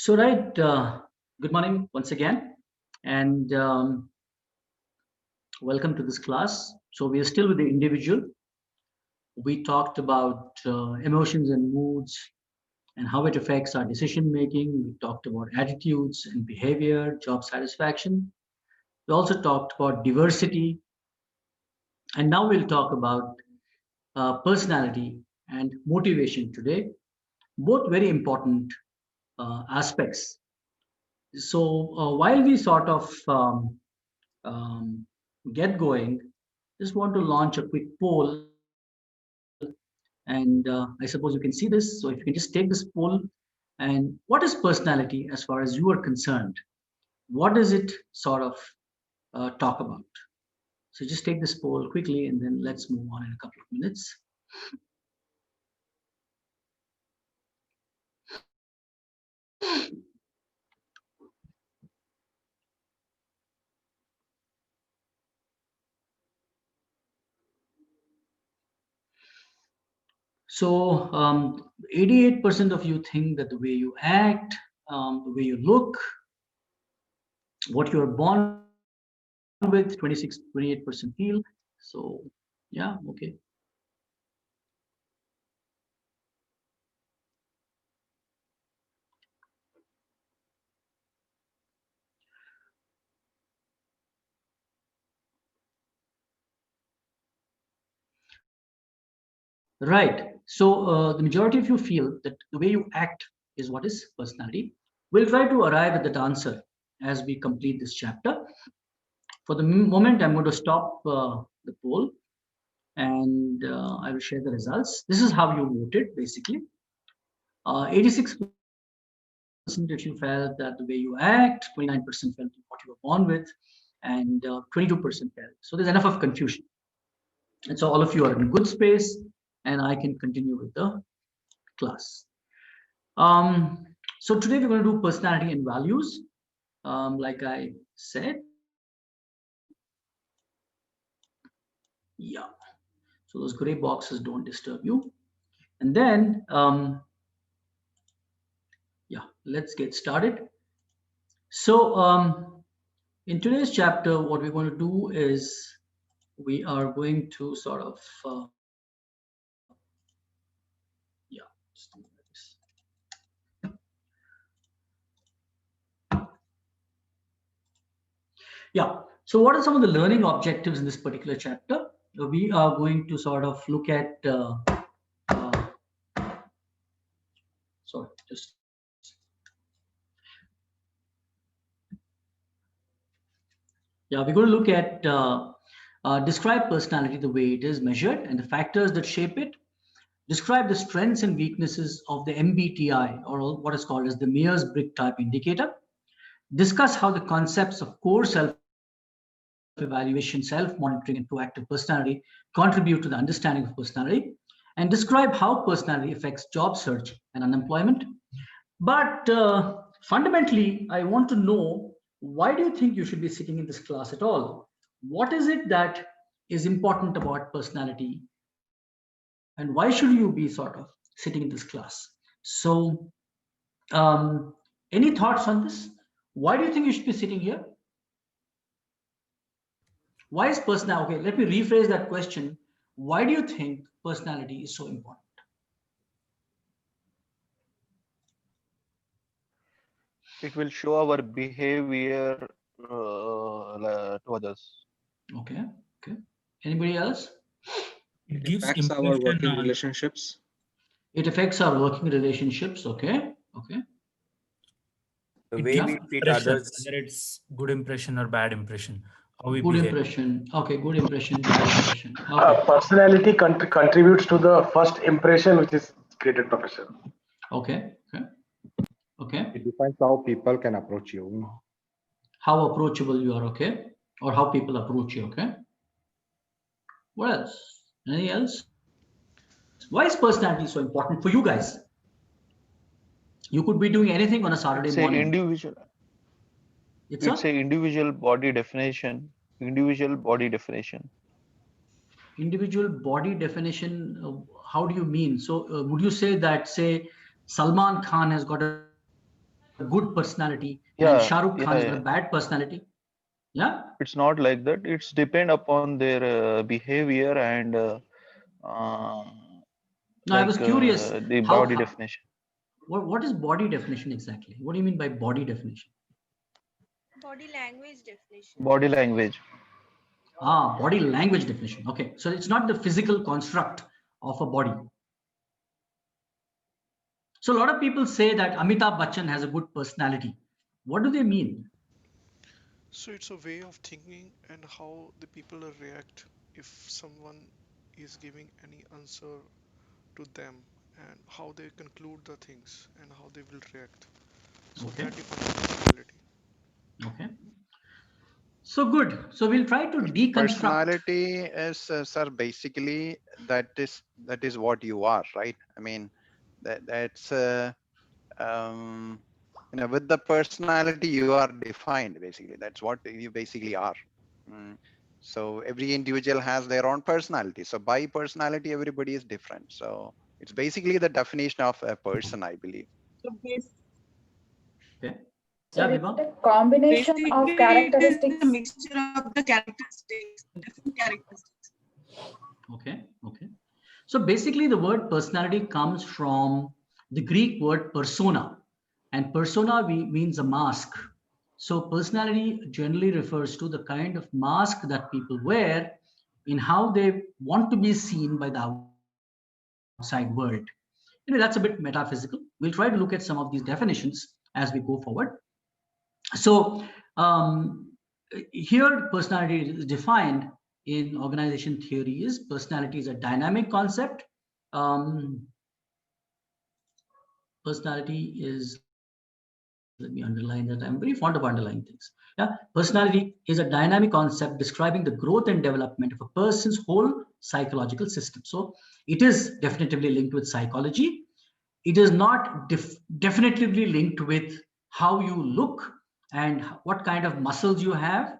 Good morning once again, and welcome to this class. So we are still with the individual. We talked about emotions and moods and how it affects our decision making. We talked about attitudes and behavior, job satisfaction. We also talked about diversity, and now we'll talk about personality and motivation today. Both very important aspects. So while we sort of um, get going, just want to launch a quick poll, and I suppose you can see this. So if you can just take this poll, and what is personality as far as you are concerned? What does it sort of talk about? So just take this poll quickly, and then let's move on in a couple of minutes. So 88% of you think that the way you act, the way you look, what you're born with, 28% feel. So yeah, okay. Right. So the majority of you feel that the way you act is what is personality. We'll try to arrive at that answer as we complete this chapter. For the moment, I'm going to stop the poll, and I will share the results. This is how you voted, basically. 86% that you felt that the way you act, 29% felt what you were born with, and 22% felt. So there's enough of confusion. And so all of you are in a good space, and I can continue with the class. So today we're going to do personality and values. Like I said, yeah. So those gray boxes don't disturb you. And then, yeah, let's get started. So in today's chapter, what we're going to do is we are going to sort of, yeah, just do this. Yeah. So what are some of the learning objectives in this particular chapter? We are going to sort of look at, sorry, just. Yeah, we're going to look at describe personality the way it is measured and the factors that shape it. Describe the strengths and weaknesses of the MBTI, or what is called as the Myers-Briggs Type Indicator. Discuss how the concepts of core self-evaluation, self-monitoring, and proactive personality contribute to the understanding of personality. And describe how personality affects job search and unemployment. But fundamentally, I want to know, why do you think you should be sitting in this class at all? What is it that is important about personality? And why should you be sort of sitting in this class? So, any thoughts on this? Why do you think you should be sitting here? Why is personality? Okay, let me rephrase that question. Why do you think personality is so important? It will show our behavior to others. Okay, okay. Anybody else? It It gives affects our impression working on relationships. It affects our working relationships. Okay, okay. The it way gives we treat impression, others. whether it's good impression or bad impression, how we Good behave. impression. Okay, good impression, bad impression. Okay. Personality contributes to the first impression which is created, Professor. Okay, okay, okay. It defines how people can approach you. How approachable you are, okay? Or how people approach you, okay? What else? Anything else? Why is personality so important for you guys? You could be doing anything on a Saturday Say morning. individual. It's a individual body definition. Individual body definition. individual body definition. How do you mean? So would you say that, say, Salman Khan has got a good personality and Yeah, Shah Rukh Khan has got a yeah. bad personality. Yeah. It's not like that. It's depend upon their behavior and uh, No, I was curious the body definition. what is body definition exactly? What do you mean by body definition? Body language definition. Body language. Body language definition. Okay, so it's not the physical construct of a body. So a lot of people say that Amitabh Bachchan has a good personality. What do they mean? So it's a way of thinking and how the people react if someone is giving any answer to them and how they conclude the things and how they will react. So Okay. that depends on personality. Okay. So good. So we'll try to deconstruct. Personality is, sir, basically that is what you are, right? I mean, that's with the personality you are defined. Basically, that's what you basically are. So every individual has their own personality. So by personality, everybody is different. So it's basically the definition of a person, I believe. Okay. So Yeah, it's Vibha? a combination of Basically, characteristics. it is a mixture of the characteristics, different characteristics. Okay. Okay. So basically the word personality comes from the Greek word persona, and persona means a mask. So personality generally refers to the kind of mask that people wear in how they want to be seen by the outside world. That's a bit metaphysical. We'll try to look at some of these definitions as we go forward. So here personality is defined in organization theory is personality is a dynamic concept. Personality is, let me underline that. I'm very fond of underlining things. Yeah, personality is a dynamic concept describing the growth and development of a person's whole psychological system. So it is definitively linked with psychology. It is not definitively linked with how you look and what kind of muscles you have.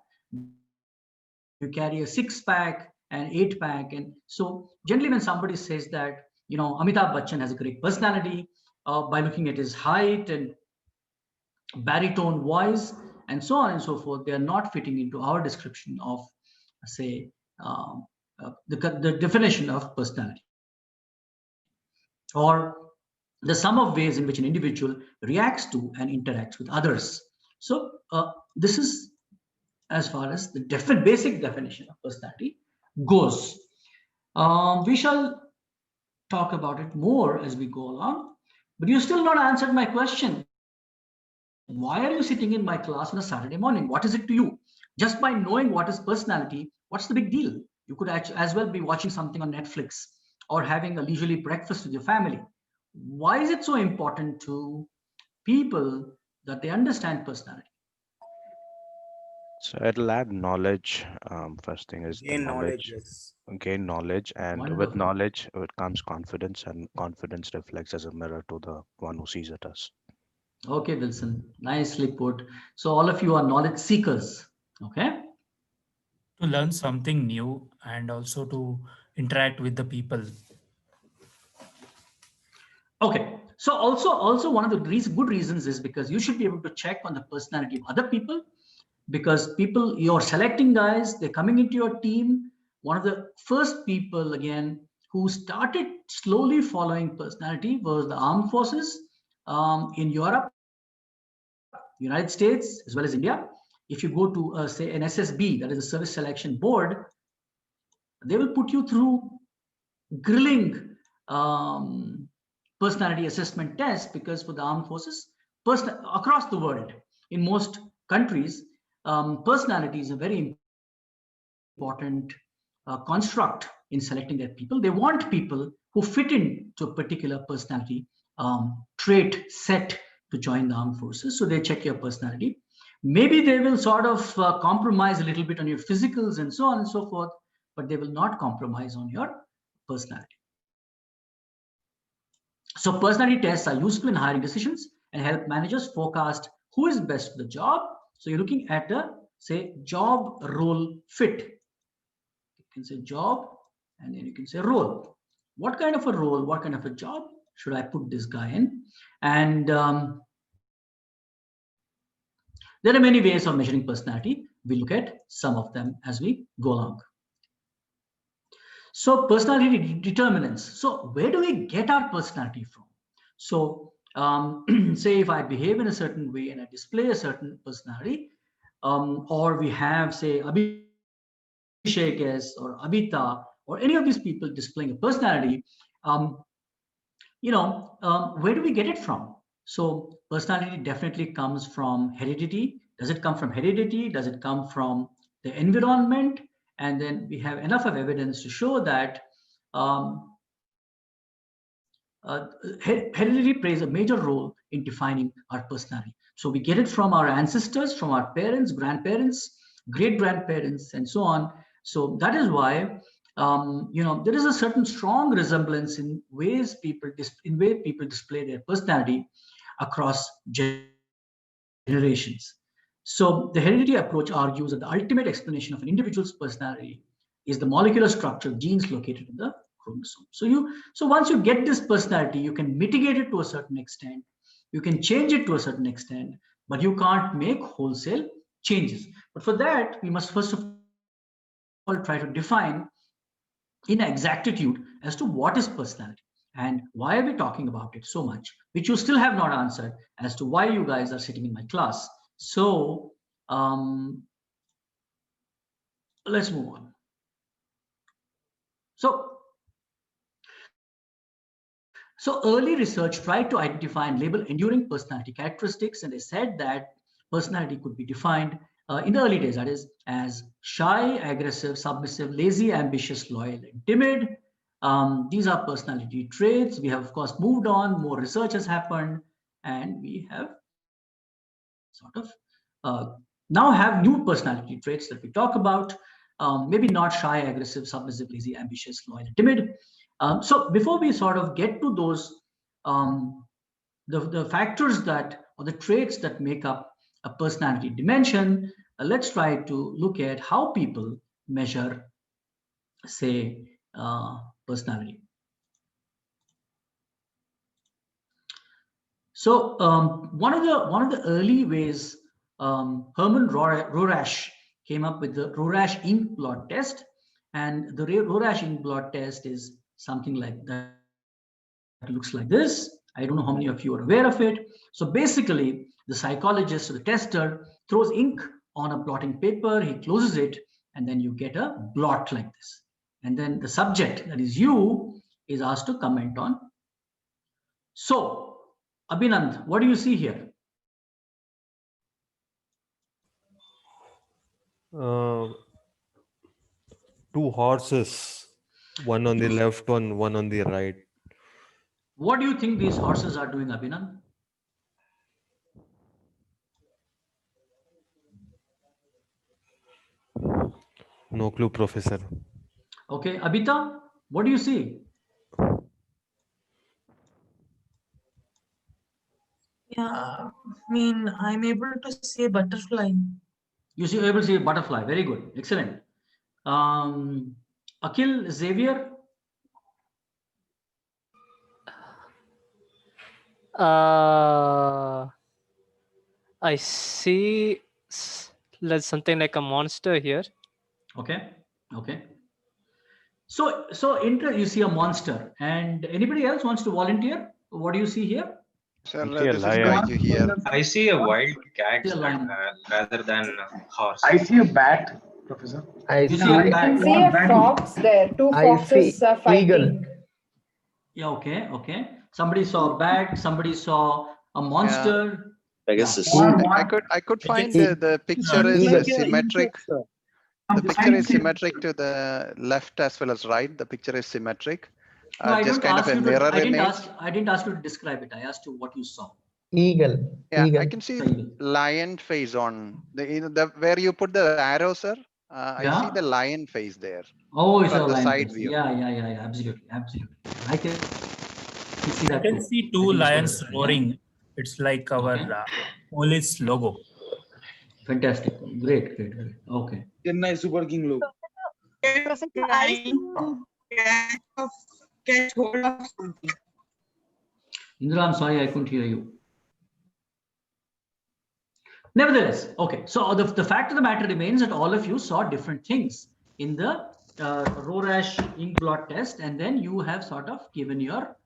You carry a 6-pack and 8-pack, and so generally when somebody says that Amitabh Bachchan has a great personality by looking at his height and baritone voice and so on and so forth, they are not fitting into our description of, say, the definition of personality, or the sum of ways in which an individual reacts to and interacts with others. So this is as far as the basic definition of personality goes. We shall talk about it more as we go along, but you still not answered my question. Why are you sitting in my class on a Saturday morning? What is it to you? Just by knowing what is personality, what's the big deal? You could actually as well be watching something on Netflix or having a leisurely breakfast with your family. Why is it so important to people that they understand personality? So it'll add knowledge. First thing is Gain the knowledge. yes. Gain knowledge, and with Wonderful. knowledge it comes confidence, and confidence reflects as a mirror to the one who sees it as. Okay, Wilson, nicely put. So all of you are knowledge seekers, okay? To learn something new and also to interact with the people. Okay, so also one of the good reasons is because you should be able to check on the personality of other people, because people you're selecting guys, they're coming into your team. One of the first people again who started slowly following personality was the armed forces in Europe, United States, as well as India. If you go to say an SSB, that is a service selection board, they will put you through grilling personality assessment tests, because for the armed forces, across the world, in most countries, personality is a very important construct in selecting their people. They want people who fit into a particular personality trait set to join the armed forces. So they check your personality. Maybe they will sort of compromise a little bit on your physicals and so on and so forth, but they will not compromise on your personality. So personality tests are useful in hiring decisions and help managers forecast who is best for the job. So you're looking at the, say, job role fit. You can say job and then you can say role. What kind of a role, what kind of a job should I put this guy in? And There are many ways of measuring personality. We look at some of them as we go along. So personality determinants. So where do we get our personality from? So say if I behave in a certain way and I display a certain personality, or we have, say, Abhishek as or Abita or any of these people displaying a personality, where do we get it from? So personality definitely comes from heredity. Does it come from heredity? Does it come from the environment? And then we have enough of evidence to show that heredity plays a major role in defining our personality. So we get it from our ancestors, from our parents, grandparents, great-grandparents, and so on. So that is why there is a certain strong resemblance in ways people display their personality across generations. So the heredity approach argues that the ultimate explanation of an individual's personality is the molecular structure of genes located in the chromosome. So once you get this personality, you can mitigate it to a certain extent, you can change it to a certain extent, but you can't make wholesale changes. But for that, we must first of all try to define in exactitude as to what is personality and why are we talking about it so much, which you still have not answered as to why you guys are sitting in my class. So let's move on. So early research tried to identify and label enduring personality characteristics, and they said that personality could be defined in the early days, that is, as shy, aggressive, submissive, lazy, ambitious, loyal, and timid. These are personality traits. We have, of course, moved on. More research has happened, and we have sort of now have new personality traits that we talk about. Maybe not shy, aggressive, submissive, lazy, ambitious, loyal, and timid. So before we sort of get to those, the factors that, or the traits that make up a personality dimension, let's try to look at how people measure, say, personality. So one of the early ways Herman Rorasch came up with the Rorasch ink blot test, and the Rorasch ink blot test is something like that. It looks like this. I don't know how many of you are aware of it. So basically, the psychologist or the tester throws ink on a blotting paper, he closes it, and then you get a blot like this. And then the subject, that is you, is asked to comment on. So, Abhinand, what do you see here? Two horses, one on the left, one on the right. What do you think these horses are doing, Abhinand? No clue, Professor. Okay, Abita, what do you see? Yeah, I mean, I'm able to see a butterfly. You see, able to see a butterfly. Very good, excellent. Akhil, Xavier. I see something like a monster here. Okay, okay. So you see a monster, and anybody else wants to volunteer? What do you see here? Sir, this is going to hear. I see a wild cat rather than a horse. I see a bat, Professor. I see a fox there. Two foxes are fighting. Eagle. Yeah, okay, okay. Somebody saw a bat, somebody saw a monster. Pegasus. I could find the picture is symmetric. The picture is symmetric to the left as well as right. The picture is symmetric. No, just kind of a mirror image. I didn't ask you to describe it. I asked you what you saw. Eagle. Yeah, Eagle. I can see lion face on the where you put the arrow, sir. I see the lion face there. Oh, it's from a the side face. view. Yeah, absolutely. I can see that. I can see two lions roaring. It's like our police logo. Fantastic. Great. Okay. Chennai Super King logo. Catch hold of something. Indra, I'm sorry, I couldn't hear you. Nevertheless, okay. So the fact of the matter remains that all of you saw different things in the Rorasch ink blot test, and then you have sort of given your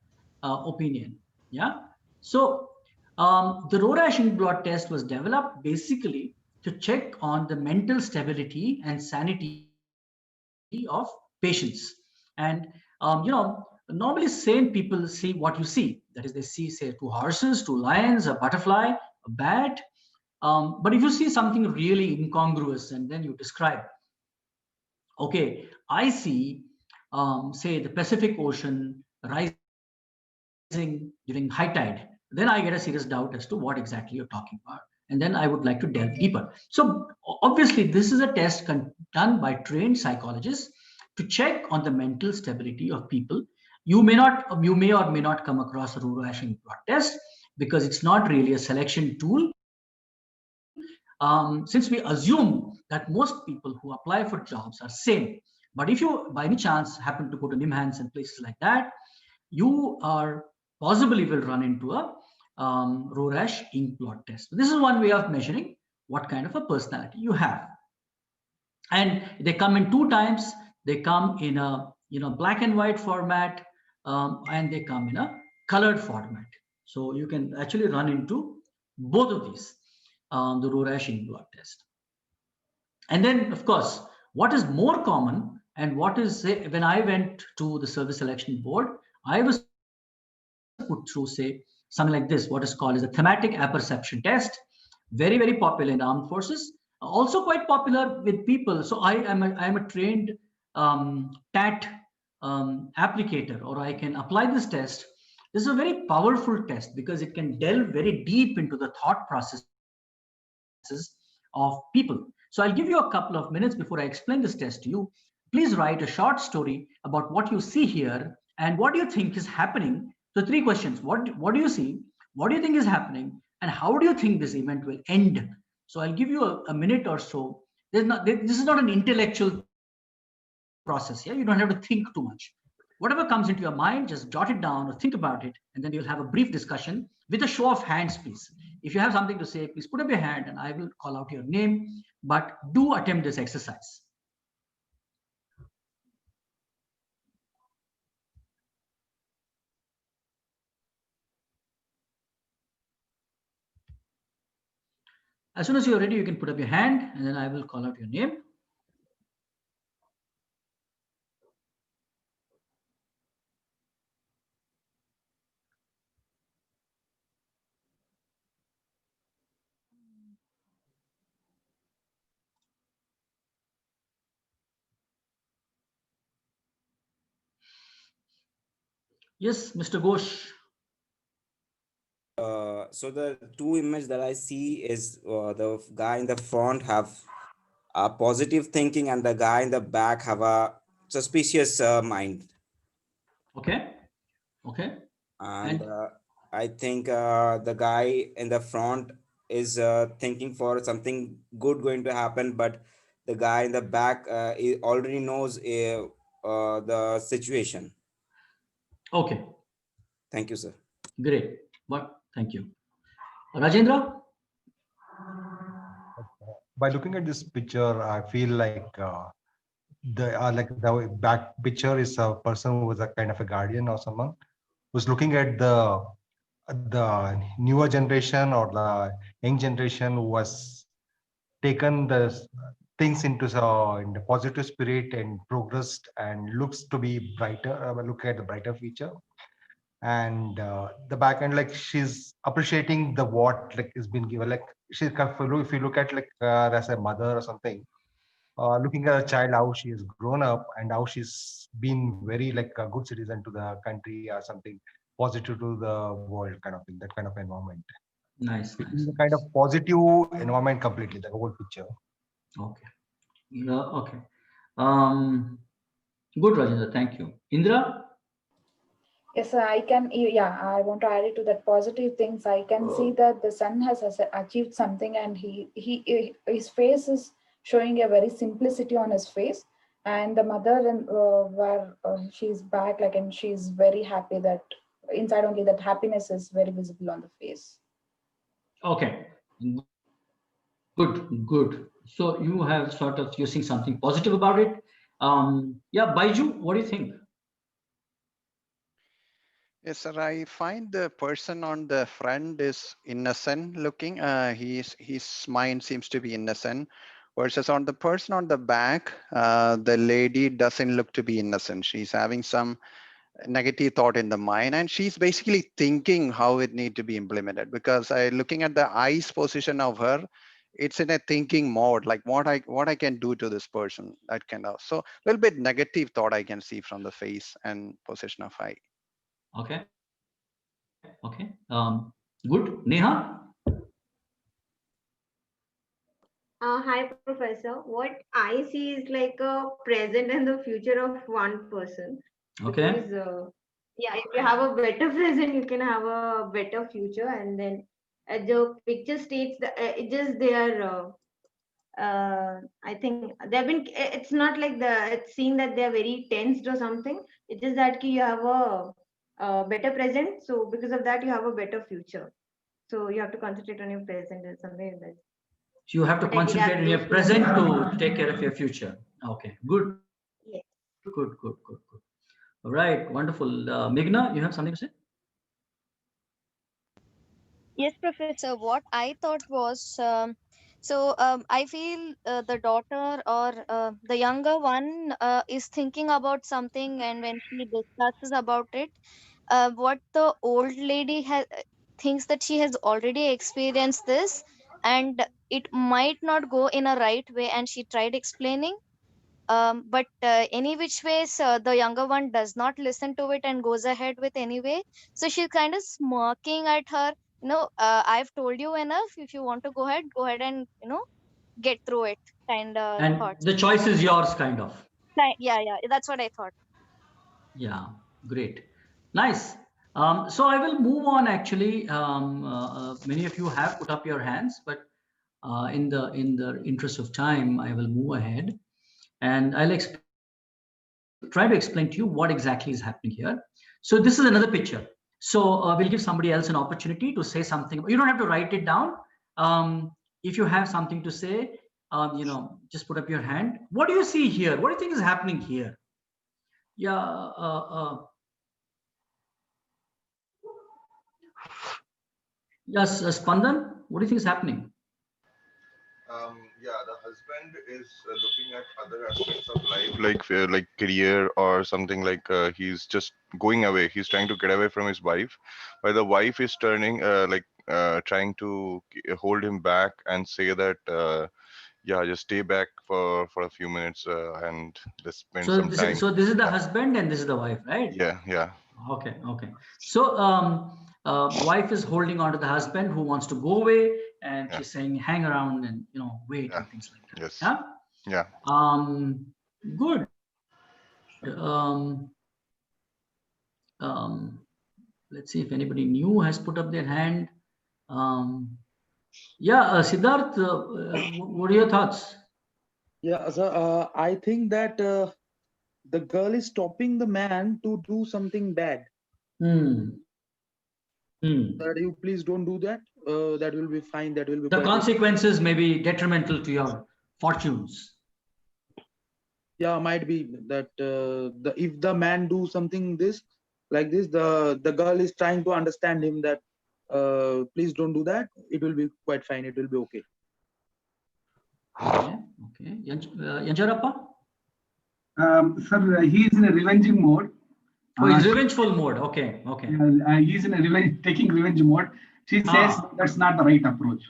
opinion. Yeah. So the Rorasch ink blot test was developed basically to check on the mental stability and sanity of patients. And normally sane people see what you see. That is, they see, say, two horses, two lions, a butterfly, a bat. But if you see something really incongruous and then you describe, okay, I see, say, the Pacific Ocean rising during high tide, then I get a serious doubt as to what exactly you're talking about. And then I would like to delve deeper. So obviously, this is a test done by trained psychologists to check on the mental stability of people. You may or may not come across a Rorasch ink blot test because it's not really a selection tool. Since we assume that most people who apply for jobs are sane, but if you by any chance happen to go to NIMHANS and places like that, you are possibly will run into a Rorasch ink blot test. This is one way of measuring what kind of a personality you have. And they come in two types. They come in a black and white format, and they come in a colored format. So you can actually run into both of these, the Rorasch ink blot test. And then, of course, what is more common and what is, when I went to the service selection board, I was put through, say, something like this, what is called as a thematic apperception test, very, very popular in armed forces, also quite popular with people. So I am a trained TAT applicator, or I can apply this test. This is a very powerful test because it can delve very deep into the thought processes of people. So I'll give you a couple of minutes before I explain this test to you. Please write a short story about what you see here and what do you think is happening. So 3 questions. What do you see? What do you think is happening? And how do you think this event will end? So I'll give you a minute or so. This is not an intellectual process. Yeah, you don't have to think too much. Whatever comes into your mind, just jot it down or think about it, and then you'll have a brief discussion with a show of hands, please. If you have something to say, please put up your hand and I will call out your name, but do attempt this exercise. As soon as you're ready, you can put up your hand and then I will call out your name. Yes, Mr. Ghosh. So the two images that I see is the guy in the front have a positive thinking and the guy in the back have a suspicious mind. Okay. Okay. And I think the guy in the front is thinking for something good going to happen, but the guy in the back already knows the situation. Okay. Thank you, sir. Great. But thank you. Rajendra? By looking at this picture, I feel like the back picture is a person who was a kind of a guardian or someone who's looking at the newer generation or the young generation who has taken the things into in the positive spirit and progressed and looks to be brighter. Look at the brighter future. And the back end, like she's appreciating the what like is been given. Like she's if you look at like as a mother or something, looking at a child how she has grown up and how she's been very like a good citizen to the country or something positive to the world kind of thing. That kind of environment. Nice. The kind of positive environment completely. The whole picture. Okay. Okay. Good, Rajendra. Thank you. Indra? Yes, I can. Yeah, I want to add it to that positive things. I can see that the son has achieved something, and his face is showing a very simplicity on his face. And the mother and where she's back, like, and she's very happy that inside only that happiness is very visible on the face. Okay. Good. So you have sort of, you're seeing something positive about it. Yeah, Baiju, what do you think? Yes, sir. I find the person on the front is innocent looking. His mind seems to be innocent, versus on the person on the back, the lady doesn't look to be innocent. She's having some negative thought in the mind, and she's basically thinking how it need to be implemented. Because looking at the eyes position of her, it's in a thinking mode, like what I can do to this person, that kind of. So a little bit negative thought I can see from the face and position of eye. Okay. Good. Neha? Hi, Professor. What I see is like a present and the future of one person. Okay. Because, yeah, if you have a better present, you can have a better future. And then the picture states that it just they are. I think they've been. It's not like it's seeing that they are very tensed or something. It's just that you have a better present. So because of that, you have a better future. So you have to concentrate on your present or something like that. So you have to But I concentrate gather on your those two present are- to take care of your future. Okay, good. Yes. Good. All right, wonderful. Meghna, you have something to say? Yes, Professor. What I thought was, I feel the daughter or the younger one is thinking about something, and when she discusses about it, what the old lady has thinks that she has already experienced this, and it might not go in a right way, and she tried explaining. But any which ways, the younger one does not listen to it and goes ahead with anyway. So she's kind of smirking at her. I've told you enough. If you want to go ahead and get through it. Kind of And thoughts. the choice is yours, kind of. Yeah. That's what I thought. Yeah, great. Nice. So I will move on actually. Many of you have put up your hands, but in the interest of time, I will move ahead and I'll try to explain to you what exactly is happening here. So this is another picture. So we'll give somebody else an opportunity to say something. You don't have to write it down. If you have something to say, just put up your hand. What do you see here? What do you think is happening here? Yeah. Yes, Spandan, what do you think is happening? Yeah, the husband is looking at other aspects of life, like career or something, like he's just going away. He's trying to get away from his wife, while the wife is trying to hold him back and say that, yeah, just stay back for a few minutes and let's spend So some this time. is the husband and this is the wife, right? Yeah. Okay. So wife is holding on to the husband who wants to go away, and she's saying, hang around and wait and things like that. Yes. Yeah. Good. Let's see if anybody new has put up their hand. Siddharth, what are your thoughts? Yeah, so I think that the girl is stopping the man to do something bad. That you please don't do that. That will be fine. That will be the quite consequences may be detrimental to your fortunes. Yeah, might be that if the man do something like this, the girl is trying to understand him that please don't do that. It will be quite fine. It will be okay. Okay. Yanjarappa? Sir, he is in a revenging mode. Oh, he's revengeful mode. Okay. He's in a taking revenge mode. She says that's not the right approach.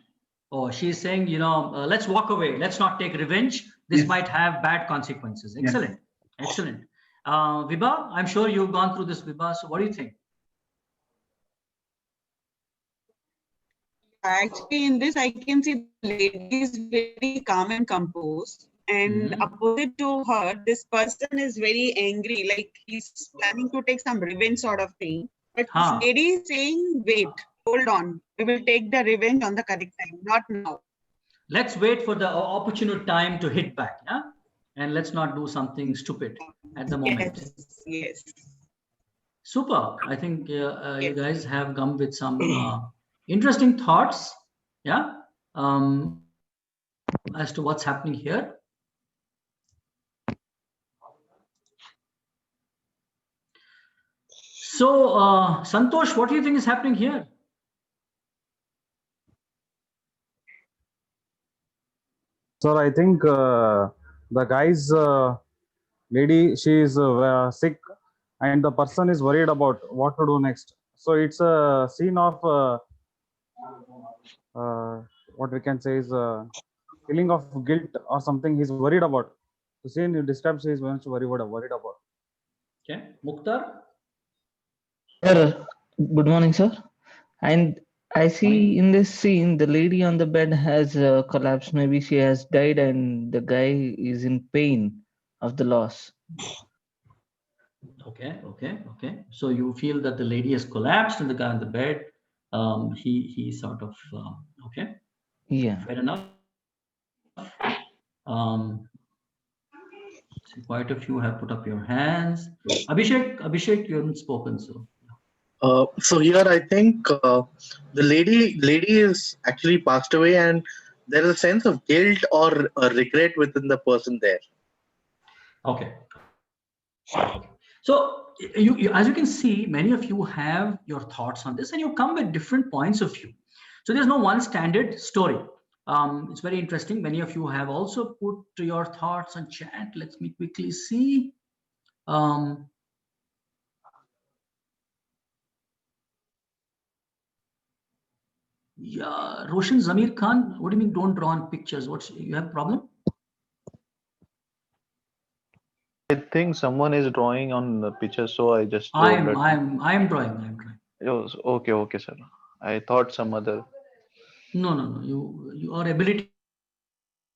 Oh, she's saying, let's walk away. Let's not take revenge. This might have bad consequences. Excellent. Excellent. Vibha, I'm sure you've gone through this, Vibha. So what do you think? Actually, in this, I can see the lady is very calm and composed. And opposite to her, this person is very angry, like he's planning to take some revenge sort of thing. But this lady is saying, wait, hold on. We will take the revenge on the correct time, not now. Let's wait for the opportune time to hit back. Yeah? And let's not do something stupid at the moment. Yes. Super. I think you guys have come with some interesting thoughts. Yeah. as to what's happening here? So, Santosh, what do you think is happening here? Sir, I think the guy's lady, she is sick, and the person is worried about what to do next. So it's a scene of what we can say is feeling of guilt or something he's worried about. The scene you describes is very much worried about. Okay, Mukhtar. Sir, good morning, sir. And I see in this scene the lady on the bed has collapsed. Maybe she has died, and the guy is in pain of the loss. Okay. So you feel that the lady has collapsed and the guy on the bed, he sort of okay. Yeah. Fair enough. So quite a few have put up your hands. Abhishek, you haven't spoken, so. So here I think the lady is actually passed away, and there is a sense of guilt or regret within the person there. Okay. So you, as you can see, many of you have your thoughts on this, and you come with different points of view. So there's no one standard story. It's very interesting. Many of you have also put your thoughts on chat. Let me quickly see. Yeah, Roshan Zamir Khan, what do you mean don't draw on pictures? You have a problem? I think someone is drawing on the picture, so I just. I'm drawing. Oh, okay, sir. I thought some other. No. Your ability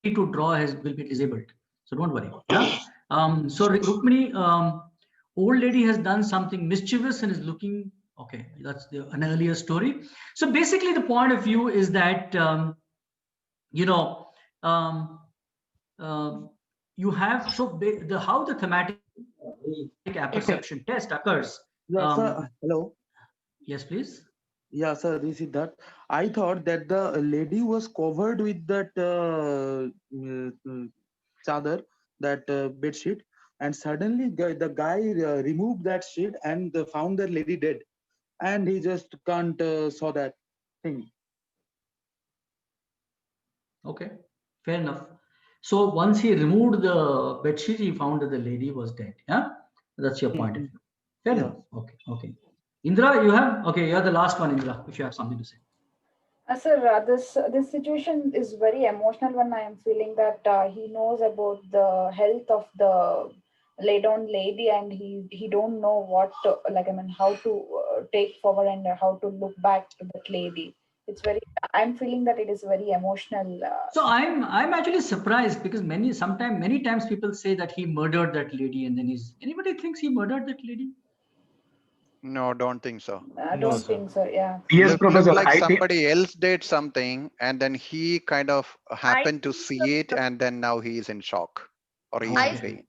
to draw will be disabled, so don't worry. Yeah. So Rukmini, old lady has done something mischievous and is looking. Okay, that's an earlier story. So basically, the point of view is that you have how the thematic apperception test occurs. Yeah, sir. Hello. Yes, please. Yeah, sir. This is that. I thought that the lady was covered with that chadar, that bed sheet, and suddenly the guy removed that sheet and found the lady dead, and he just can't saw that thing. Okay, fair enough. So once he removed the bed sheet, he found that the lady was dead. Yeah, that's your point of view. Fair enough. Okay. Indra, you're the last one, Indra, if you have something to say. Sir, this situation is very emotional when I am feeling that he knows about the health of the laid on lady, and he don't know what to, how to take forward and how to look back to that lady. I'm feeling that it is very emotional. So I'm actually surprised because many times people say that he murdered that lady, and then anybody thinks he murdered that lady? No, don't think so. I don't think so. Yeah. Yes, Professor. Look like somebody else did something, and then he kind of happened to see it, and then now he is in shock or he's in pain.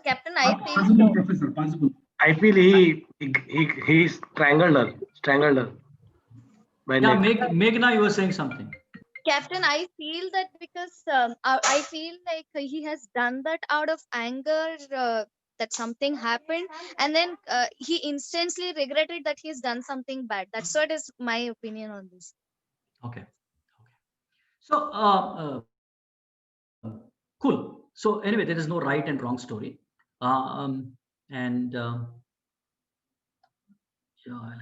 Captain, I feel Possible, Professor. Possible. I feel he strangled her. By yeah, neck. Meghna, you were saying something. Captain, I feel that because I feel like he has done that out of anger, that something happened, and then he instantly regretted that he's done something bad. That's what is my opinion on this. Okay. So cool. So anyway, there is no right and wrong story, yeah, I'll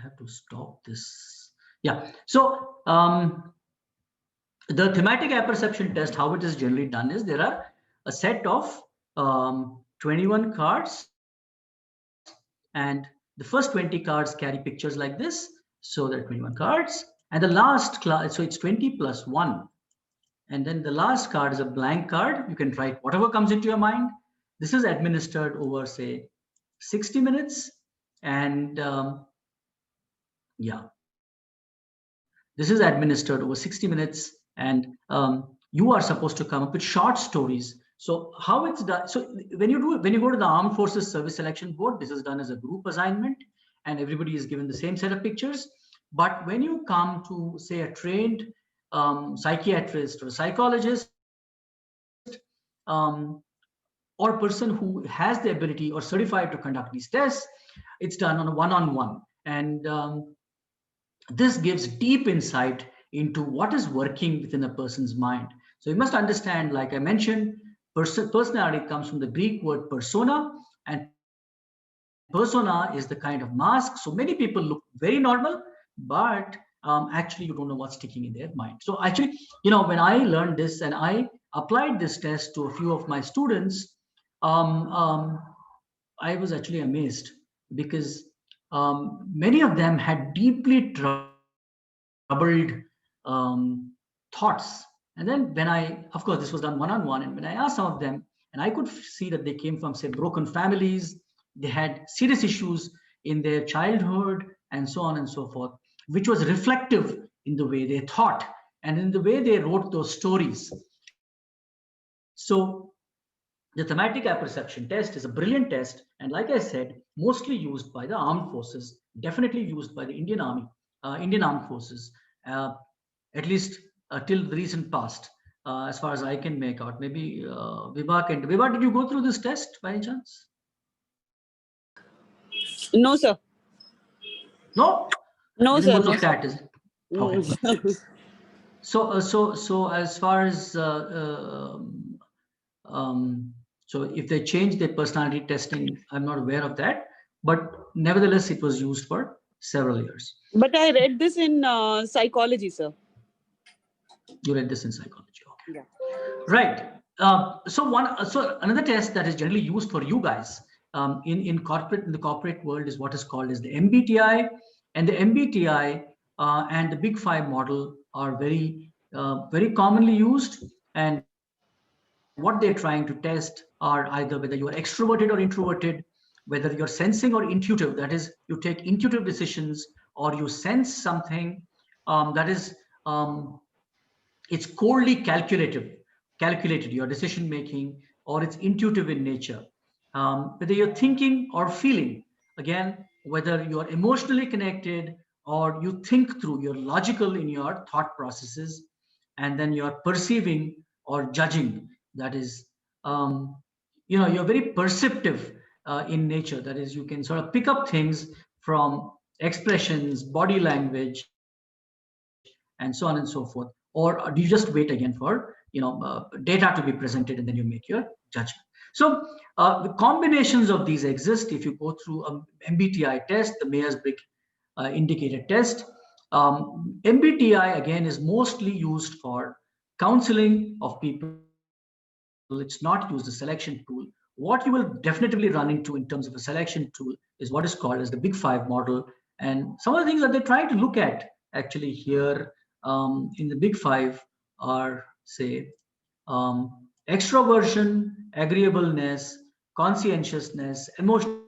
have to stop this. Yeah. So the thematic apperception test, how it is generally done is there are a set of 21 cards, and the first 20 cards carry pictures like this. So there are 21 cards, and the last class, so it's 20 plus 1. And then the last card is a blank card. You can write whatever comes into your mind. This is administered over, say, 60 minutes. And yeah, this is administered over 60 minutes. And you are supposed to come up with short stories. So how it's done. So when you go to the Armed Forces Service Selection Board, this is done as a group assignment, and everybody is given the same set of pictures. But when you come to, say, a trained psychiatrist or a psychologist, or person who has the ability or certified to conduct these tests. It's done on a one-on-one, and this gives deep insight into what is working within a person's mind. So you must understand, like I mentioned, personality comes from the Greek word persona, and persona is the kind of mask. So many people look very normal, but actually you don't know what's sticking in their mind. So actually, when I learned this and I applied this test to a few of my students, I was actually amazed, because many of them had deeply troubled thoughts. And then when of course, this was done one-on-one, and when I asked some of them, and I could see that they came from, say, broken families, they had serious issues in their childhood, and so on and so forth, which was reflective in the way they thought and in the way they wrote those stories. So the thematic apperception test is a brilliant test, and like I said, mostly used by the armed forces, definitely used by the Indian Army, Indian Armed Forces, at least till the recent past, as far as I can make out. Maybe Vibha, did you go through this test by any chance? No, sir. No? No, Didn't sir. go through No, that, sir. is it? Okay. So as far as so if they change their personality testing, I'm not aware of that, but nevertheless, it was used for several years. But I read this in psychology, sir. You read this in psychology, okay? Yeah. Right. So another test that is generally used for you guys in the corporate world is what is called as the MBTI, and the MBTI and the Big Five model are very commonly used, and what they're trying to test are either whether you are extroverted or introverted, whether you're sensing or intuitive, that is, you take intuitive decisions, or you sense something, that is, it's coldly calculated, your decision making, or it's intuitive in nature. Whether you're thinking or feeling, again, whether you're emotionally connected or you think through, you're logical in your thought processes, and then you're perceiving or judging, that is, you're very perceptive in nature, that is, you can sort of pick up things from expressions, body language, and so on and so forth. Or do you just wait again for data to be presented, and then you make your judgment? So the combinations of these exist. If you go through a MBTI test, the Myers-Briggs indicator test, MBTI again is mostly used for counseling of people. It's not used as a selection tool. What you will definitely run into in terms of a selection tool is what is called as the Big Five model. And some of the things that they're trying to look at actually here in the Big Five are, say, extroversion, agreeableness, conscientiousness, emotional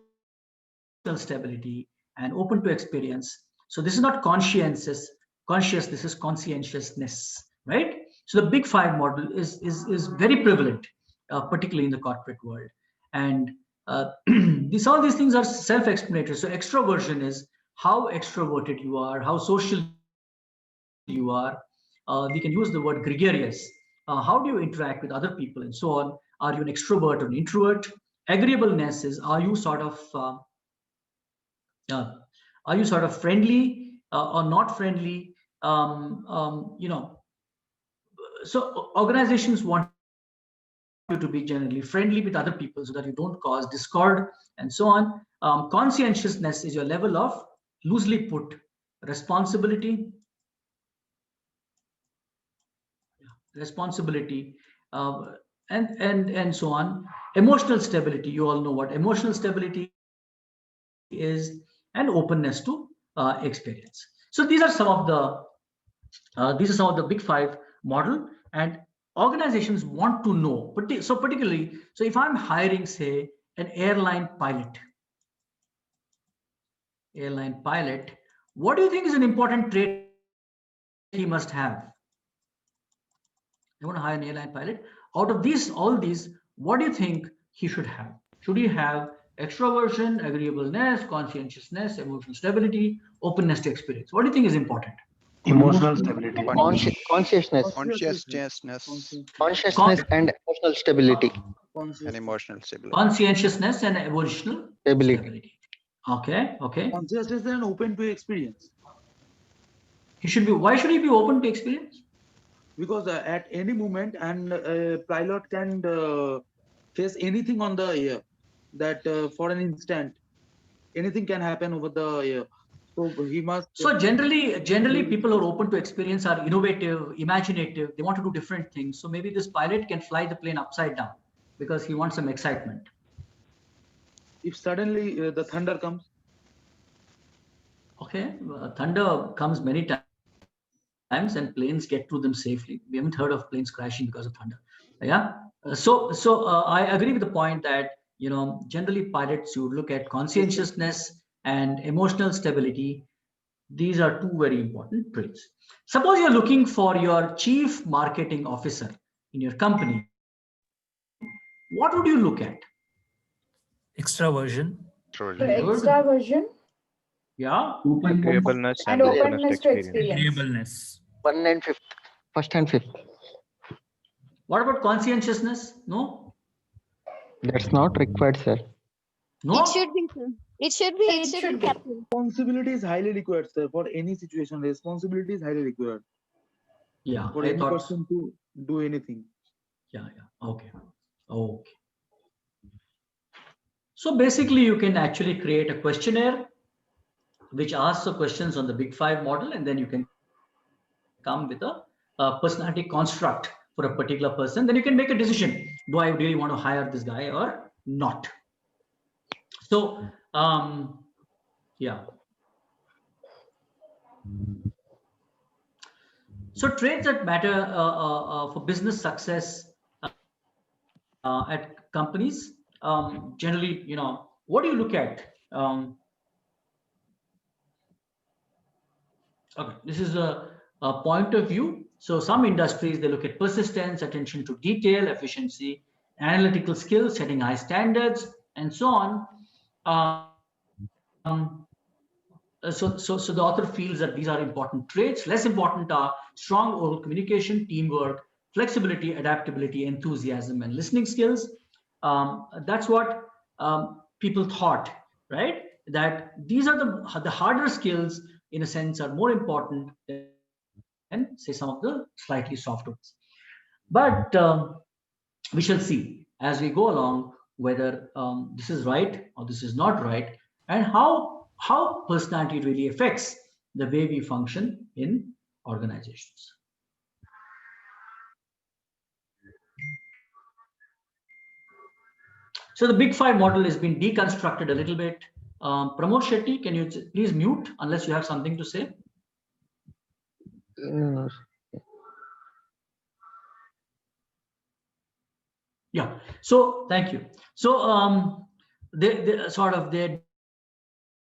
stability, and open to experience. So this is not conscious, this is conscientiousness, right? So the Big Five model is very prevalent, particularly in the corporate world. And some of these things are self-explanatory. So extroversion is how extroverted you are, how social you are. We can use the word gregarious. How do you interact with other people and so on? Are you an extrovert or an introvert? Agreeableness is, are you sort of friendly or not friendly? So organizations want you to be generally friendly with other people so that you don't cause discord and so on. Conscientiousness is your level of, loosely put, responsibility, and so on. Emotional stability, you all know what emotional stability is, and openness to experience. So these are some of the Big Five model, and organizations want to know. Particularly, so if I'm hiring, say, an airline pilot, what do you think is an important trait he must have? I want to hire an airline pilot. Out of all these, what do you think he should have? Should he have extroversion, agreeableness, conscientiousness, emotional stability, openness to experience? What do you think is important? Emotional stability. Consciousness, Consciousness and emotional stability. and emotional stability. Conscientiousness and emotional stability. Okay, okay. Consciousness and open to experience. He should be. Why should he be open to experience? Because at any moment, and pilot can face anything on the air. That for an instant, anything can happen over the air. So he must. So generally, people who are open to experience are innovative, imaginative. They want to do different things. So maybe this pilot can fly the plane upside down because he wants some excitement. If suddenly the thunder comes. Okay, thunder comes many times, and planes get through them safely. We haven't heard of planes crashing because of thunder. Yeah. So I agree with the point that generally pilots, you look at conscientiousness and emotional stability. These are two very important traits. Suppose you're looking for your chief marketing officer in your company. What would you look at? Extraversion. Extraversion. Yeah. Agreeableness and openness to experience. Agreeableness. 1 and 5th. First and 5th. What about conscientiousness? No. That's not required, sir. No. It should be. It should be. It should be. Responsibility is highly required, sir. For any situation, responsibility is highly required. Yeah. For any person to do anything. Yeah. Yeah. Okay. Okay. So basically, you can actually create a questionnaire which asks the questions on the Big Five model, and then you can come with a personality construct for a particular person. Then you can make a decision. Do I really want to hire this guy or not? So, yeah. So traits that matter for business success at companies, generally, what do you look at? Okay, this is a point of view. So some industries, they look at persistence, attention to detail, efficiency, analytical skills, setting high standards, and so on. So the author feels that these are important traits. Less important are strong oral communication, teamwork, flexibility, adaptability, enthusiasm, and listening skills. That's what people thought, right? That these are the harder skills, in a sense, are more important than, say, some of the slightly softer ones. But we shall see as we go along whether this is right or this is not right, and how personality really affects the way we function in organizations. So the Big Five model has been deconstructed a little bit. Pramod Shetty, can you please mute unless you have something to say? Yeah. So thank you. So they're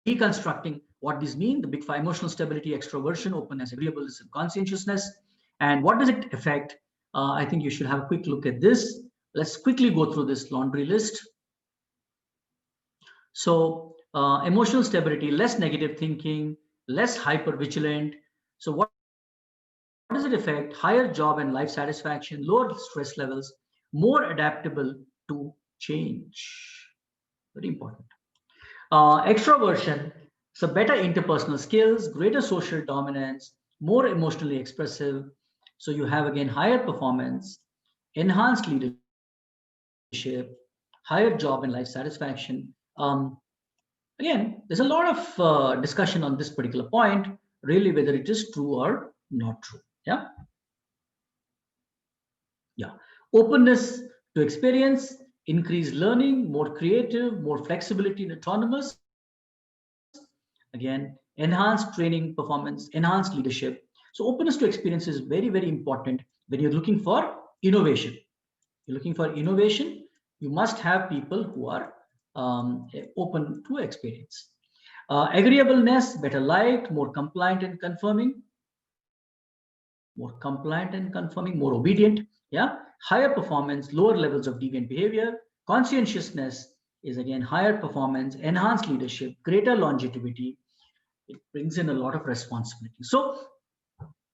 deconstructing what these mean. The Big Five: emotional stability, extroversion, openness, agreeableness, and conscientiousness. And what does it affect? I think you should have a quick look at this. Let's quickly go through this laundry list. So emotional stability, less negative thinking, less hypervigilant. So what does it affect? Higher job and life satisfaction, lower stress levels, more adaptable to change. Very important. Extroversion, so better interpersonal skills, greater social dominance, more emotionally expressive. So you have, again, higher performance, enhanced leadership, higher job and life satisfaction. Again, there's a lot of discussion on this particular point, really, whether it is true or not true. Yeah. Yeah. Openness to experience, increased learning, more creative, more flexibility and autonomous. Again, enhanced training performance, enhanced leadership. So openness to experience is very, very important when you're looking for innovation. You're looking for innovation, you must have people who are open to experience. Agreeableness, better liked, more compliant and confirming. More compliant and confirming, more obedient. Yeah. Higher performance, lower levels of deviant behavior. Conscientiousness is, again, higher performance, enhanced leadership, greater longevity. It brings in a lot of responsibility. So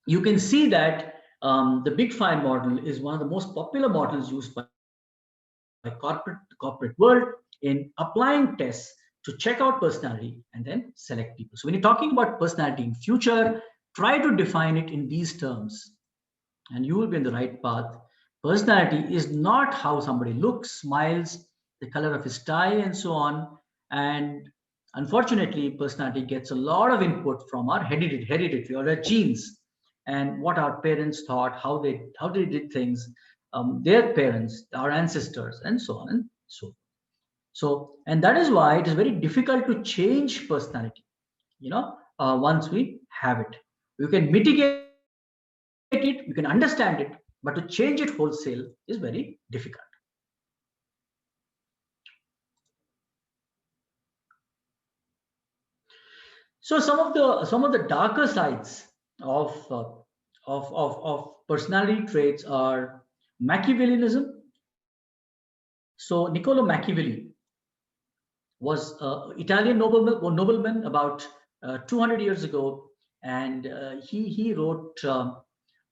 you can see that the Big Five model is one of the most popular models used by corporate world in applying tests to check out personality and then select people. So when you're talking about personality in future, try to define it in these terms and you will be on the right path. Personality is not how somebody looks, smiles, the color of his tie, and so on. And unfortunately, personality gets a lot of input from our hereditary or our genes and what our parents thought, how they did things, their parents, our ancestors, and so on and so forth. So, and that is why it is very difficult to change personality. Once we have it, you can mitigate it, you can understand it, but to change it wholesale is very difficult. So some of the darker sides of personality traits are Machiavellianism. So Niccolo Machiavelli was an Italian nobleman about 200 years ago, and he wrote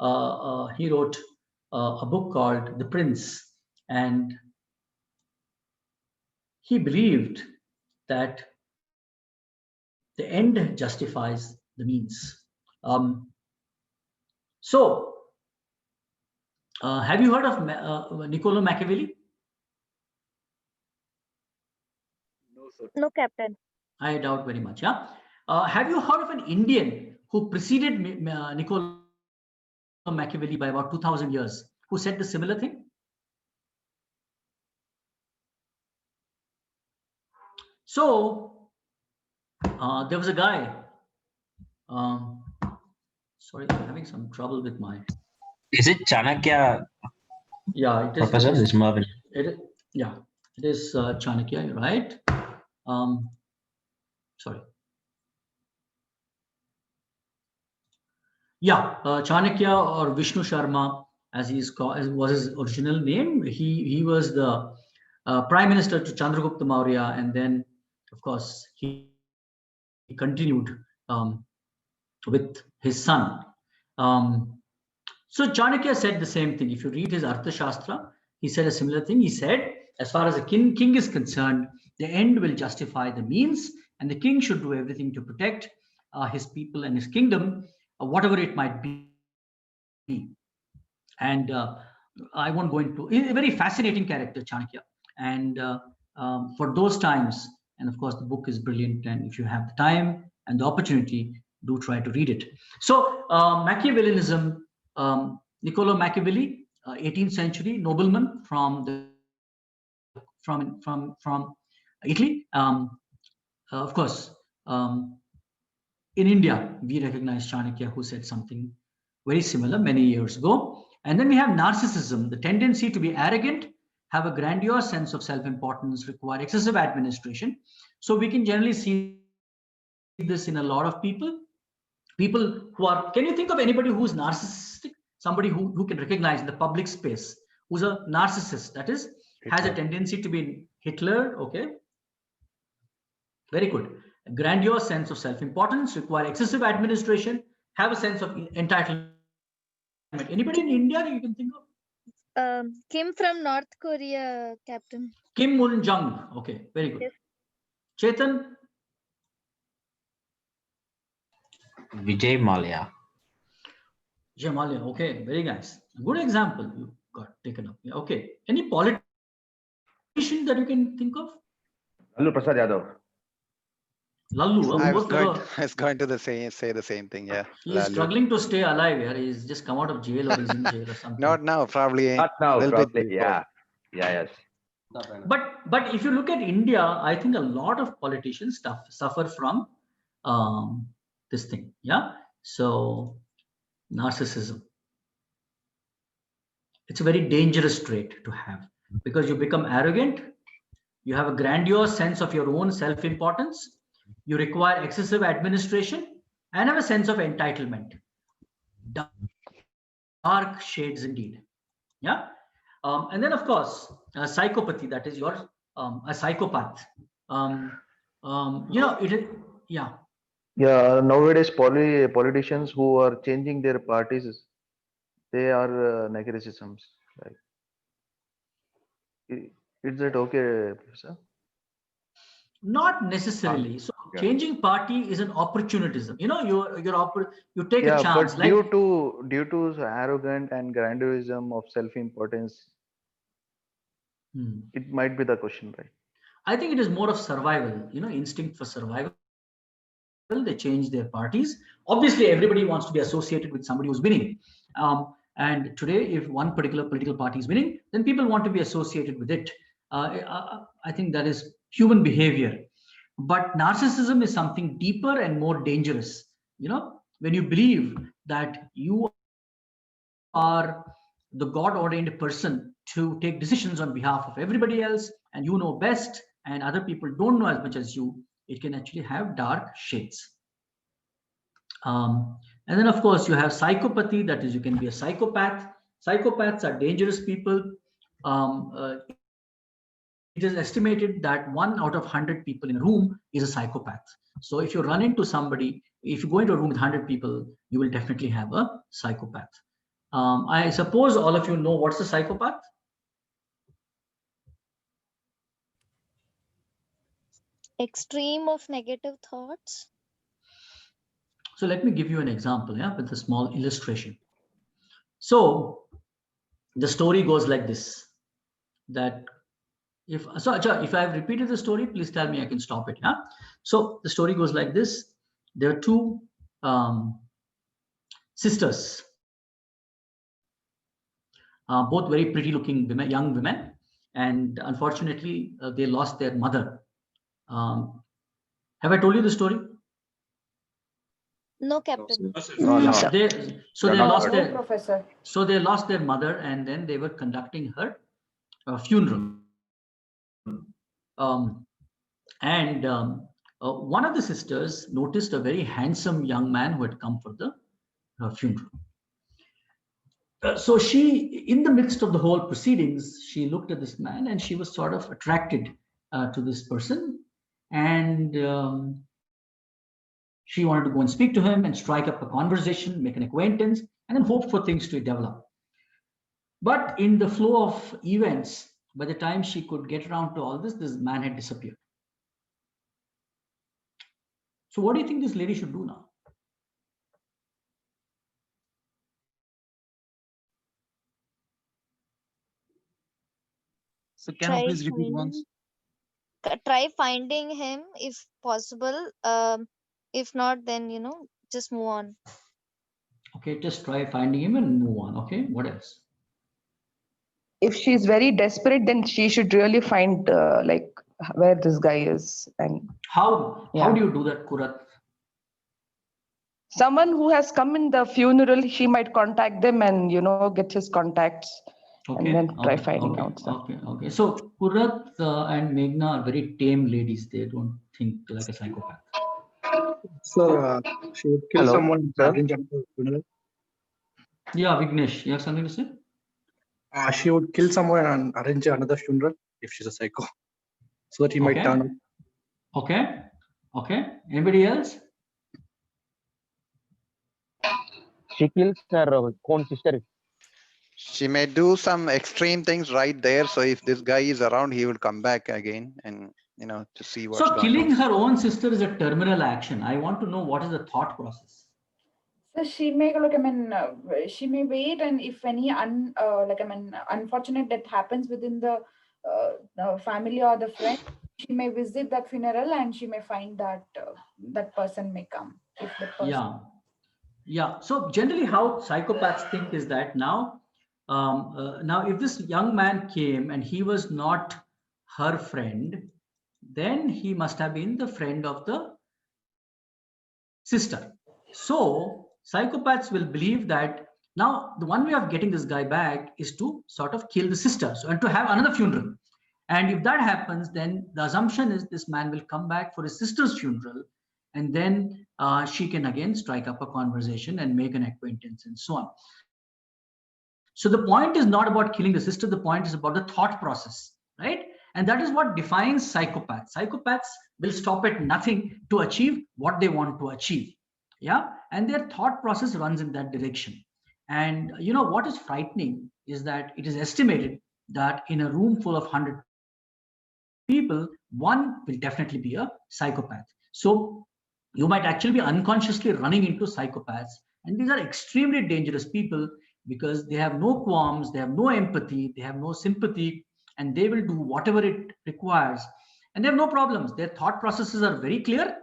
a book called The Prince, and he believed that the end justifies the means. Have you heard of Niccolo Machiavelli? No, Captain. I doubt very much. Yeah. Have you heard of an Indian who preceded Niccolo Machiavelli by about 2,000 years, who said the similar thing? So there was a guy. Sorry, I'm having some trouble with my. Is it Chanakya? Yeah, it is. Professor, this is Marvin. It is Chanakya, you're right. Sorry. Yeah, Chanakya or Vishnu Sharma, as he is called, as was his original name. He was the prime minister to Chandragupta Maurya, and then, of course, he continued with his son. So Chanakya said the same thing. If you read his Arthashastra, he said a similar thing. He said, as far as a king is concerned, the end will justify the means, and the king should do everything to protect his people and his kingdom, whatever it might be. And I won't go into a very fascinating character, Chanakya. And for those times, and of course, the book is brilliant. And if you have the time and the opportunity, do try to read it. So Machiavellianism, Niccolo Machiavelli, 18th century nobleman from Italy. Of course, in India, we recognize Chanakya, who said something very similar many years ago. And then we have narcissism, the tendency to be arrogant, have a grandiose sense of self-importance, require excessive administration. So we can generally see this in a lot of people who are, can you think of anybody who's narcissistic? Somebody who can recognize in the public space, who's a narcissist, that is, has a tendency to be Hitler, okay? Very good. A grandiose sense of self-importance, require excessive administration, have a sense of entitlement. Anybody in India you can think of? Kim from North Korea, Captain. Kim Moon Jung. Okay, very good. Yes. Chetan? Vijay Mallya. Vijay Mallya. Okay, very nice. A good example you got taken up. Yeah, okay. Any politician that you can think of? Lalu Prasad Yadav. Lallu. I was going to say the same thing. Yeah. He's struggling to stay alive here. He's just come out of jail or he's in jail or something. Not now, probably. Not now, probably. Bit Yeah. Yes. But if you look at India, I think a lot of politicians suffer from this thing. Yeah. So narcissism. It's a very dangerous trait to have because you become arrogant. You have a grandiose sense of your own self-importance. You require excessive administration and have a sense of entitlement. Dark shades indeed. Yeah. And then, of course, psychopathy, that is your a psychopath. You know, it is, yeah. Yeah, nowadays politicians who are changing their parties, they are narcissisms. Like, is that okay, Professor? Not necessarily. So Yeah. changing party is an opportunism. You know, you take a Yeah, chance. but Like due to arrogant and grandiorism of self-importance, it might be the question, right? I think it is more of survival. You know, instinct for survival. They change their parties. Obviously, everybody wants to be associated with somebody who's winning. And today, if one particular political party is winning, then people want to be associated with it. I think that is human behavior. But narcissism is something deeper and more dangerous. You know, when you believe that you are the God-ordained person to take decisions on behalf of everybody else, and you know best, and other people don't know as much as you, it can actually have dark shades. And then, of course, you have psychopathy. That is, you can be a psychopath. Psychopaths are dangerous people. It is estimated that 1 out of 100 people in a room is a psychopath. So if you run into somebody, if you go into a room with 100 people, you will definitely have a psychopath. I suppose all of you know what's a psychopath? Extreme of negative thoughts. So let me give you an example, yeah, with a small illustration. So the story goes like this, that if I've repeated the story, please tell me, I can stop it. Yeah. So the story goes like this. There are two sisters, both very pretty looking women, young women, and unfortunately they lost their mother. Have I told you the story? No, Captain. So they lost their mother, and then they were conducting her funeral. One of the sisters noticed a very handsome young man who had come for the funeral. So she, in the midst of the whole proceedings, she looked at this man and she was sort of attracted to this person, and she wanted to go and speak to him and strike up a conversation, make an acquaintance, and then hope for things to develop. But in the flow of events, by the time she could get around to all this man had disappeared. So what do you think this lady should do now? So can you please repeat once? Try finding him if possible. If not, then just move on. Okay, just try finding him and move on. Okay, what else? If she's very desperate, then she should really find like where this guy is. And how do you do that, Kurat? Someone who has come in the funeral, she might contact them and get his contacts, and then try finding out. Okay. So Kurat and Meghna are very tame ladies. They don't think like a psychopath. Sir, she would kill someone and arrange another funeral. Yeah, Vignesh, you have something to say? She would kill someone and arrange another funeral if she's a psycho, so that he might turn up. Okay. Anybody else? She kills her own sister. She may do some extreme things right there. So if this guy is around, he will come back again and to see what's going on. So killing her own sister is a terminal action. I want to know what is the thought process. So she may she may wait, and if any unfortunate death happens within the family or the friend, she may visit that funeral and she may find that that person may come. If the person... Yeah. So generally, how psychopaths think is that now if this young man came and he was not her friend, then he must have been the friend of the sister. So psychopaths will believe that now the one way of getting this guy back is to sort of kill the sister, and to have another funeral. And if that happens, then the assumption is this man will come back for his sister's funeral, and then she can again strike up a conversation and make an acquaintance and so on. So the point is not about killing the sister. The point is about the thought process, right? And that is what defines psychopaths. Psychopaths will stop at nothing to achieve what they want to achieve. Yeah. And their thought process runs in that direction. And what is frightening is that it is estimated that in a room full of 100 people, one will definitely be a psychopath. So you might actually be unconsciously running into psychopaths. And these are extremely dangerous people because they have no qualms, they have no empathy, they have no sympathy, and they will do whatever it requires. And they have no problems. Their thought processes are very clear.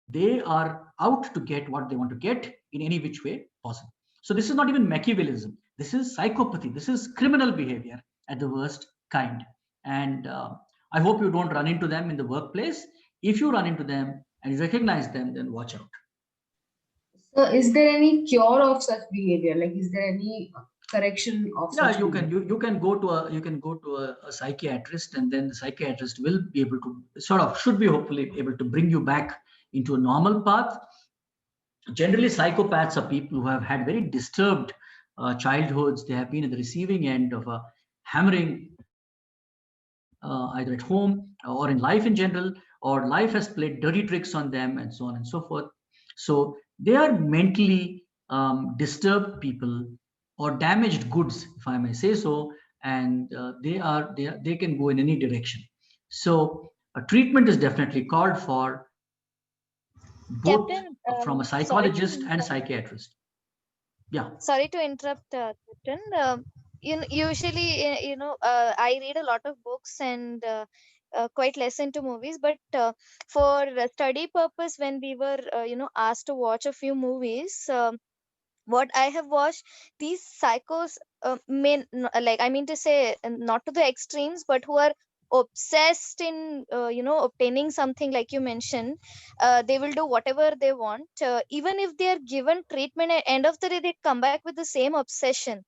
They are out to get what they want to get in any which way possible. So this is not even Machiavellism. This is psychopathy. This is criminal behavior at the worst kind. And I hope you don't run into them in the workplace. If you run into them and you recognize them, then watch out. So is there any cure of such behavior? Like, is there any correction of such you behavior? can go to a psychiatrist, and then the psychiatrist will be able to should be hopefully able to bring you back into a normal path. Generally, psychopaths are people who have had very disturbed childhoods. They have been at the receiving end of a hammering, either at home or in life in general, or life has played dirty tricks on them, and so on and so forth. So they are mentally disturbed people, or damaged goods, if I may say so, and they can go in any direction. So a treatment is definitely called for, both Captain, from a psychologist and a psychiatrist. Yeah. Sorry to interrupt, Captain. Usually, I read a lot of books and quite less into movies, but for study purpose, when we were, asked to watch a few movies, what I have watched, these psychos, I mean to say, not to the extremes, but who are obsessed in obtaining something, like you mentioned. They will do whatever they want, even if they are given treatment. At end of the day, they come back with the same obsession.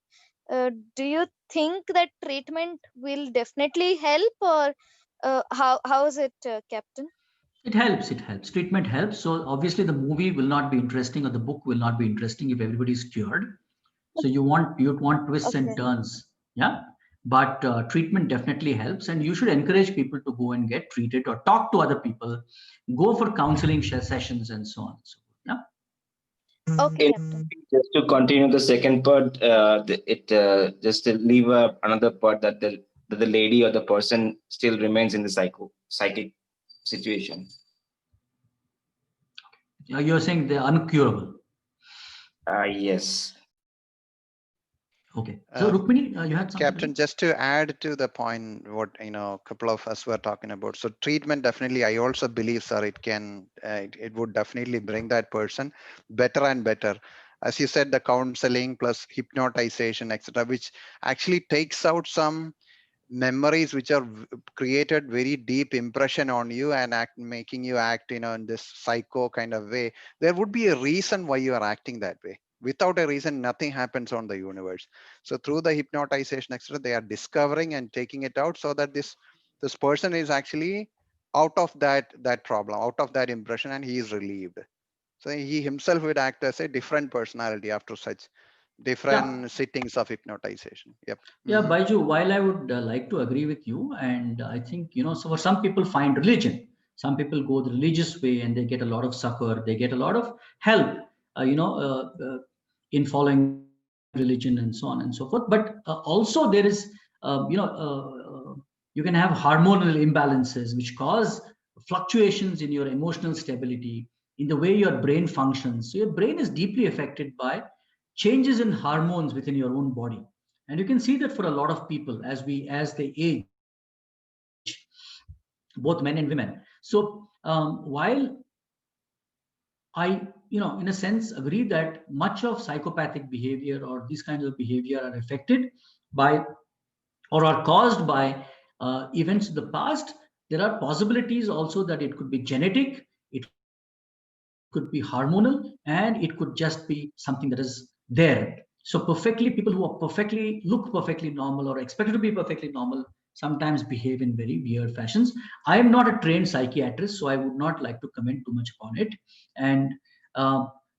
Do you think that treatment will definitely help, or how is it, Captain? It helps. Treatment helps. So obviously the movie will not be interesting, or the book will not be interesting if everybody is cured. So you want twists and turns. Yeah. But treatment definitely helps, and you should encourage people to go and get treated or talk to other people, go for counseling sessions, and so on. So, yeah. Okay. Just to continue the second part, just to leave another part that the lady or the person still remains in the psychic situation. You're saying they're uncurable. Yes. Okay. So Rukmini, you had something. Captain, just to add to the point, what a couple of us were talking about. So treatment, definitely, I also believe, sir, it would definitely bring that person better and better. As you said, the counseling plus hypnotization, etc., which actually takes out some memories which are created very deep impression on you and making you act in this psycho kind of way. There would be a reason why you are acting that way. Without a reason, nothing happens on the universe. So through the hypnotization, etc., they are discovering and taking it out, so that this person is actually out of that problem, out of that impression, and he is relieved. So he himself would act as a different personality after such different sittings of hypnotization. Yep. Yeah, Baiju, while I would like to agree with you, and I think, so for some people find religion, some people go the religious way and they get a lot of succor, they get a lot of help, in following religion and so on and so forth. But also there is, you can have hormonal imbalances which cause fluctuations in your emotional stability, in the way your brain functions. So your brain is deeply affected by changes in hormones within your own body. And you can see that for a lot of people as they age, both men and women. So while I, in a sense, agree that much of psychopathic behavior or these kinds of behavior are affected by or are caused by events of the past, there are possibilities also that it could be genetic, it could be hormonal, and it could just be something that is there. So people who are look perfectly normal or expected to be perfectly normal sometimes behave in very weird fashions. I am not a trained psychiatrist, so I would not like to comment too much upon it. And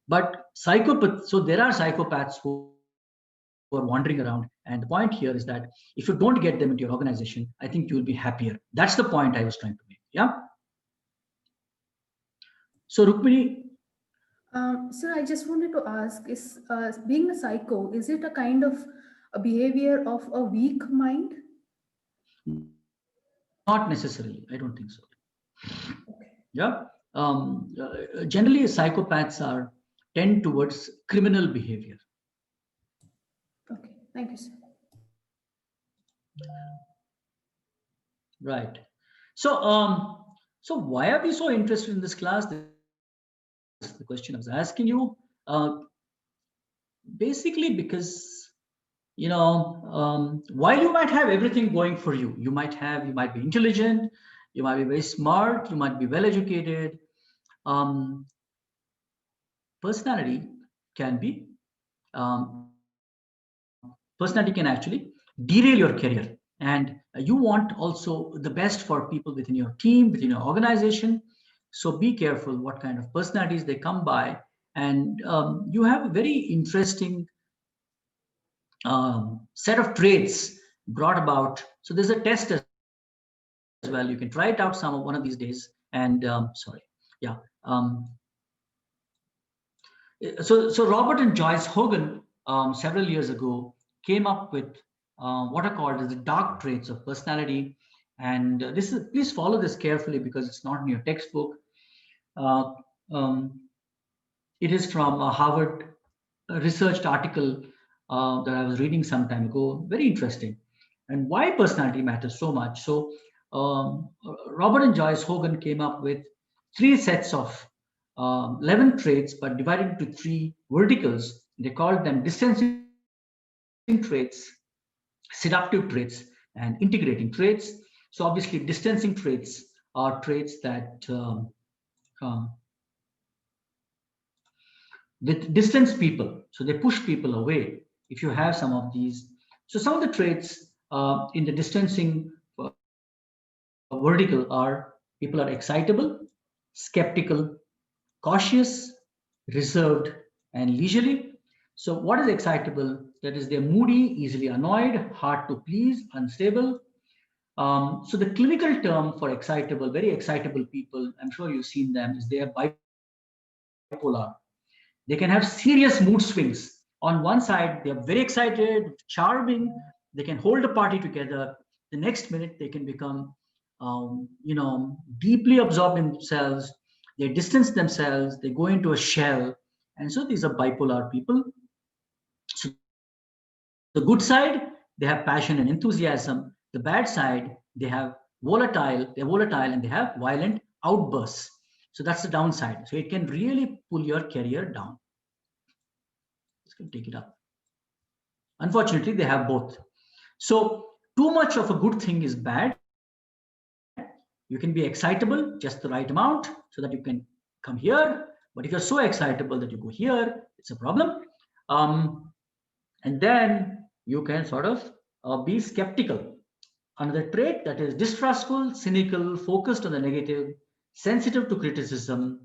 but so there are psychopaths who are wandering around. And the point here is that if you don't get them into your organization, I think you will be happier. That's the point I was trying to make. Yeah. So Rukmini. Sir, I just wanted to ask, is being a psycho, is it a kind of a behavior of a weak mind? Not necessarily. I don't think so. Yeah. Generally, psychopaths tend towards criminal behavior. Okay, thank you, sir. Right. So, so why are we so interested in this class? This is the question I was asking you. Basically, because while you might have everything going for you, you might be intelligent, you might be very smart, you might be well educated. Personality can actually derail your career, and you want also the best for people within your team, within your organization. So be careful what kind of personalities they come by, and you have a very interesting set of traits brought about. So there's a test as well. You can try it out one of these days. And So Robert and Joyce Hogan several years ago came up with what are called as the dark traits of personality. And please follow this carefully because it's not in your textbook. It is from a Harvard researched article that I was reading some time ago. Very interesting. And why personality matters so much. So Robert and Joyce Hogan came up with 3 sets of 11 traits, but divided into 3 verticals. They called them distancing traits, seductive traits, and integrating traits. So obviously distancing traits are traits that with distance people, so they push people away. If you have some of these, so some of the traits in the distancing vertical are people are excitable, skeptical, cautious, reserved, and leisurely. So what is excitable? That is, they're moody, easily annoyed, hard to please, unstable. So the clinical term for excitable, very excitable people, I'm sure you've seen them, is they are bipolar. They can have serious mood swings. On one side, they are very excited, charming, they can hold a party together. The next minute, they can become, deeply absorbed in themselves. They distance themselves, they go into a shell. And so these are bipolar people. So the good side, they have passion and enthusiasm. The bad side, they're volatile and they have violent outbursts. So that's the downside. So it can really pull your career down. Let's go take it up. Unfortunately, they have both. So too much of a good thing is bad. You can be excitable, just the right amount, so that you can come here. But if you're so excitable that you go here, it's a problem. And then you can sort of be skeptical. Another trait, that is distrustful, cynical, focused on the negative, sensitive to criticism.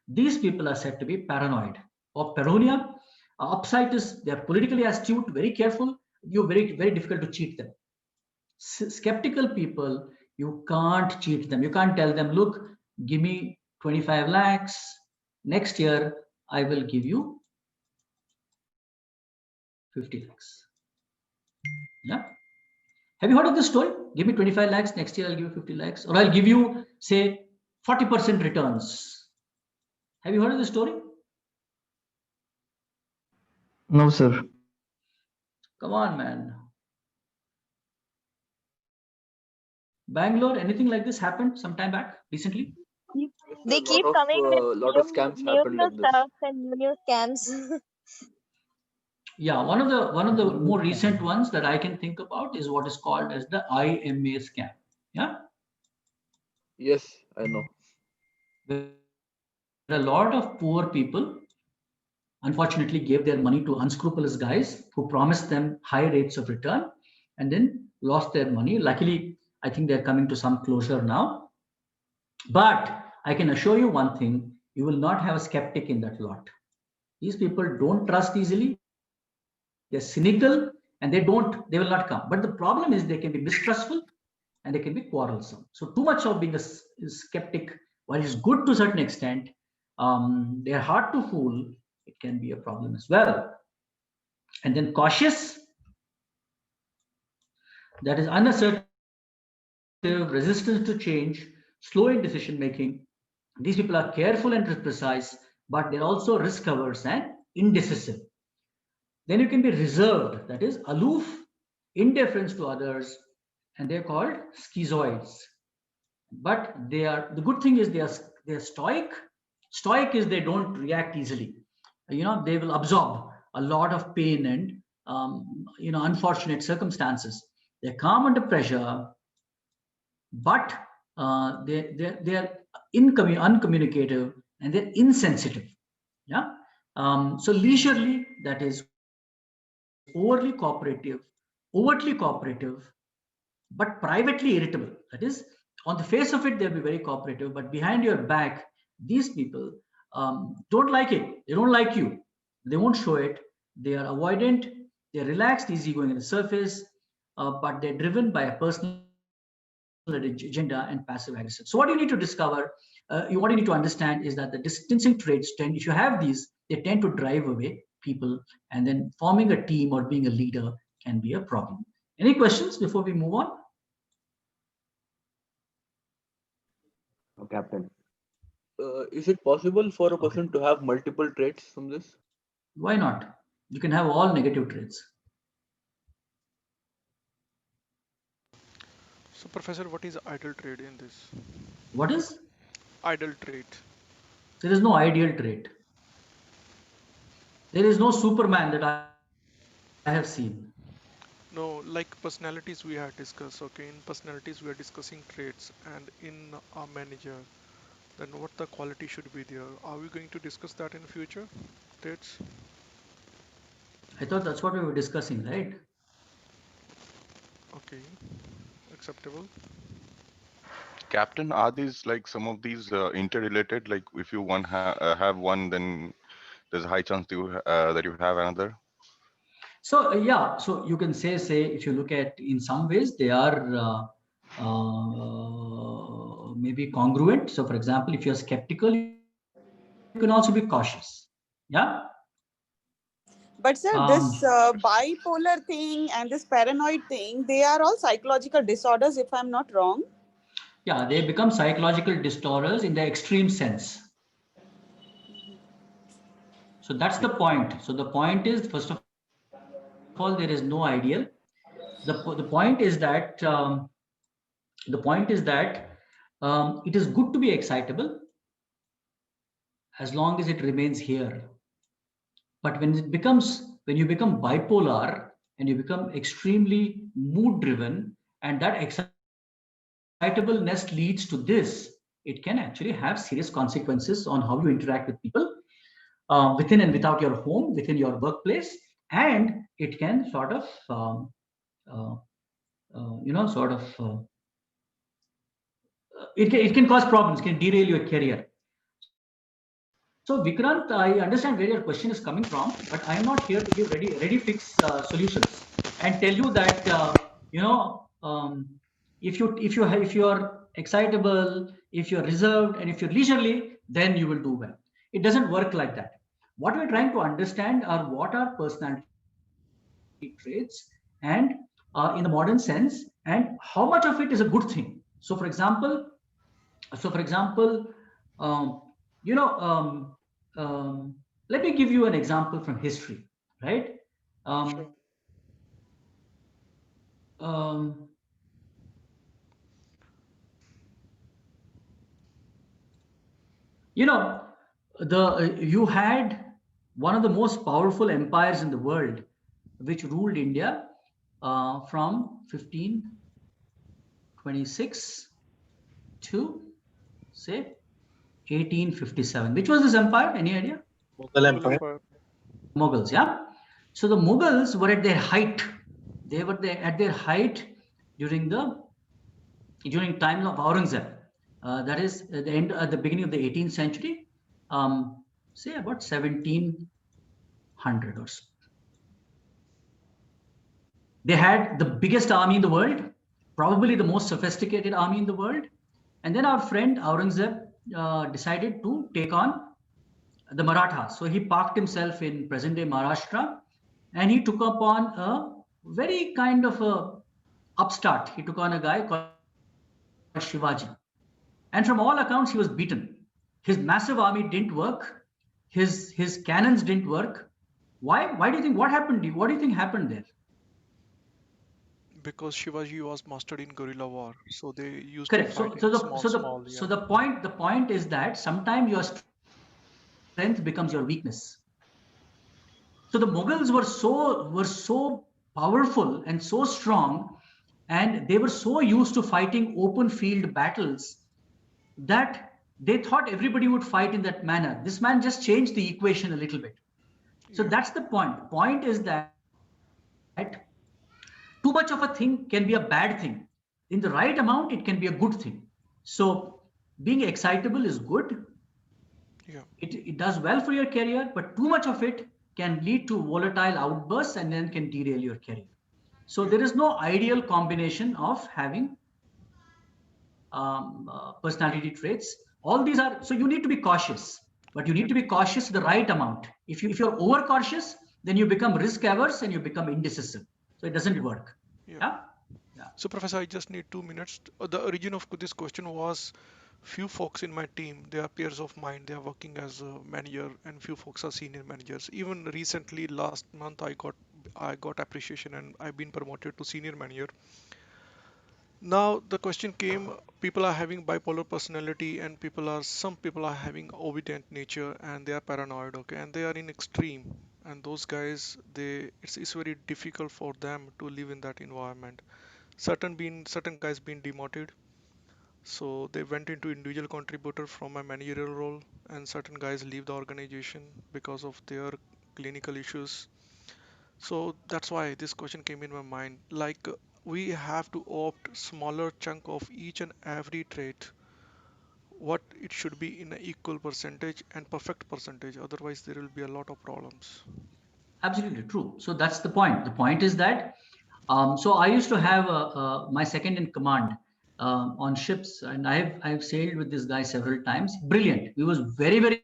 These people are said to be paranoid or paranoia. Upsighters, they are politically astute, very careful. You're very, very difficult to cheat them. Skeptical people, you can't cheat them. You can't tell them, look, give me 25 lakhs. Next year, I will give you 50 lakhs. Yeah. Have you heard of this story? Give me 25 lakhs. Next year, I'll give you 50 lakhs. Or I'll give you, say, 40% returns. Have you heard of this story? No, sir. Come on, man. Bangalore, anything like this happened some time back, recently? They keep coming with lot of scams happened like this. stuff and new scams. Yeah, one of the more recent ones that I can think about is what is called as the EMBA scam. Yeah. Yes, I know. There are a lot of poor people, unfortunately, gave their money to unscrupulous guys who promised them high rates of return and then lost their money. Luckily, I think they're coming to some closure now. But I can assure you one thing, you will not have a skeptic in that lot. These people don't trust easily. they're cynical, and they will not come. But the problem is they can be mistrustful and they can be quarrelsome. So too much of being a skeptic, while it's good to a certain extent, they're hard to fool. It can be a problem as well. And then cautious, that is unassertive, resistance to change, slow in decision making. These people are careful and precise, but they're also risk averse and indecisive. Then you can be reserved, that is aloof, indifference to others, and they're called schizoids. But the good thing is they are stoic. Stoic is they don't react easily. They will absorb a lot of pain and unfortunate circumstances. They're calm under pressure, but they're uncommunicative and they're insensitive. Yeah. So leisurely, that is overtly cooperative, overtly cooperative, but privately irritable. That is, on the face of it, they'll be very cooperative, but behind your back, these people don't like it. They don't like you. They won't show it. They are avoidant. They're relaxed, easygoing on the surface, but they're driven by a personal agenda and passive aggressive. So what you need to discover, what you need to understand is that the distancing traits tend, if you have these, they tend to drive away people, and then forming a team or being a leader can be a problem. Any questions before we move on? No, Captain. Is it possible for a person to have multiple traits from this? Why not? You can have all negative traits. So, Professor, what is idle trait in this? What is? Idle trait. There is no ideal trait. There is no Superman that I have seen. No, like personalities we have discussed. Okay, in personalities we are discussing traits, and in a manager, then what the quality should be there. Are we going to discuss that in the future? Traits? I thought that's what we were discussing, right? Okay, acceptable. Captain, are these like some of these interrelated? Like if you have one, then there's a high chance that you have another. So yeah, so you can say if you look at, in some ways they are maybe congruent. So for example, if you're skeptical, you can also be cautious. Yeah. But sir, this bipolar thing and this paranoid thing, they are all psychological disorders, if I'm not wrong. Yeah, they become psychological disorders in the extreme sense. So that's the point. So the point is, first of all, there is no ideal. The point is that it is good to be excitable as long as it remains here. But when you become bipolar and you become extremely mood driven, and that excitableness leads to this, it can actually have serious consequences on how you interact with people within and without your home, within your workplace, and it can sort of it can cause problems, can derail your career. So Vikrant, I understand where your question is coming from, but I am not here to give ready fix solutions and tell you that if you are excitable, if you're reserved, and if you're leisurely, then you will do well. It doesn't work like that. What we're trying to understand are what are personality traits, and in the modern sense, and how much of it is a good thing. So for example, let me give you an example from history, right? You had one of the most powerful empires in the world, which ruled India from 1526 to say 1857. Which was this empire? Any idea? Mughal Empire. Mughals, yeah. So the Mughals were at their height. They were at their height during time of Aurangzeb. That is at the beginning of the 18th century, say about 1700 or so. They had the biggest army in the world, probably the most sophisticated army in the world. And then our friend Aurangzeb decided to take on the Marathas. So he parked himself in present-day Maharashtra, and he took upon a very kind of a upstart. He took on a guy called Shivaji. And from all accounts, he was beaten. His massive army didn't work. His cannons didn't work. Why? Why do you think, what happened? What do you think happened there? Because Shivaji was mastered in guerrilla war, so they used Correct. to fight So the point is that sometimes your strength becomes your weakness. So the Mughals were so powerful and so strong, and they were so used to fighting open field battles that they thought everybody would fight in that manner. This man just changed the equation a little bit. So that's the point. The point is that too much of a thing can be a bad thing. In the right amount, it can be a good thing. So being excitable is good. Yeah. It does well for your career, but too much of it can lead to volatile outbursts and then can derail your career. So there is no ideal combination of having personality traits. All these are, so you need to be cautious, but you need to be cautious the right amount. If you're overcautious, then you become risk averse and you become indecisive. So it doesn't work. Yeah. So Professor, I just need 2 minutes. The origin of this question was few folks in my team, they are peers of mine, they are working as a manager, and few folks are senior managers. Even recently, last month, I got appreciation and I've been promoted to senior manager. Now the question came, people are having bipolar personality and some people are having obedient nature and they are paranoid, okay, and they are in extreme, and those guys, it's very difficult for them to live in that environment. Certain guys been demoted, so they went into individual contributor from a managerial role, and certain guys leave the organization because of their clinical issues. So that's why this question came in my mind. Like we have to opt smaller chunk of each and every trait. What it should be in an equal percentage and perfect percentage. Otherwise, there will be a lot of problems. Absolutely true. So that's the point. The point is that, so I used to have my second in command on ships, and I've sailed with this guy several times. Brilliant. He was very, very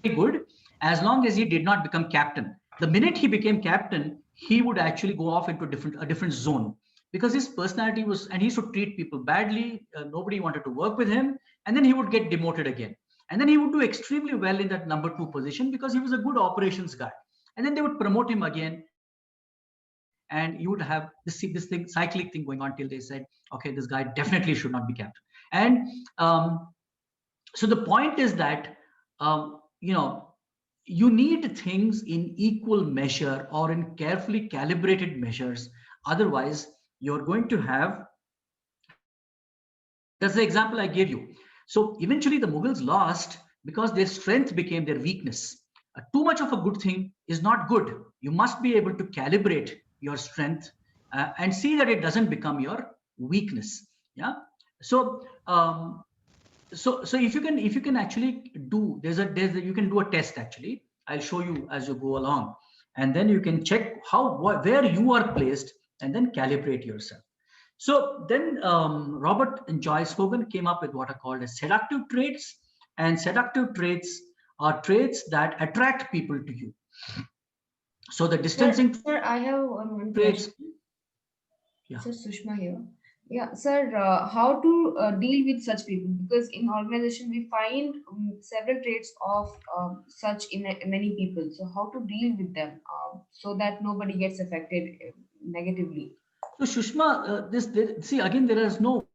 good as long as he did not become captain. The minute he became captain, he would actually go off into a different zone, because his personality was, and he used to treat people badly. Nobody wanted to work with him, and then he would get demoted again. And then he would do extremely well in that number 2 position because he was a good operations guy. And then they would promote him again, and you would have this thing, cyclic thing going on till they said, okay, this guy definitely should not be captain. And so the point is that you need things in equal measure or in carefully calibrated measures. Otherwise, you're going to have, that's the example I gave you. So eventually the Mughals lost because their strength became their weakness. Too much of a good thing is not good. You must be able to calibrate your strength and see that it doesn't become your weakness. Yeah. So so if you can actually do, you can do a test actually. I'll show you as you go along, and then you can check where you are placed and then calibrate yourself. So then Robert and Joyce Hogan came up with what are called as seductive traits, and seductive traits are traits that attract people to you. So the distancing Sir, I have one traits. question. Yeah. Sir, Sushma here. Yeah, sir, how to deal with such people? Because in organization we find several traits of such in many people. So how to deal with them so that nobody gets affected negatively? So Sushma, see again, there is no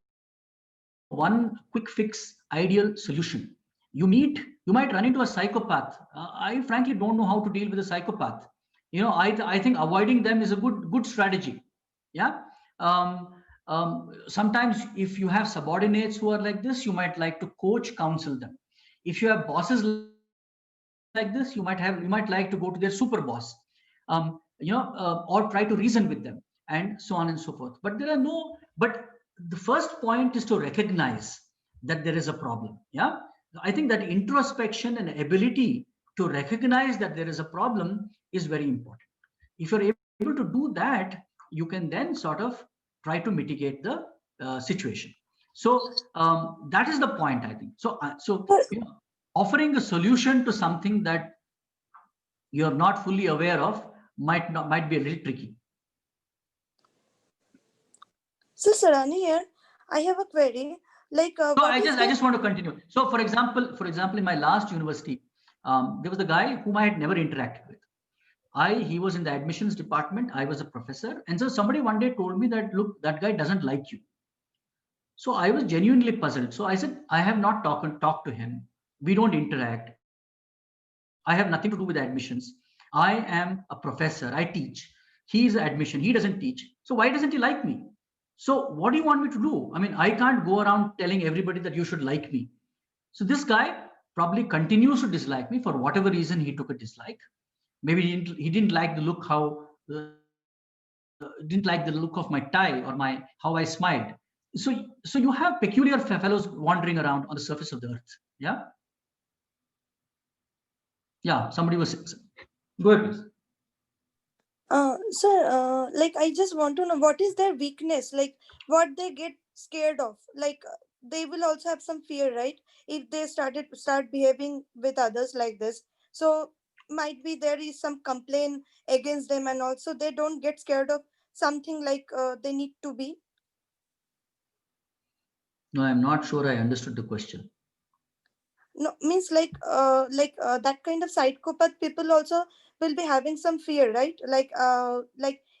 one quick fix ideal solution. You might run into a psychopath. I frankly don't know how to deal with a psychopath. I think avoiding them is a good strategy. Yeah. Sometimes if you have subordinates who are like this, you might like to counsel them. If you have bosses like this, you might like to go to their super boss, or try to reason with them, and so on and so forth. But the first point is to recognize that there is a problem. Yeah. I think that introspection and ability to recognize that there is a problem is very important. If you're able to do that, you can then sort of try to mitigate the situation. So that is the point, I think. So offering a solution to something that you're not fully aware of might be a little tricky. So Sarani, here I have a query. Like, so I just want to continue. So for example, in my last university, there was a guy whom I had never interacted with. He was in the admissions department. I was a professor, and so somebody one day told me that, look, that guy doesn't like you. So I was genuinely puzzled. So I said, I have not talked to him. We don't interact. I have nothing to do with admissions. I am a professor. I teach. He is admission. He doesn't teach. So why doesn't he like me? So what do you want me to do? I mean, I can't go around telling everybody that you should like me. So this guy probably continues to dislike me for whatever reason he took a dislike. Maybe he didn't like the look of my tie or how I smiled. So you have peculiar fellows wandering around on the surface of the earth. Yeah. Yeah. Somebody was. Go ahead, please. Sir, like I just want to know what is their weakness, like what they get scared of. Like they will also have some fear, right? If they start behaving with others like this, so might be there is some complaint against them, and also they don't get scared of something like they need to be. No, I'm not sure I understood the question. No, means like that kind of psychopath people also will be having some fear, right? Like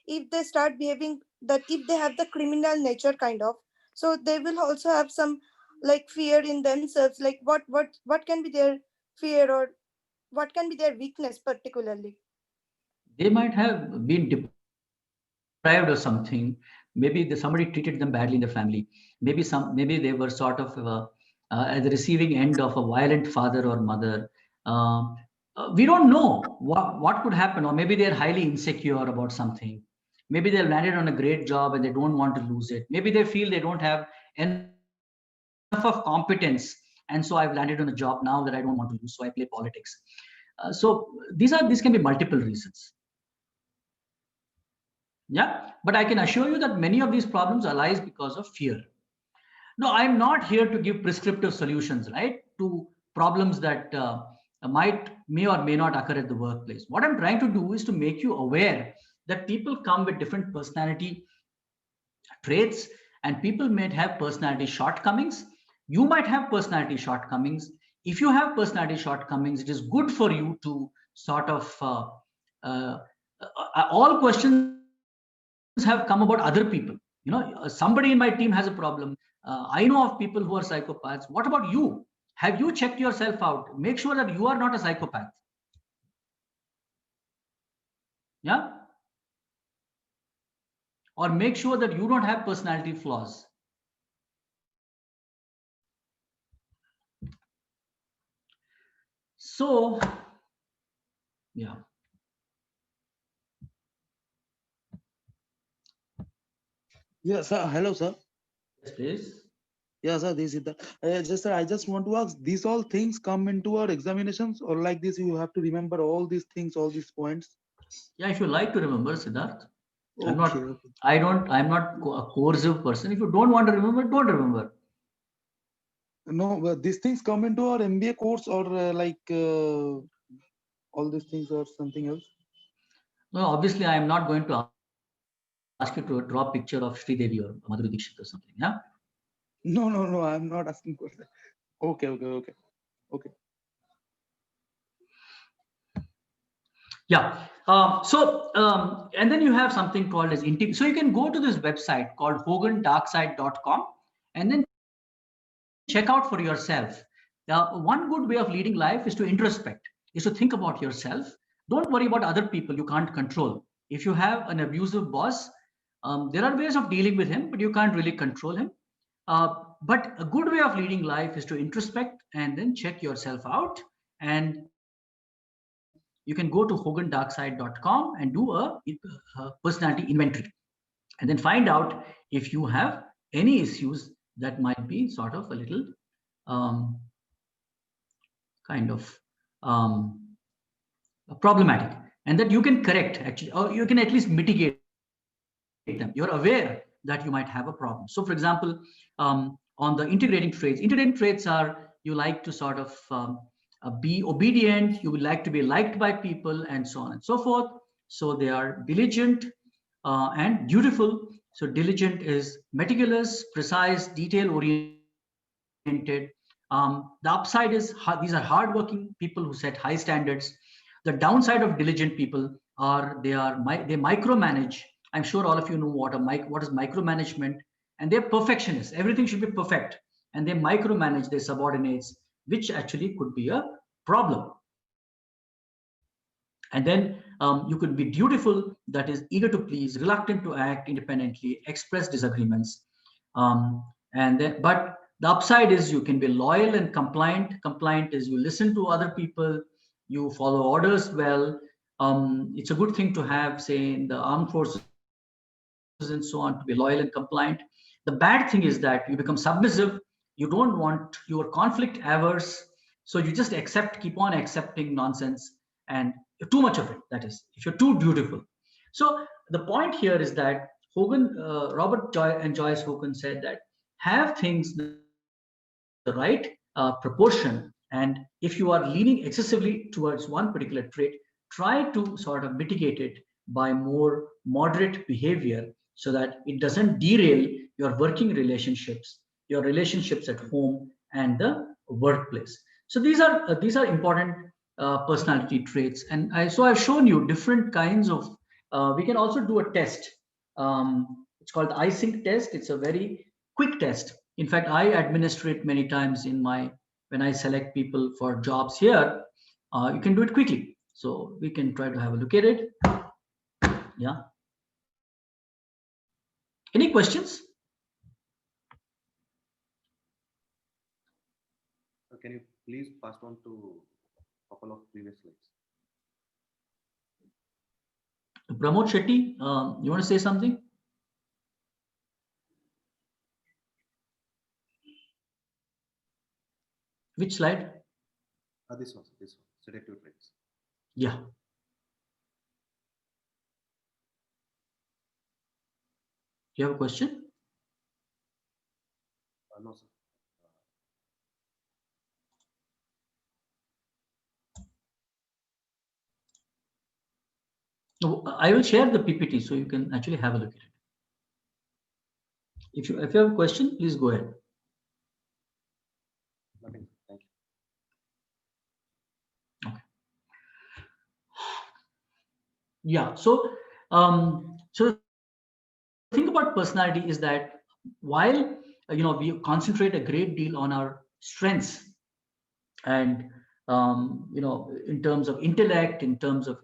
if they start behaving that, if they have the criminal nature kind of, so they will also have some like fear in themselves. Like what can be their fear, or what can be their weakness particularly? They might have been deprived of something. Maybe somebody treated them badly in their family. Maybe they were sort of at the receiving end of a violent father or mother. We don't know what could happen, or maybe they're highly insecure about something. Maybe they've landed on a great job and they don't want to lose it. Maybe they feel they don't have enough of competence, and so I've landed on a job now that I don't want to lose, so I play politics. So these can be multiple reasons. Yeah, but I can assure you that many of these problems arise because of fear. No, I'm not here to give prescriptive solutions, right, to problems that may or may not occur at the workplace. What I'm trying to do is to make you aware that people come with different personality traits, and people may have personality shortcomings. You might have personality shortcomings. If you have personality shortcomings, it is good for you to sort of all questions have come about other people. Somebody in my team has a problem. I know of people who are psychopaths. What about you? Have you checked yourself out? Make sure that you are not a psychopath. Yeah. Or make sure that you don't have personality flaws. So, yeah. Yeah, sir. Hello, sir. Yes, please. Yeah, sir. This is the. I just want to ask. These all things come into our examinations, or like this, you have to remember all these things, all these points. Yeah, if you like to remember, Siddharth. Okay. I'm not a coercive person. If you don't want to remember, don't remember. No, but these things come into our MBA course, or all these things, or something else. No, obviously, I am not going to ask you to draw a picture of Sri Devi or Madhuri Dixit or something. Yeah. No. I'm not asking for that. Okay. Yeah. And then you have something called as integrity. So you can go to this website called hogandarkside.com and then check out for yourself. One good way of leading life is to introspect, is to think about yourself. Don't worry about other people you can't control. If you have an abusive boss, there are ways of dealing with him, but you can't really control him. But a good way of leading life is to introspect and then check yourself out. And you can go to hogandarkside.com and do a personality inventory, and then find out if you have any issues that might be sort of a little problematic, and that you can correct, actually, or you can at least mitigate them. You're aware that you might have a problem. So for example, on the integrating traits are you like to sort of be obedient, you would like to be liked by people, and so on and so forth. So they are diligent and dutiful. So diligent is meticulous, precise, detail-oriented. The upside is these are hardworking people who set high standards. The downside of diligent people are they micromanage. I'm sure all of you know what is micromanagement, and they're perfectionists. Everything should be perfect, and they micromanage their subordinates, which actually could be a problem. And then you could be dutiful, that is eager to please, reluctant to act independently, express disagreements. But the upside is you can be loyal and compliant. Compliant is you listen to other people, you follow orders well. It's a good thing to have, say, in the armed forces and so on, to be loyal and compliant. The bad thing is that you become submissive. You don't want, you are conflict averse. So you just keep on accepting nonsense, and too much of it, that is, if you're too dutiful. So the point here is that Hogan, Robert and Joyce Hogan said that have things the right proportion, and if you are leaning excessively towards one particular trait, try to sort of mitigate it by more moderate behavior so that it doesn't derail your working relationships, your relationships at home and the workplace. So these are important personality traits, and so I've shown you different kinds of. We can also do a test. It's called the iSync test. It's a very quick test. In fact, I administer it many times when I select people for jobs here. You can do it quickly, so we can try to have a look at it. Yeah. Any questions? Can you please pass on to a couple of previous slides? Pramod Shetty, you want to say something? Which slide? This one, selective traits. Yeah. You have a question? No, sir. No, I will share the PPT so you can actually have a look at it. If you have a question, please go ahead. Nothing. Thank you. Okay. Yeah. So, so the thing about personality is that while we concentrate a great deal on our strengths, and in terms of intellect, in terms of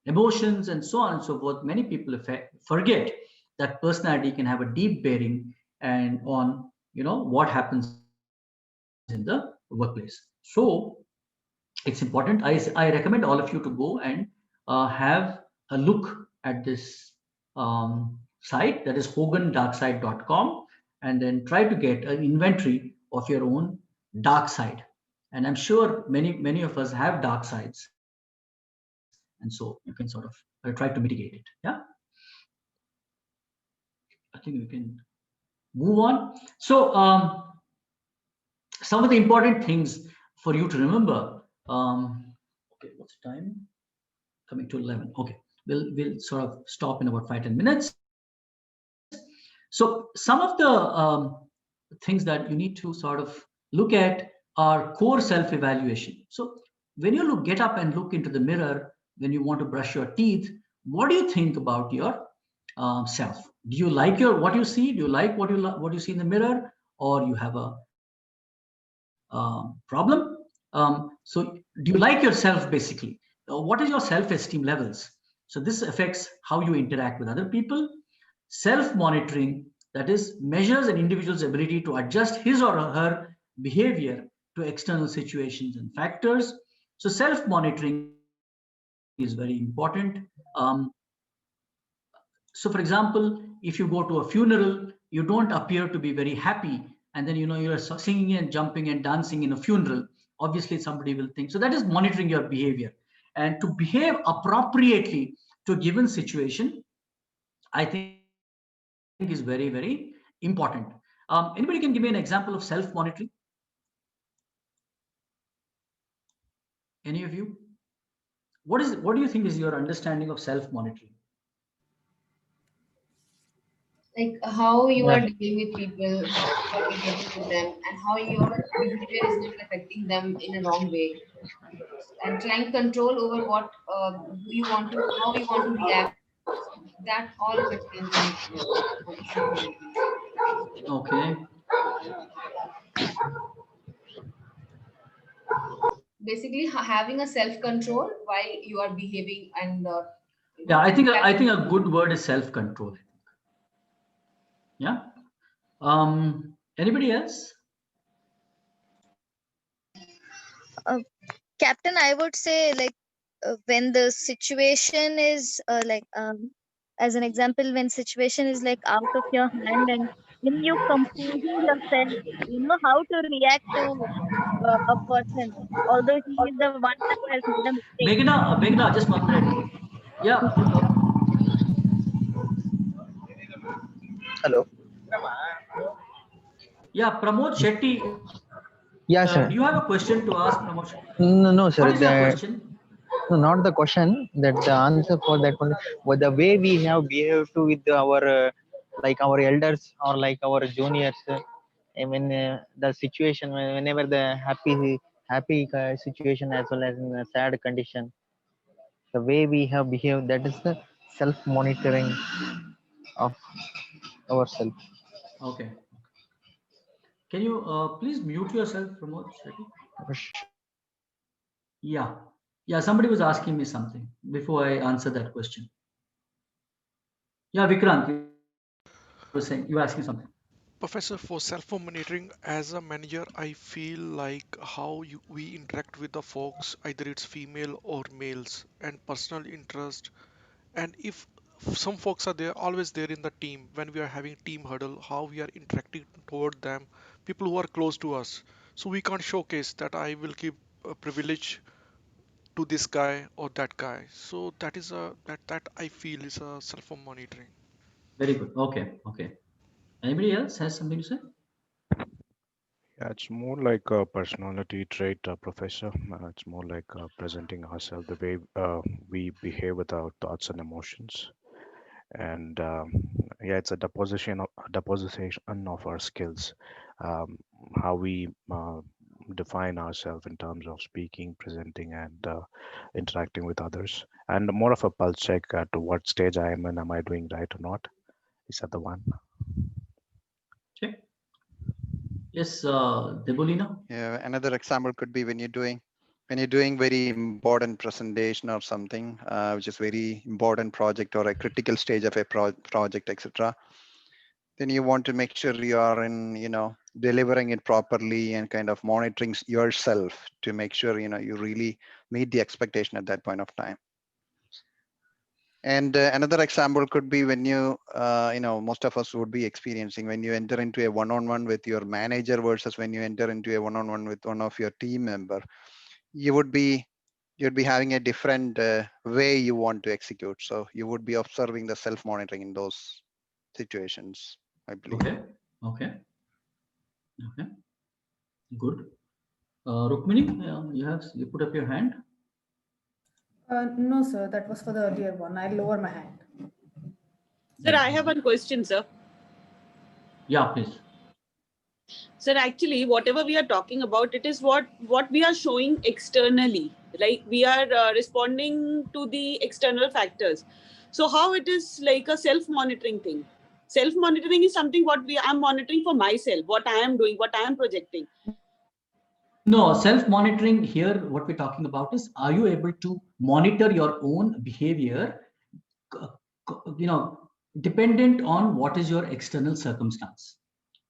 emotions, and so on and so forth, many people forget that personality can have a deep bearing and on what happens in the workplace. So it's important. I recommend all of you to go and have a look at this site, that is hogandarkside.com, and then try to get an inventory of your own dark side. And I'm sure many of us have dark sides, and so you can sort of try to mitigate it. Yeah, I think we can move on. So some of the important things for you to remember. Okay, what's the time? Coming to 11. Okay, we'll sort of stop in about 5-10 minutes. So some of the things that you need to sort of look at are core self-evaluation. So when you get up and look into the mirror, when you want to brush your teeth, what do you think about your self? Do you like what you see? Do you like what you see in the mirror, or you have a problem? So do you like yourself basically? What is your self-esteem levels? So this affects how you interact with other people. Self-monitoring, that is, measures an individual's ability to adjust his or her behavior to external situations and factors. So self-monitoring is very important. So for example, if you go to a funeral, you don't appear to be very happy, and then you're singing and jumping and dancing in a funeral. Obviously somebody will think. So that is monitoring your behavior. And to behave appropriately to a given situation, I think is very, very important. Anybody can give me an example of self-monitoring? Any of you? What do you think is your understanding of self-monitoring? Like how you are Yeah. dealing with people, how you are behaving with them, and how your behavior is not affecting them in a wrong way, and trying control over what you want to, how you want to react. That all contains in self-monitoring. Okay. Basically, having a self-control while you are behaving and Yeah, I think interacting a with good people. word is self-control. Yeah. Anybody else? Captain, I would say, like, when the situation is as an example, when situation is like out of your hand, and when you composing yourself, you know how to react to a person, although he is the one that has made a mistake. Meghna, just 1 minute. Yeah. Hello. Yeah, Pramod Shetty. Yeah, Do sir. you have a question to ask, Pramod Shetty? No, no, sir. What is your question? No, not the question. That the answer for that one. But the way we have behaved to with our like our elders or like our juniors. I mean, the situation whenever the happy situation as well as in a sad condition, the way we have behaved, that is the self monitoring of ourselves. Okay. Can you please mute yourself, Pramod Shetty? Yeah. Yeah, somebody was asking me something before I answer that question. Yeah, Vikrant, you were asking something. Professor, for self-monitoring as a manager, I feel like how we interact with the folks, either it's female or males, and personal interest. And if some folks are there, always there in the team, when we are having team huddle, how we are interacting toward them, people who are close to us. So we can't showcase that I will give a privilege to this guy or that guy. So that is that I feel is a self-monitoring. Very good. Okay. Okay. Anybody else has something to say? Yeah, it's more like a personality trait, Professor. It's more like presenting ourselves the way we behave with our thoughts and emotions. And yeah, it's a deposition of our skills, how we define ourselves in terms of speaking, presenting, and interacting with others. And more of a pulse check to what stage I am in. Am I doing right or not? Is that the one? Okay. Yes, Debolina. Yeah, another example could be when you're doing very important presentation or something, which is very important project or a critical stage of a project, etc. Then you want to make sure you are in, delivering it properly and kind of monitoring yourself to make sure, you really meet the expectation at that point of time. And another example could be when most of us would be experiencing when you enter into a one-on-one with your manager versus when you enter into a one-on-one with one of your team member, you'd be having a different way you want to execute. So you would be observing the self-monitoring in those situations, I believe. Okay. Okay. Okay. Good. Rukmini, you put up your hand. No, sir. That was for the earlier one. I'll lower my hand. Sir, I have one question, sir. Yeah, please. Sir, actually, whatever we are talking about, it is what we are showing externally. Like we are responding to the external factors. So how it is like a self-monitoring thing? Self-monitoring is something what I'm monitoring for myself, what I am doing, what I am projecting. No, self-monitoring here, what we're talking about is, are you able to monitor your own behavior, dependent on what is your external circumstance?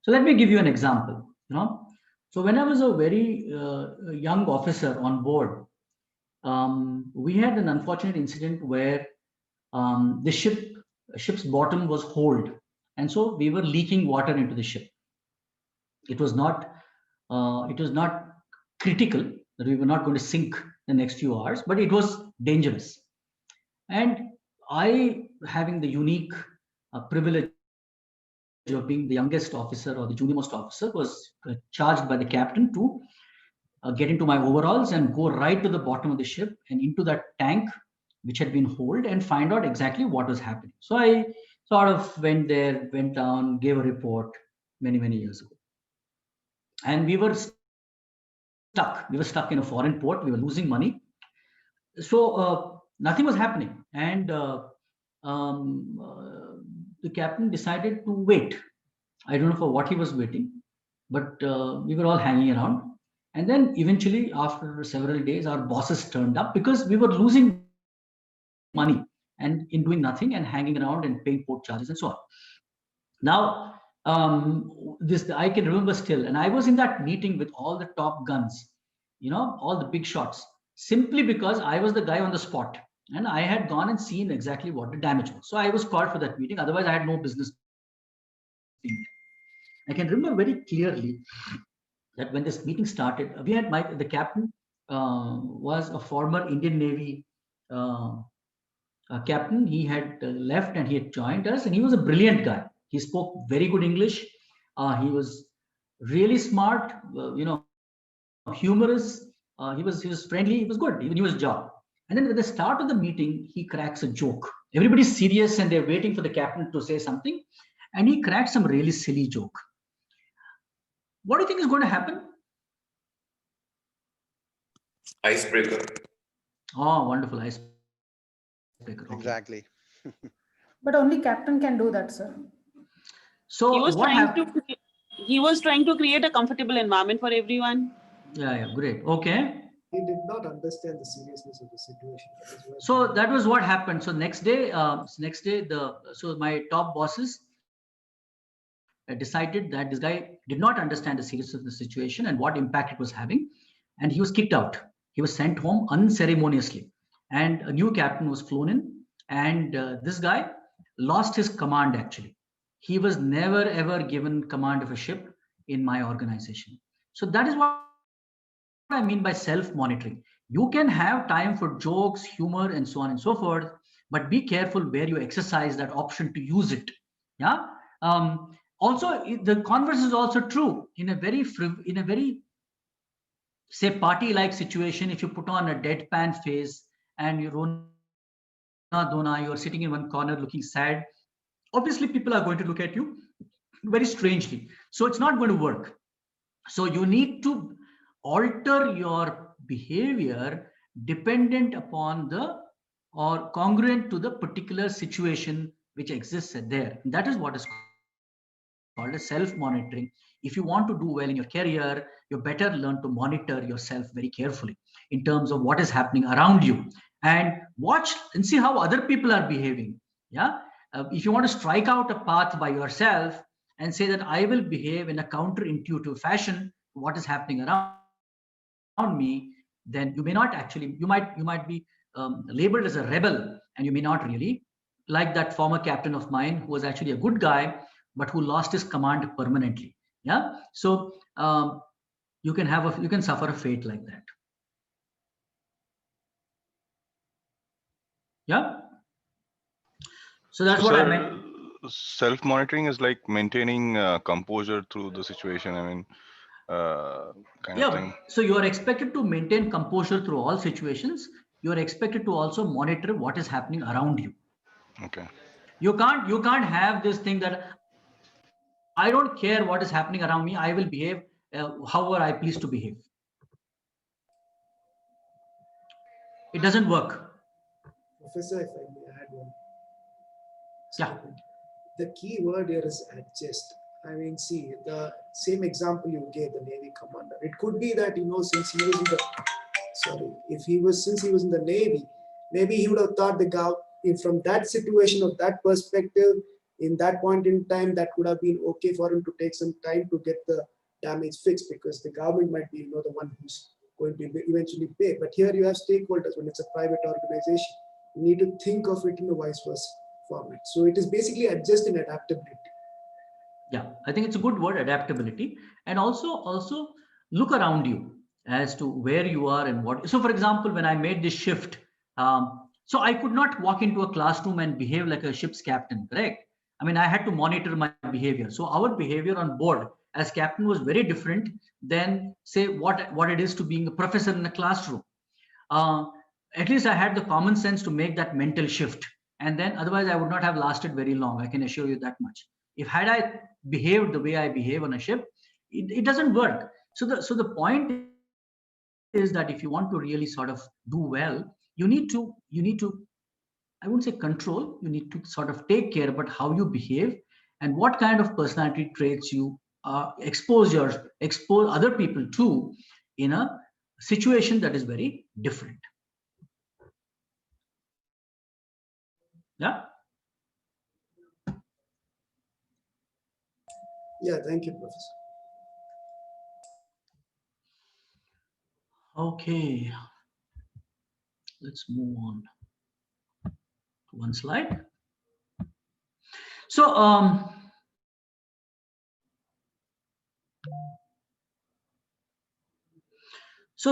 So let me give you an example. So when I was a very young officer on board, we had an unfortunate incident where the ship's bottom was holed, and so we were leaking water into the ship. It was not critical that we were not going to sink the next few hours, but it was dangerous. And I, having the unique privilege of being the youngest officer or the junior most officer, was charged by the captain to get into my overalls and go right to the bottom of the ship and into that tank which had been holed and find out exactly what was happening. So I sort of went there, went down, gave a report many, many years ago. And we were stuck. We were stuck in a foreign port. We were losing money. So nothing was happening. And the captain decided to wait. I don't know for what he was waiting, but we were all hanging around. And then eventually, after several days, our bosses turned up because we were losing money and in doing nothing and hanging around and paying port charges and so on. Now, this I can remember still, and I was in that meeting with all the top guns, all the big shots, simply because I was the guy on the spot and I had gone and seen exactly what the damage was. So I was called for that meeting. Otherwise, I had no business being there. I can remember very clearly that when this meeting started, we had the captain was a former Indian Navy captain. He had left and he had joined us, and he was a brilliant guy. He spoke very good English. He was really smart, humorous. He was friendly. He was good. He knew his job. And then at the start of the meeting, he cracks a joke. Everybody's serious and they're waiting for the captain to say something. And he cracks some really silly joke. What do you think is going to happen? Icebreaker. Oh, wonderful icebreaker. Okay. Exactly. But only captain can do that, sir. So he was trying to create a comfortable environment for everyone. Yeah, great. Okay. He did not understand the seriousness of the situation. So that was what happened. So next day, so my top bosses decided that this guy did not understand the seriousness of the situation and what impact it was having, and he was kicked out. He was sent home unceremoniously, and a new captain was flown in, and this guy lost his command. Actually, he was never ever given command of a ship in my organization. So that is what I mean by self-monitoring. You can have time for jokes, humor, and so on and so forth, but be careful where you exercise that option to use it. Yeah. Also, the converse is also true in a very say party-like situation. If you put on a deadpan face and you you're sitting in one corner looking sad, obviously people are going to look at you very strangely. So it's not going to work. So you need to alter your behavior dependent upon or congruent to the particular situation which exists there. And that is what is called as self-monitoring. If you want to do well in your career, you better learn to monitor yourself very carefully in terms of what is happening around you, and watch and see how other people are behaving. Yeah. If you want to strike out a path by yourself and say that I will behave in a counterintuitive fashion to what is happening around me, then you may not actually, you might be labeled as a rebel, and you may not really, like that former captain of mine who was actually a good guy, but who lost his command permanently. Yeah. So you can suffer a fate like that. Yeah. So that's what I meant. Self-monitoring is like maintaining composure through the situation. I mean, kind of thing. So you are expected to maintain composure through all situations. You are expected to also monitor what is happening around you. Okay. You can't have this thing that I don't care what is happening around me. I will behave however I please to behave. It doesn't work. Professor, if I may add one. Yeah. The key word here is adjust. I mean, see, the same example you gave, the Navy commander. It could be that, since he was in the, since he was in the Navy, maybe he would have thought from that situation, of that perspective, in that point in time, that would have been okay for him to take some time to get the damage fixed, because the government might be, the one who's going to eventually pay. But here you have stakeholders. When it's a private organization, you need to think of it in a vice versa format. So it is basically adjusting adaptability. Yeah, I think it's a good word, adaptability, and also look around you as to where you are and what. So, for example, when I made this shift, so I could not walk into a classroom and behave like a ship's captain, correct? I mean, I had to monitor my behavior. So our behavior on board as captain was very different than, say, what it is to being a professor in a classroom. At least I had the common sense to make that mental shift. And then otherwise I would not have lasted very long. I can assure you that much. If had I behaved the way I behave on a ship, it doesn't work. So the point is that if you want to really sort of do well, you need to, I wouldn't say control, you need to sort of take care about how you behave and what kind of personality traits you expose other people to in a situation that is very different. Yeah. Yeah, thank you, Professor. Okay. Let's move on to one slide. So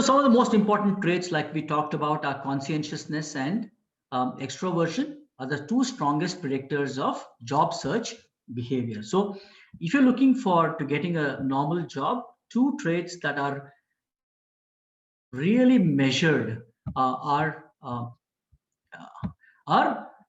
some of the most important traits, like we talked about, are conscientiousness and extroversion are the two strongest predictors of job search behavior. So if you're looking to getting a normal job, two traits that are really measured are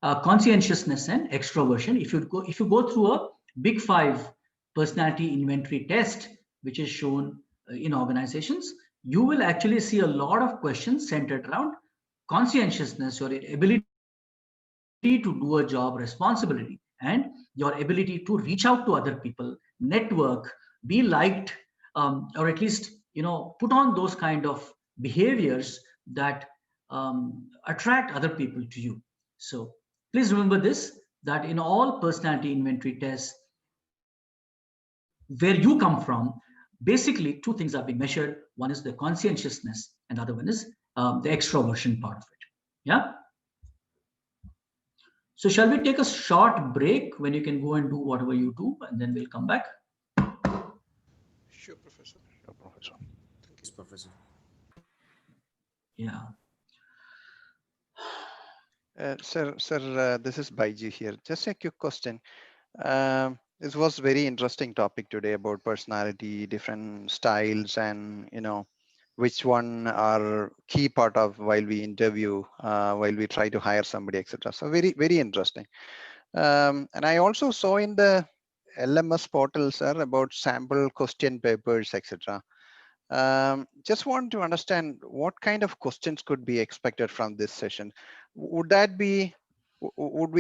conscientiousness and extroversion. If you go through a Big 5 personality inventory test, which is shown in organizations, you will actually see a lot of questions centered around conscientiousness, your ability to do a job, responsibility, and your ability to reach out to other people, network, be liked, or at least put on those kind of behaviors that attract other people to you. So please remember this, that in all personality inventory tests, where you come from, basically two things are being measured. One is the conscientiousness and the other one is the extroversion part of it. Yeah. So shall we take a short break when you can go and do whatever you do, and then we'll come back? Sure, Professor. Sure, Professor. Thank you, Professor. Yeah. Sir, this is Baiju here. Just a quick question. This was very interesting topic today about personality, different styles, and which one are key part of while we interview, while we try to hire somebody, etc. So very, very interesting. And I also saw in the LMS portal, sir, about sample question papers, etc. Just want to understand what kind of questions could be expected from this session. Would we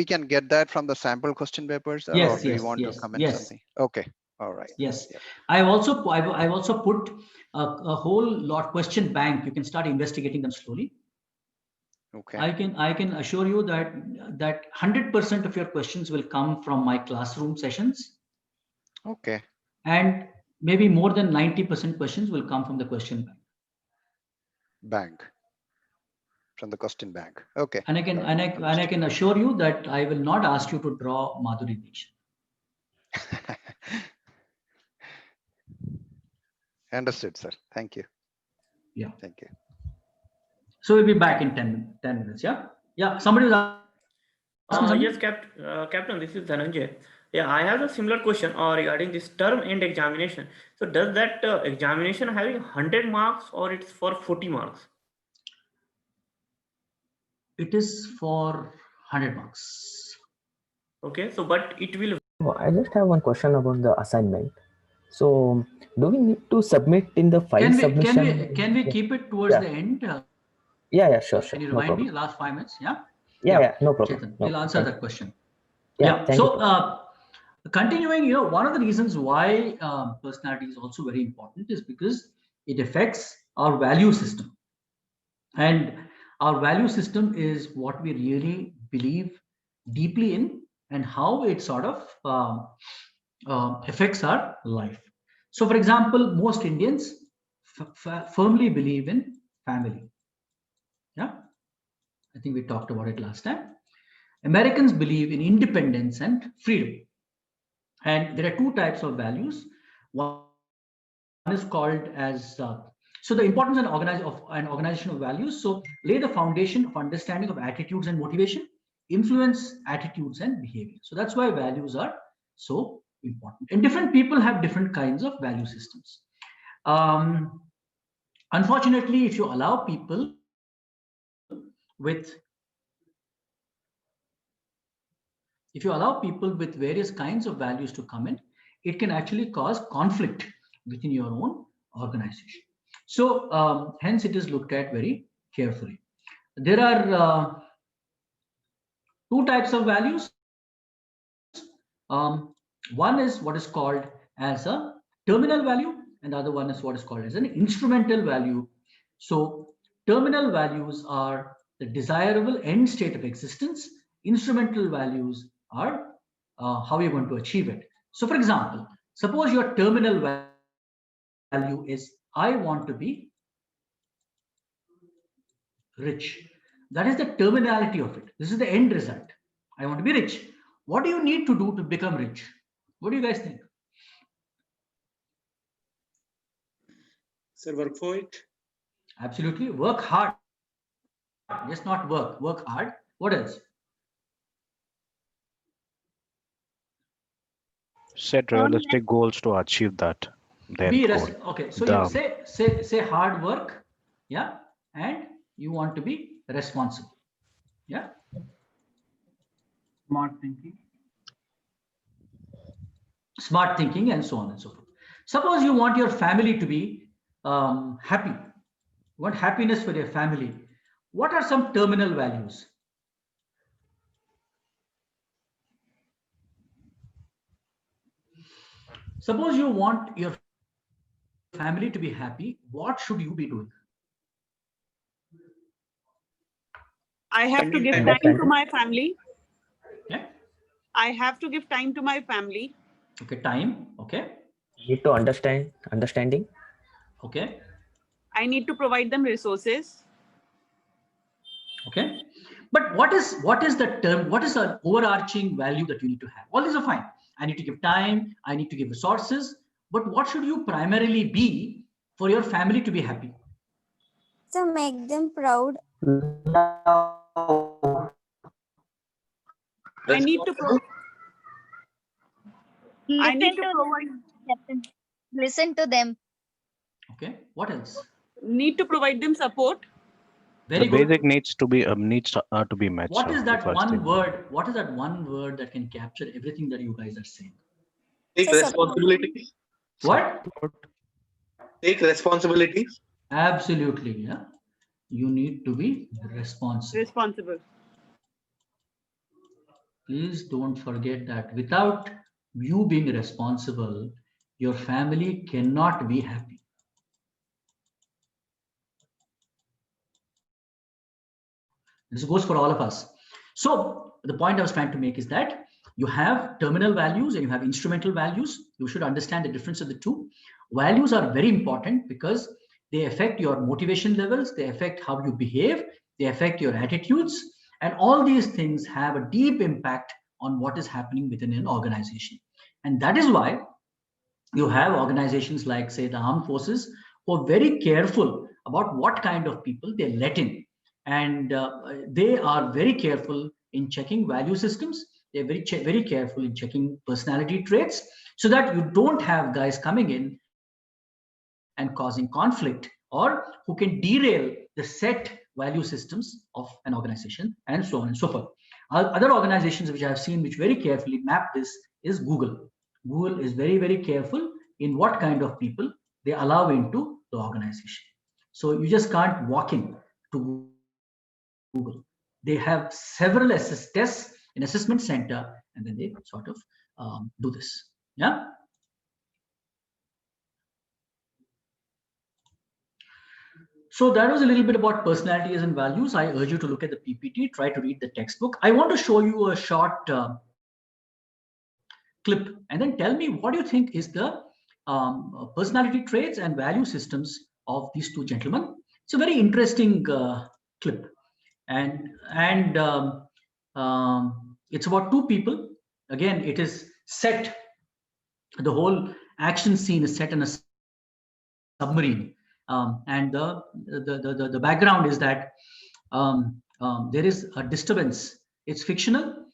can get that from the sample question papers, or do you want to comment something? Okay, all right. Yes, yeah. I've also put a whole lot question bank. You can start investigating them slowly. Okay. I can assure you that 100% of your questions will come from my classroom sessions. Okay. And maybe more than 90% questions will come from the question bank. From the question bank. Okay. And I can assure you that I will not ask you to draw Madhuri Dixit. Understood, sir. Thank you. Yeah. Thank you. So we'll be back in 10 minutes. Yeah. Yeah. Somebody was asking something? Yes, Captain. This is Dhananjay. Yeah, I have a similar question regarding this term end examination. So does that examination having 100 marks or it's for 40 marks? It is for 100 marks. Okay, so but it will. I just have one question about the assignment. So do we need to submit in the file submission? Can we keep it towards the end? Yeah, sure. Can you remind me last 5 minutes? Yeah. Yeah, no problem. Chetan, we'll answer that question. Yeah. So continuing, one of the reasons why personality is also very important is because it affects our value system. And our value system is what we really believe deeply in and how it sort of affects our life. So for example, most Indians firmly believe in family. Yeah, I think we talked about it last time. Americans believe in independence and freedom. And there are two types of values. One is called as, so the importance of an organization of values. So lay the foundation of understanding of attitudes and motivation. influence attitudes and behavior. So that's why values are so important. And different people have different kinds of value systems. Unfortunately, if you allow people with various kinds of values to come in, it can actually cause conflict within your own organization. So hence it is looked at very carefully. There are two types of values. One is what is called as a terminal value, and the other one is what is called as an instrumental value. So terminal values are the desirable end state of existence. Instrumental values are how you're going to achieve it. So for example, suppose your terminal value is I want to be rich. That is the terminality of it. This is the end result. I want to be rich. What do you need to do to become rich? What do you guys think? Sir, work for it. Absolutely. Work hard. Just not work. Work hard. What else? Set realistic goals to achieve that. Okay. So you say hard work, yeah, and you want to be responsible, yeah. Smart thinking, and so on and so forth. Suppose you want your family to be happy. You want happiness for your family. What are some terminal values? Suppose you want your family to be happy. What should you be doing? I have to give time to my family. Yeah. I have to give time to my family. Okay, time. Okay. Need to understanding. Okay. I need to provide them resources. Okay. But what is the term? What is the overarching value that you need to have? All these are fine. I need to give time. I need to give resources. But what should you primarily be for your family to be happy? To make them proud. I need to provide. Listen to them. Okay. What else? Need to provide them support. Very the good. basic needs to be met. What is that one thing. word? What is that one word that can capture everything that you guys are saying? Take responsibilities. What? Take responsibilities. Absolutely. Yeah. You need to be responsible. Please don't forget that without you being responsible, your family cannot be happy. This goes for all of us. So the point I was trying to make is that you have terminal values and you have instrumental values. You should understand the difference of the two. Values are very important because they affect your motivation levels, they affect how you behave, they affect your attitudes, and all these things have a deep impact on what is happening within an organization. And that is why you have organizations like, say, the armed forces, who are very careful about what kind of people they let in. And they are very careful in checking value systems. They're very careful in checking personality traits, so that you don't have guys coming in and causing conflict, or who can derail the set value systems of an organization, and so on and so forth. Other organizations which I have seen which very carefully map this is Google. Google is very, very careful in what kind of people they allow into the organization. So you just can't walk in to Google. They have several tests in assessment center, and then they sort of do this. Yeah. So that was a little bit about personalities and values. I urge you to look at the PPT, try to read the textbook. I want to show you a short clip, and then tell me what do you think is the personality traits and value systems of these two gentlemen. It's a very interesting clip, and it's about two people. Again, it is set. The whole action scene is set in a submarine. And the background is that there is a disturbance It's fictional,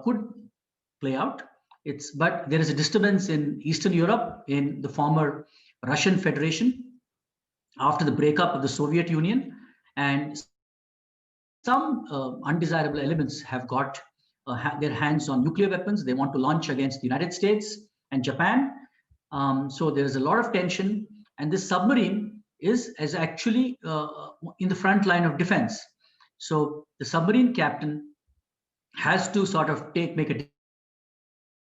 could play out. But there is a disturbance in Eastern Europe, in the former Russian Federation, after the breakup of the Soviet Union, and some undesirable elements have got their hands on nuclear weapons. They want to launch against the United States and Japan. So there's a lot of tension, and this submarine is actually in the front line of defense. So the submarine captain has to sort of make a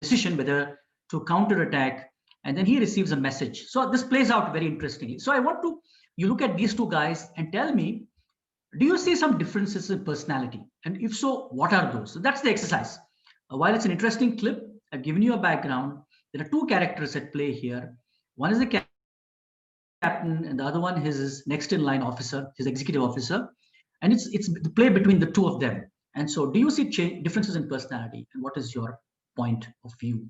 decision whether to counterattack, and then he receives a message. So this plays out very interestingly. So I want you look at these two guys and tell me, do you see some differences in personality? And if so, what are those? So that's the exercise. While it's an interesting clip, I've given you a background. There are two characters at play here. One is the captain, and the other one is his next in line officer, his executive officer. And it's the play between the two of them. And so do you see differences in personality? And what is your point of view?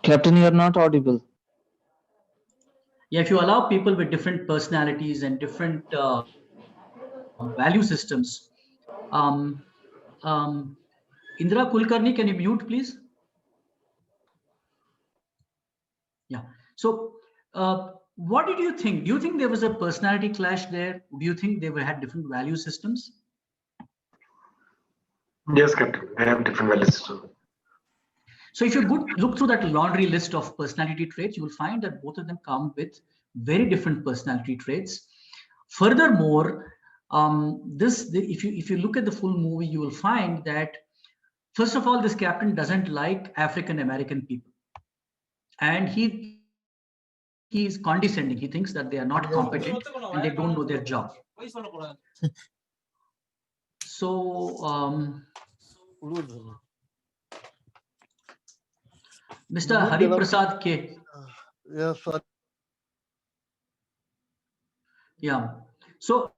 Captain, you are not audible. Yeah, if you allow people with different personalities and different value systems. Indra Kulkarni, can you mute, please? Yeah. So what did you think? Do you think there was a personality clash there? Do you think they had different value systems? Yes, Captain. They have different value systems. So if you look through that laundry list of personality traits, you will find that both of them come with very different personality traits. Furthermore, if you look at the full movie, you will find that, first of all, this captain doesn't like African American people, and he is condescending. He thinks that they are not competent and they don't know their job. So Mr. Hari Prasad K. Yes, sir. Yeah. So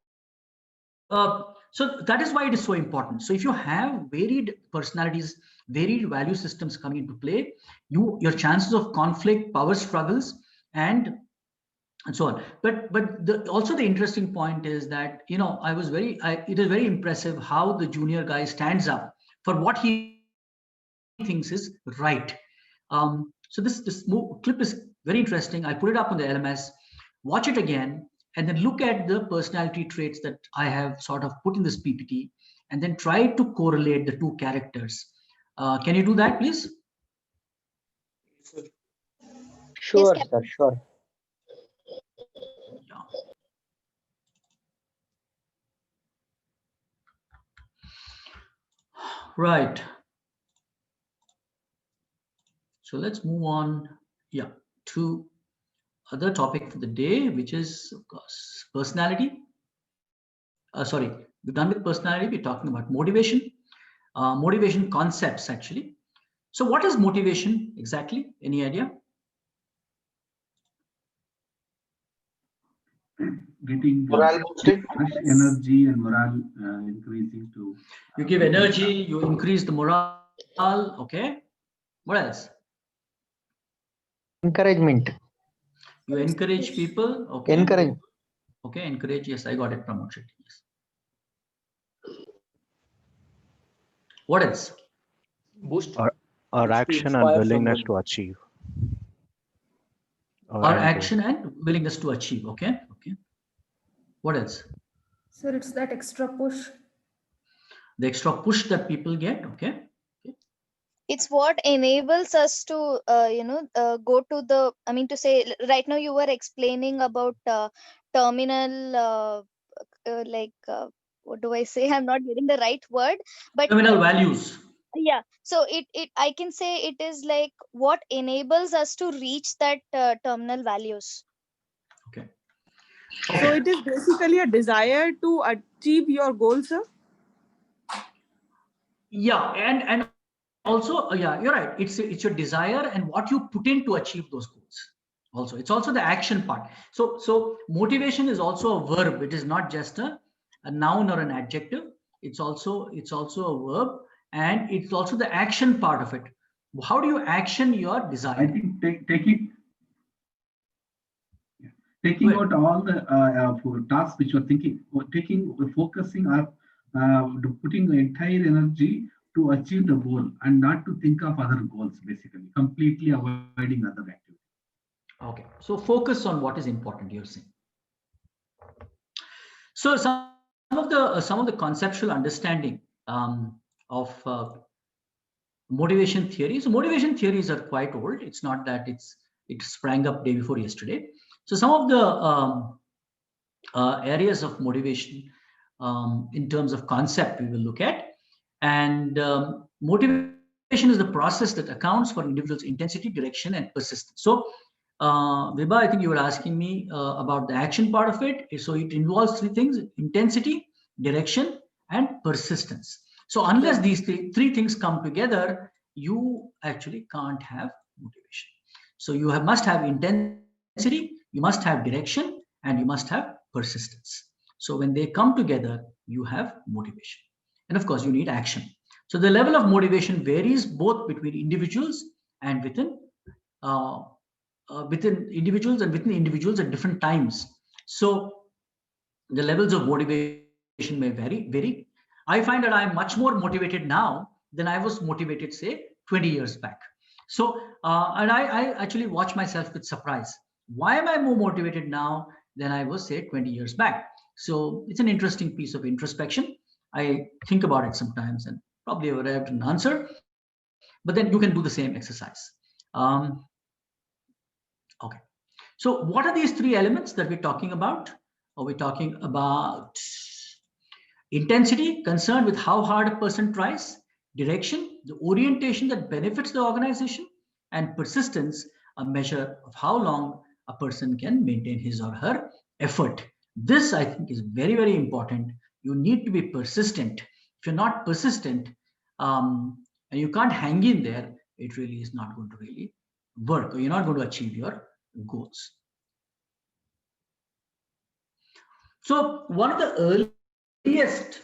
that is why it is so important. So if you have varied personalities, varied value systems coming into play, your chances of conflict, power struggles, and so on. But also the interesting point is that, you know, it is very impressive how the junior guy stands up for what he thinks is right. So this clip is very interesting. I put it up on the LMS. Watch it again, and then look at the personality traits that I have sort of put in this PPT, and then try to correlate the two characters. Can you do that, please? Sure, sir, sure. Yeah. Right. So let's move on, to other topic for the day, which is, of course, personality. Sorry, we're done with personality. We're talking about motivation, motivation concepts, actually. So what is motivation exactly? Any idea? Getting fresh energy and morale increasing to. You give energy, you increase the morale. Okay. What else? Encouragement. You encourage people. Okay. Encourage. Okay, encourage. Yes, I got it. Promoted. Yes. What else? Boost. Our action and willingness to achieve. Our action and willingness to achieve. Okay. Okay. What else? Sir, it's that extra push. The extra push that people get. Okay. It's what enables us to go to the, I mean to say, right now you were explaining about terminal what do I say? I'm not getting the right word, but terminal values. Yeah, so it I can say it is like what enables us to reach that terminal values. Okay. So it is basically a desire to achieve your goal, sir. Yeah, and also, yeah, you're right. It's your desire and what you put in to achieve those goals. also. It's also the action part. So motivation is also a verb. It is not just a noun or an adjective. It's also a verb, and it's also the action part of it. How do you action your desire? I think taking out all the tasks which you are thinking, focusing or putting the entire energy to achieve the goal and not to think of other goals, basically completely avoiding other activities. Okay, so focus on what is important, you're saying. So some of the conceptual understanding of motivation theory. So motivation theories are quite old. It's not that it sprang up day before yesterday. So some of the areas of motivation in terms of concept we will look at, and motivation is the process that accounts for individuals' intensity, direction, and persistence. So Vibha, I think you were asking me about the action part of it. So it involves three things: intensity, direction, and persistence. So unless these three things come together, you actually can't have motivation. So you must have intensity, you must have direction, and you must have persistence. So when they come together, you have motivation. And of course, you need action. So the level of motivation varies both between individuals and within individuals and within individuals at different times. So the levels of motivation may vary. I find that I'm much more motivated now than I was motivated, say, 20 years back. So, and I actually watch myself with surprise. Why am I more motivated now than I was, say, 20 years back? So it's an interesting piece of introspection. I think about it sometimes and probably arrived at an answer, but then you can do the same exercise. Okay. So what are these three elements that we're talking about? We're talking about intensity, concerned with how hard a person tries; direction, the orientation that benefits the organization; and persistence, a measure of how long a person can maintain his or her effort. This, I think, is very, very important. You need to be persistent. If you're not persistent and you can't hang in there, it really is not going to really work, or you're not going to achieve your goals. So one of the earliest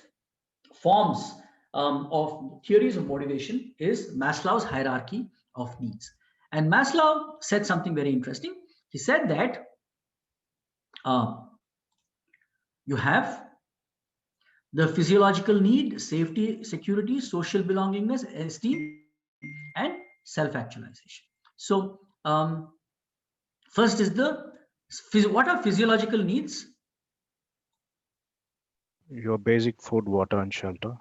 forms of theories of motivation is Maslow's hierarchy of needs. And Maslow said something very interesting. He said that you have the physiological need, safety, security, social belongingness, esteem, and self-actualization. So first is what are physiological needs? Your basic food, water, and shelter.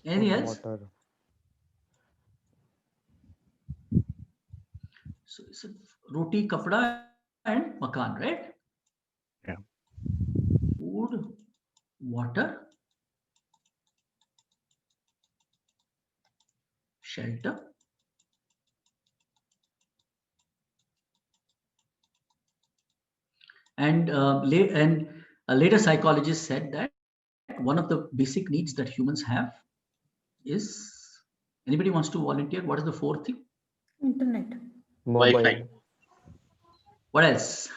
Anything else? Water. So it's roti, kapda, and makan, right? Yeah. Food, water, shelter, and later psychologists said that one of the basic needs that humans have is, anybody wants to volunteer? What is the fourth thing? Internet. Mobile. What else?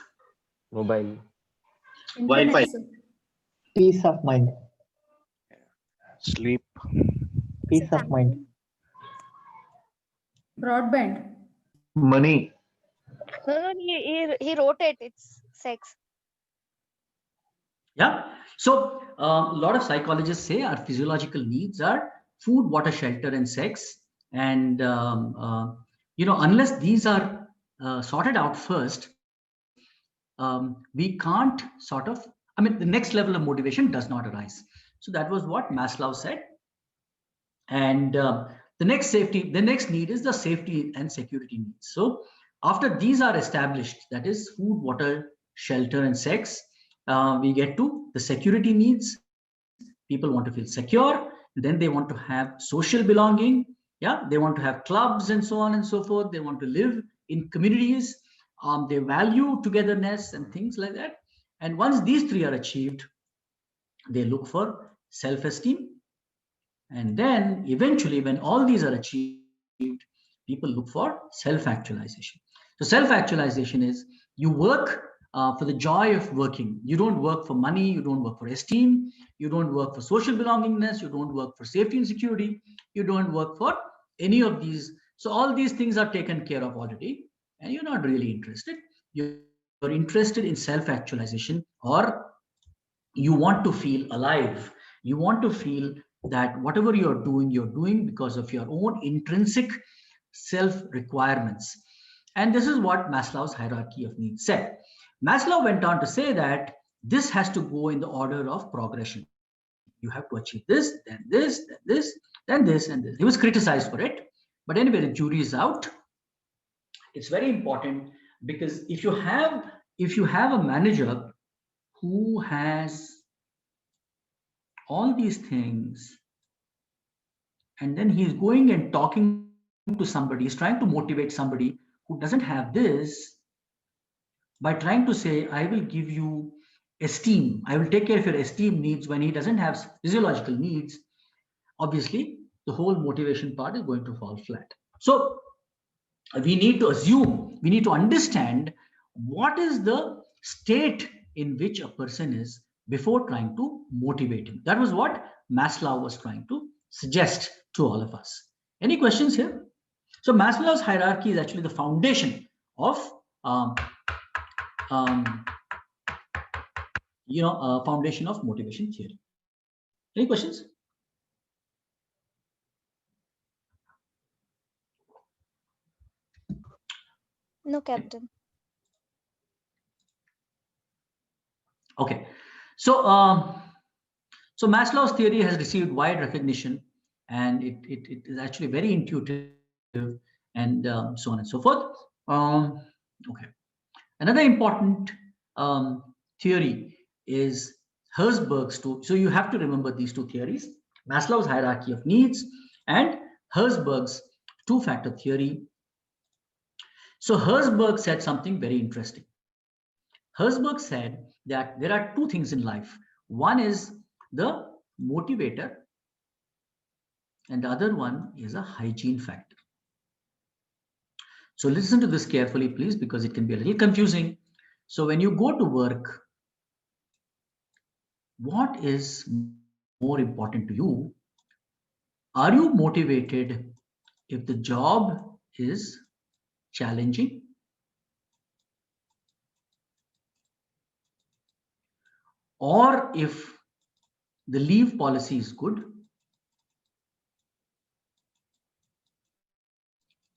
Mobile. Wi-Fi. Peace of mind. Sleep. Peace of mind. Broadband. Money. No, he wrote it. It's sex. Yeah. So a lot of psychologists say our physiological needs are food, water, shelter, and sex. And unless these are sorted out first, we can't the next level of motivation does not arise. So that was what Maslow said. And the next need is the safety and security needs. So after these are established, that is food, water, shelter, and sex, we get to the security needs. People want to feel secure. Then they want to have social belonging. Yeah, they want to have clubs and so on and so forth. They want to live in communities. They value togetherness and things like that. And once these three are achieved, they look for self-esteem. And then eventually, when all these are achieved, people look for self-actualization. So self-actualization is you work for the joy of working. You don't work for money. You don't work for esteem. You don't work for social belongingness. You don't work for safety and security. You don't work for any of these. So all these things are taken care of already, and you're not really interested. You're interested in self-actualization, or you want to feel alive. You want to feel that whatever you're doing because of your own intrinsic self requirements. And this is what Maslow's hierarchy of needs said. Maslow went on to say that this has to go in the order of progression. You have to achieve this, then this, then this, then this, and this. He was criticized for it. But anyway, the jury is out. It's very important, because if you have a manager who has all these things, and then he's going and talking to somebody, he's trying to motivate somebody who doesn't have this, by trying to say, I will give you esteem, I will take care of your esteem needs, when he doesn't have physiological needs, obviously the whole motivation part is going to fall flat. So we need to assume, we need to understand what is the state in which a person is before trying to motivate him. That was what Maslow was trying to suggest to all of us. Any questions here? So Maslow's hierarchy is actually the foundation of foundation of motivation theory. Any questions? No, Captain. Okay, so so Maslow's theory has received wide recognition, and it is actually very intuitive, and so on and so forth. Okay, another important theory is Herzberg's two. So you have to remember these two theories: Maslow's hierarchy of needs and Herzberg's two-factor theory. So Herzberg said something very interesting. Herzberg said that there are two things in life. One is the motivator, and the other one is a hygiene factor. So listen to this carefully, please, because it can be a little confusing. So when you go to work, what is more important to you? Are you motivated if the job is challenging? Or if the leave policy is good?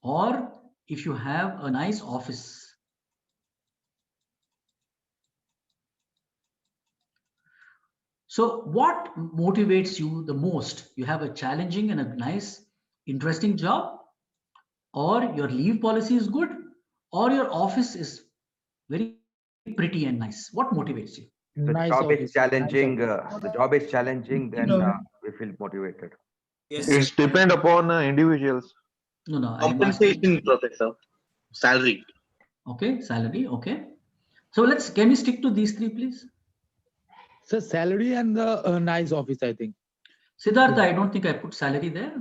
Or if you have a nice office? So what motivates you the most? You have a challenging and a nice, interesting job, or your leave policy is good, or your office is very pretty and nice. What motivates you? The job is challenging. The job is challenging. Then we feel motivated. It's depend upon individuals. No. Compensation, Professor. Salary. Okay, salary. Okay. So can we stick to these three, please? So salary and the nice office, I think. Siddhartha, I don't think I put salary there.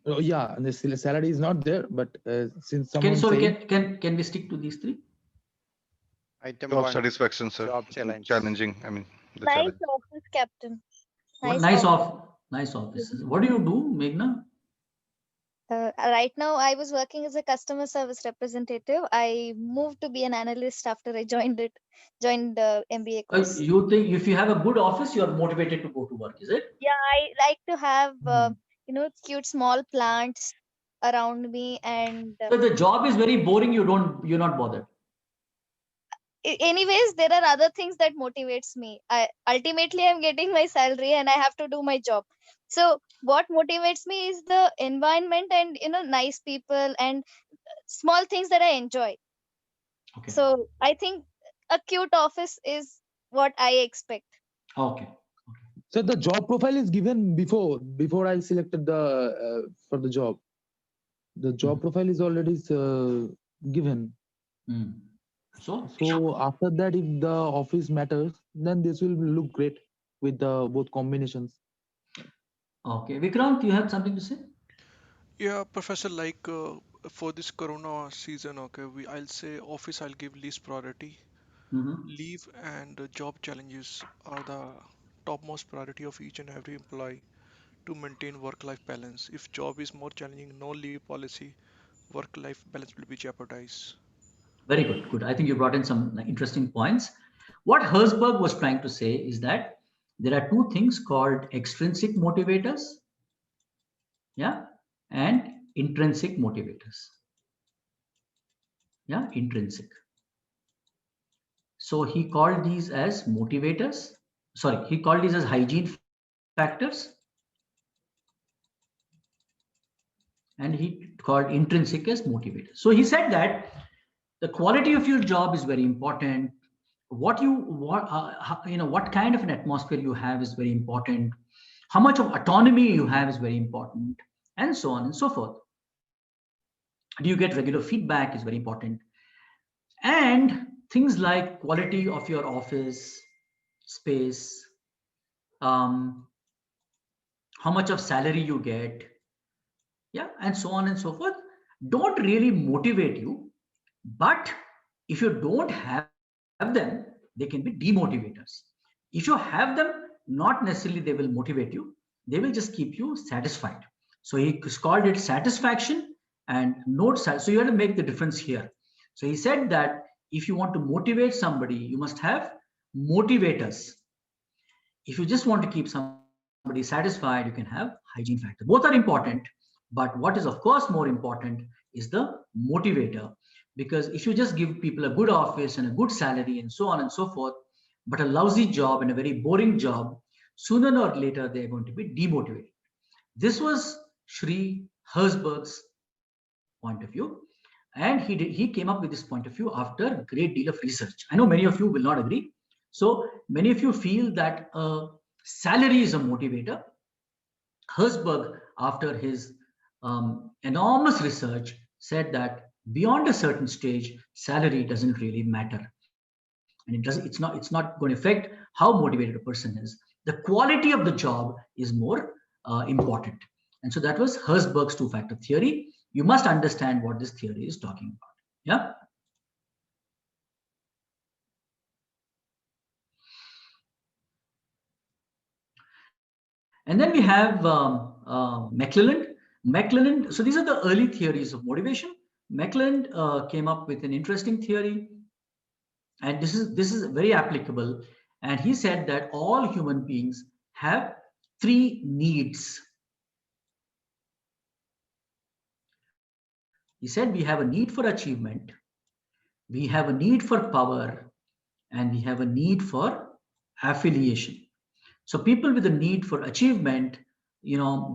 Oh, yeah, the salary is not there, but since someone can we stick to these three? Item Job one, satisfaction, sir. job challenge. Challenging. I mean, the Nice challenge. office, Captain. Nice offices. What do you do, Meghna? Right now, I was working as a customer service representative. I moved to be an analyst after I joined the MBA course. You think if you have a good office, you are motivated to go to work, is it? Yeah, I like to have cute small plants around me, and So the job is very boring. You're not bothered. anyways, there are other things that motivates me. Ultimately I'm getting my salary and I have to do my job. So what motivates me is the environment and nice people and small things that I enjoy. Okay. So I think a cute office is what I expect. Okay. So the job profile is given before I selected the for the job. The job profile is already given. So after that, if the office matters, then this will look great with the both combinations. Okay, Vikrant, you have something to say? Yeah, Professor, like for this corona season, okay, I'll say office I'll give least priority. Leave and job challenges are the topmost priority of each and every employee to maintain work-life balance. If job is more challenging, no leave policy, work-life balance will be jeopardized. Very good, good. I think you brought in some interesting points. What Herzberg was trying to say is that there are two things called extrinsic motivators, yeah, and intrinsic motivators. Yeah, intrinsic. So he called these as motivators. Sorry, he called these as hygiene factors. And he called intrinsic as motivators. So he said that the quality of your job is very important. What kind of an atmosphere you have is very important. How much of autonomy you have is very important, and so on and so forth. Do you get regular feedback is very important. And things like quality of your office space, how much of salary you get, yeah, and so on and so forth, don't really motivate you. But if you don't have them, they can be demotivators. If you have them, not necessarily they will motivate you. They will just keep you satisfied. So he called it satisfaction and not so you have to make the difference here. So he said that if you want to motivate somebody, you must have motivators. If you just want to keep somebody satisfied, you can have hygiene factor. Both are important, but what is of course more important is the motivator. Because if you just give people a good office and a good salary and so on and so forth, but a lousy job and a very boring job, sooner or later they're going to be demotivated. This was Sri Herzberg's point of view. And he came up with this point of view after a great deal of research. I know many of you will not agree. So many of you feel that salary is a motivator. Herzberg, after his enormous research, said that beyond a certain stage, salary doesn't really matter, and it's not going to affect how motivated a person is. The quality of the job is more important, and so that was Herzberg's two-factor theory. You must understand what this theory is talking about. Yeah. And then we have McClelland. So these are the early theories of motivation. McClelland came up with an interesting theory, and this is very applicable. And he said that all human beings have three needs. He said we have a need for achievement, we have a need for power, and we have a need for affiliation. So people with a need for achievement,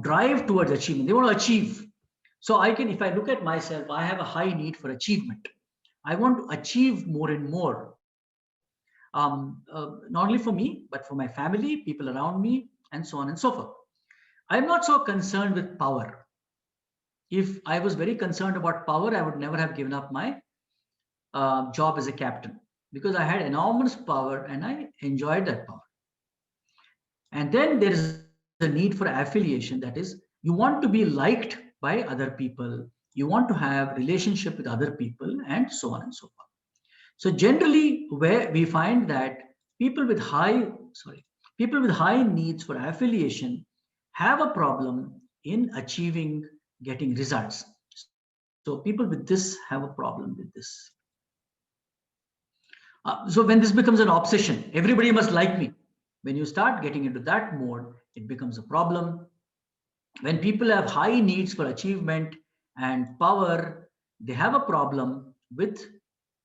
drive towards achievement. They want to achieve. So if I look at myself, I have a high need for achievement. I want to achieve more and more. Not only for me, but for my family, people around me, and so on and so forth. I'm not so concerned with power. If I was very concerned about power, I would never have given up my job as a captain, because I had enormous power and I enjoyed that power. And then there is a need for affiliation. That is, you want to be liked by other people. You want to have relationship with other people, and so on and so forth. So generally, where we find that people with high needs for affiliation have a problem in getting results. So people with this have a problem with this. So when this becomes an obsession, everybody must like me. When you start getting into that mode, it becomes a problem. When people have high needs for achievement and power, they have a problem with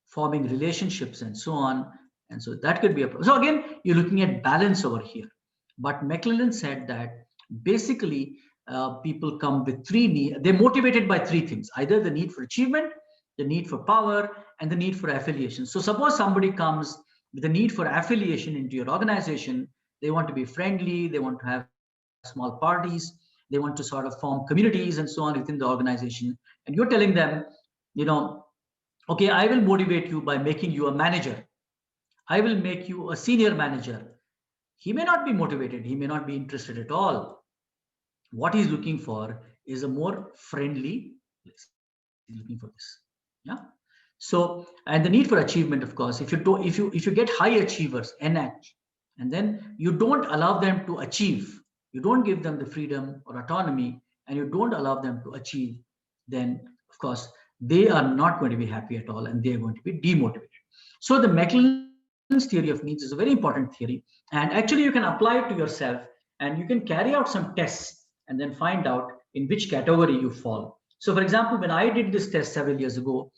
forming relationships and so on. And so that could be a problem. So again, you're looking at balance over here. But McClelland said that basically people come with three needs. They're motivated by three things: either the need for achievement, the need for power, and the need for affiliation. So suppose somebody comes with a need for affiliation into your organization. They want to be friendly, they want to have small parties, they want to sort of form communities and so on within the organization. And you're telling them, okay, I will motivate you by making you a manager. I will make you a senior manager. He may not be motivated. He may not be interested at all. What he's looking for is a more friendly place. looking for this. Yeah. So, and the need for achievement, of course, if you get high achievers, NH, and then you don't allow them to achieve, you don't give them the freedom or autonomy, and you don't allow them to achieve, then of course they are not going to be happy at all, and they are going to be demotivated. So the McLennan's theory of needs is a very important theory, and actually you can apply it to yourself, and you can carry out some tests and then find out in which category you fall. So for example, when I did this test several years ago,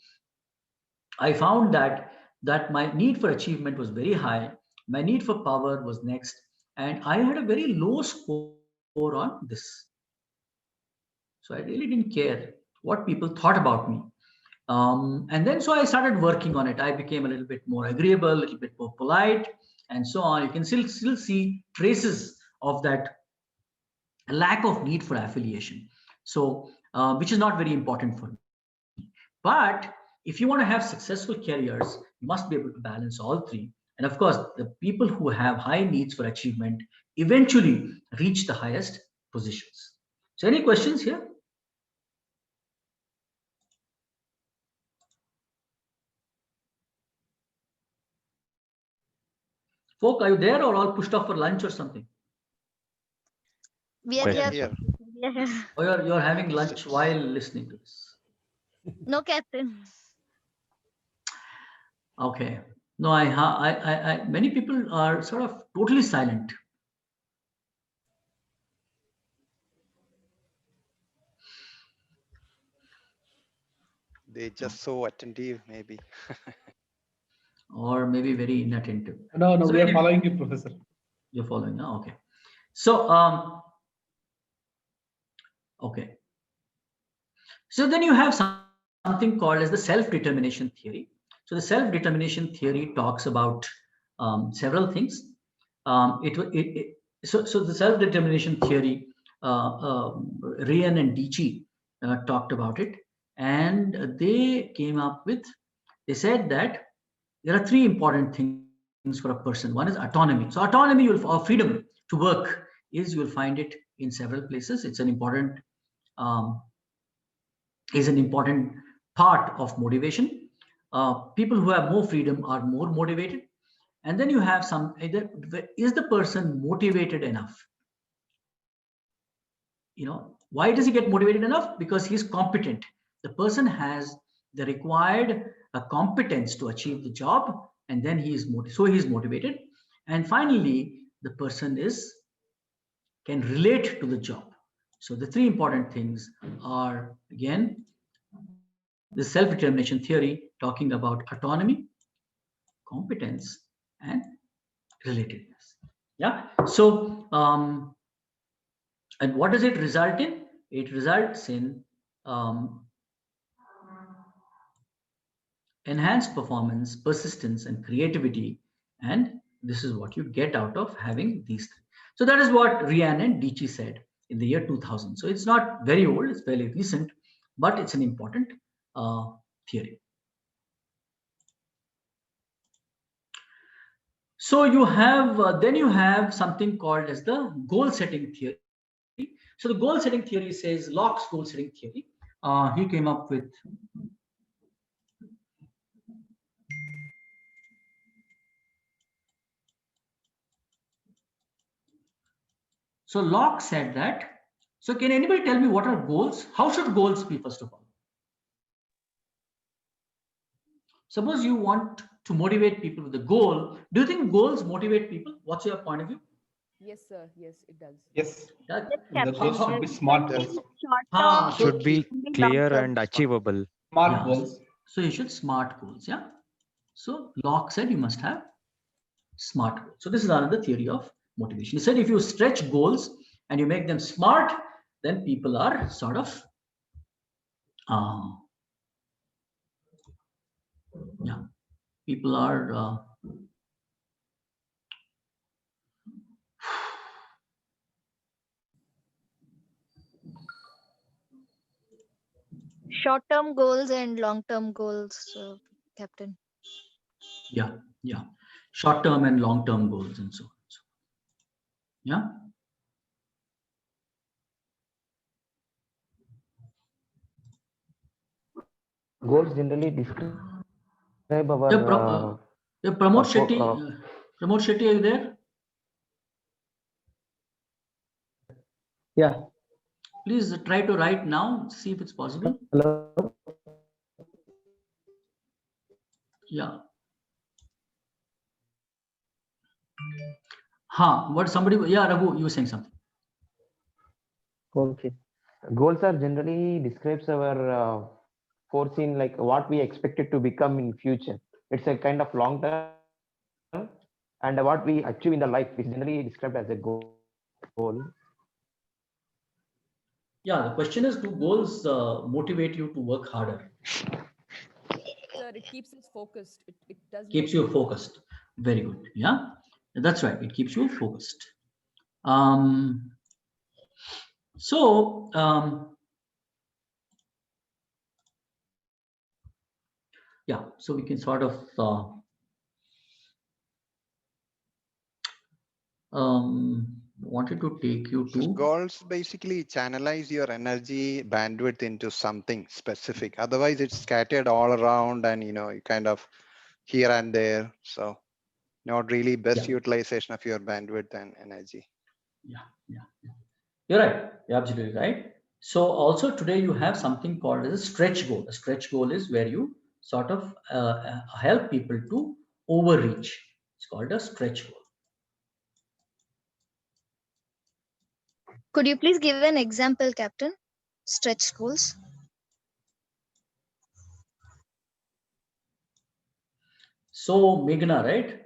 I found that my need for achievement was very high, my need for power was next, and I had a very low score on this. So I really didn't care what people thought about me. And then so I started working on it. I became a little bit more agreeable, a little bit more polite, and so on. You can still see traces of that lack of need for affiliation. So, which is not very important for me. But if you want to have successful careers, you must be able to balance all three. And of course, the people who have high needs for achievement eventually reach the highest positions. So any questions here? Folk, are you there or all pushed off for lunch or something? We are here. Or you're having lunch while listening to this? No, Captain. Okay. No, many people are sort of totally silent. They just so attentive, maybe. Or maybe very inattentive. No, So we are following you, Professor. You're following. Oh, okay. So, okay. So then you have something called as the self-determination theory. So the self-determination theory talks about several things. So the self-determination theory, Ryan and Dichi talked about it, and they came up with, they said that there are three important things for a person. One is autonomy. So autonomy or freedom to work you'll find it in several places. It's an important part of motivation. People who have more freedom are more motivated. And then you have is the person motivated enough? Why does he get motivated enough? Because he's competent. The person has the required competence to achieve the job, and then he's motivated. And finally, the person can relate to the job. So the three important things are, again, the self-determination theory talking about autonomy, competence, and relatedness. Yeah. So, and what does it result in? It results in enhanced performance, persistence, and creativity. And this is what you get out of having these three. So that is what Ryan and Dichi said in the year 2000. So it's not very old, it's fairly recent, but it's an important theory. So you have, then you have something called as the goal setting theory. So the goal setting theory says, Locke's goal setting theory. He came up with So Locke said that. So can anybody tell me what are goals? How should goals be, first of all? Suppose you want to motivate people with a goal. Do you think goals motivate people? What's your point of view? Yes, sir. Yes, it does. Yes. The goals should be smart goals. Should be clear and achievable. Smart goals. So you should smart goals, yeah. So Locke said you must have smart goals. So this is another theory of motivation. He said if you stretch goals and you make them smart, then people are sort of people are short-term goals and long-term goals, Captain. yeah, short-term and long-term goals and so on. Yeah. Goals generally describe our. Pramod Shetty, Pramod Shetty, are you there? Yeah. Please try to write now. See if it's possible. Hello. Yeah. What somebody? Yeah, Raghu, you were saying something. Okay. Goals are generally describes our foreseen, like what we expected to become in future. It's a kind of long term, and what we achieve in the life is generally described as a goal. Yeah, the question is, do goals motivate you to work harder? Sir, it keeps us focused. It does. Keeps you focused. Very good. Yeah, that's right. It keeps you focused. Yeah, so we can sort of wanted to take you to goals. Basically channelize your energy bandwidth into something specific. Otherwise it's scattered all around, and you kind of here and there. So not really best utilization of your bandwidth and energy. Yeah. You're right. You're absolutely right. So also today you have something called as a stretch goal. A stretch goal is where you sort of help people to overreach. It's called a stretch goal. Could you please give an example, Captain? Stretch goals. So Meghna, right?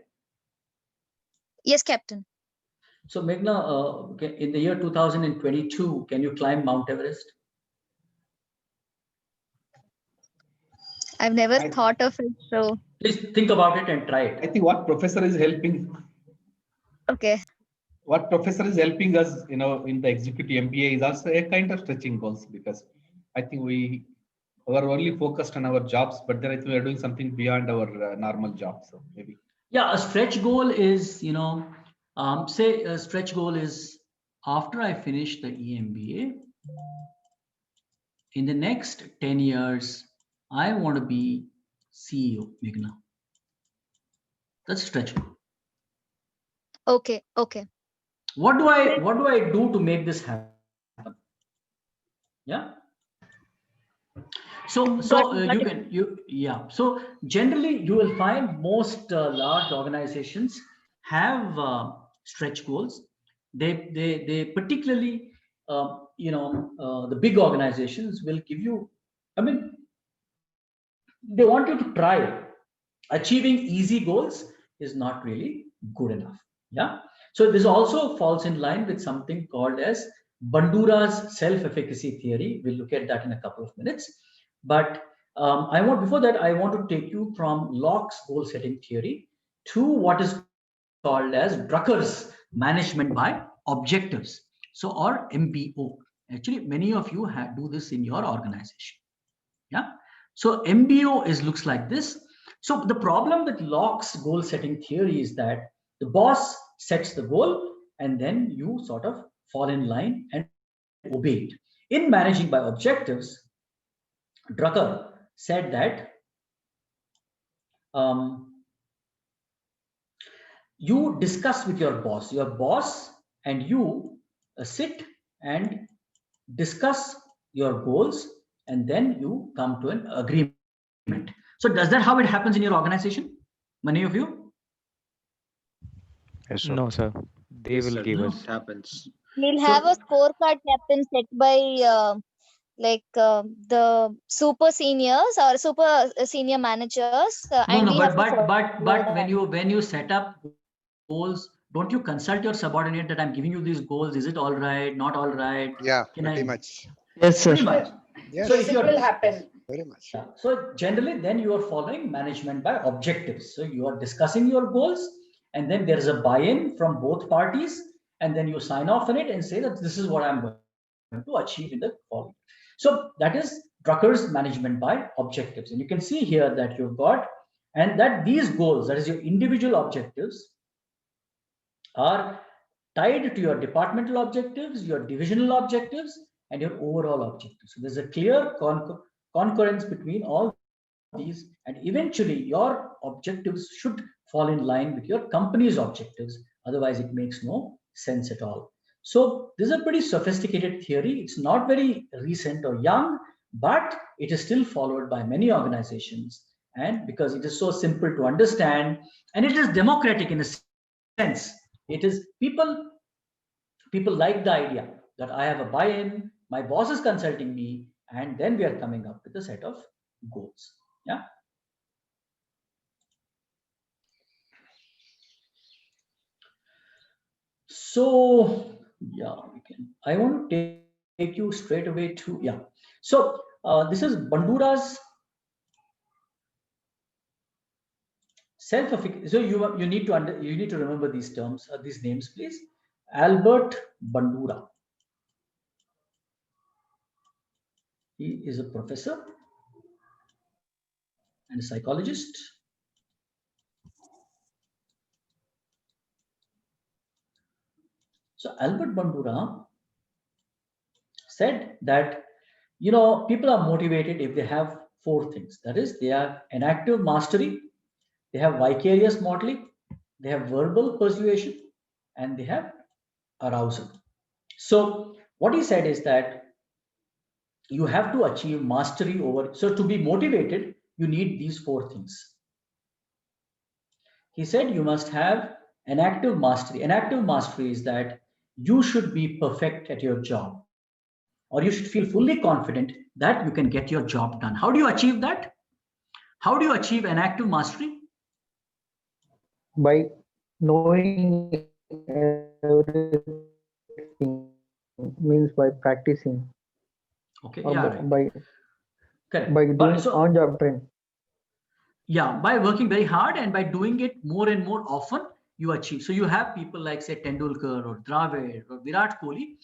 Yes, Captain. So Meghna, in the year 2022, can you climb Mount Everest? I've never thought of it, so. Please think about it and try it. I think what professor is helping. Okay. What professor is helping us, in the executive MBA is also a kind of stretching goals, because I think we are only focused on our jobs, but then I think we are doing something beyond our normal job. So maybe. Yeah, a stretch goal is, say a stretch goal is after I finish the EMBA, in the next 10 years, I want to be CEO, Meghna. That's a stretch goal. Okay. What do I do to make this happen? Yeah. So generally you will find most large organizations have stretch goals. They particularly the big organizations will give you, they want you to try. Achieving easy goals is not really good enough. Yeah. So this also falls in line with something called as Bandura's self-efficacy theory. We'll look at that in a couple of minutes. But before that, I want to take you from Locke's goal setting theory to what is called as Drucker's management by objectives. So, or MBO. Actually, many of you do this in your organization. Yeah. So MBO looks like this. So the problem with Locke's goal setting theory is that the boss sets the goal and then you sort of fall in line and obey it. In managing by objectives, Drucker said that you discuss with your boss and you sit and discuss your goals, and then you come to an agreement. So does that how it happens in your organization? Many of you? Yes, sir. No, sir. They will give us. Happens. We'll have a scorecard, Captain, set by the super seniors or super senior managers. But when you set up goals, don't you consult your subordinate that I'm giving you these goals? Is it all right? Not all right? Yeah, pretty much. Yes, sir. Pretty much. Yes, so if it will happen. Very much. Yeah. So generally, then you are following management by objectives. So you are discussing your goals, and then there is a buy-in from both parties, and then you sign off on it and say that this is what I'm going to achieve in the following. So that is Drucker's management by objectives. And you can see here that you've got, and that these goals, that is your individual objectives, are tied to your departmental objectives, your divisional objectives, and your overall objectives. So there's a clear concurrence between all these, and eventually your objectives should fall in line with your company's objectives. Otherwise, it makes no sense at all. So this is a pretty sophisticated theory. It's not very recent or young, but it is still followed by many organizations. And because it is so simple to understand, and it is democratic in a sense, it is people like the idea that I have a buy-in, my boss is consulting me, and then we are coming up with a set of goals. Yeah. So yeah, we can. I want to take you straight away to yeah. So this is Bandura's self-efficacy. So you need to remember these terms, these names, please. Albert Bandura. He is a professor and a psychologist. So Albert Bandura said that people are motivated if they have four things. That is, they have an active mastery, they have vicarious modeling, they have verbal persuasion, and they have arousal. So what he said is that you have to achieve mastery over. So to be motivated, you need these four things. He said you must have an active mastery. An active mastery is that you should be perfect at your job, or you should feel fully confident that you can get your job done. How do you achieve that? How do you achieve an active mastery? By knowing everything, means by practicing. Okay, Or yeah, right. Correct. by doing on-job training. Yeah, by working very hard and by doing it more and more often, you achieve. So you have people like, say, Tendulkar or Dravid or Virat Kohli.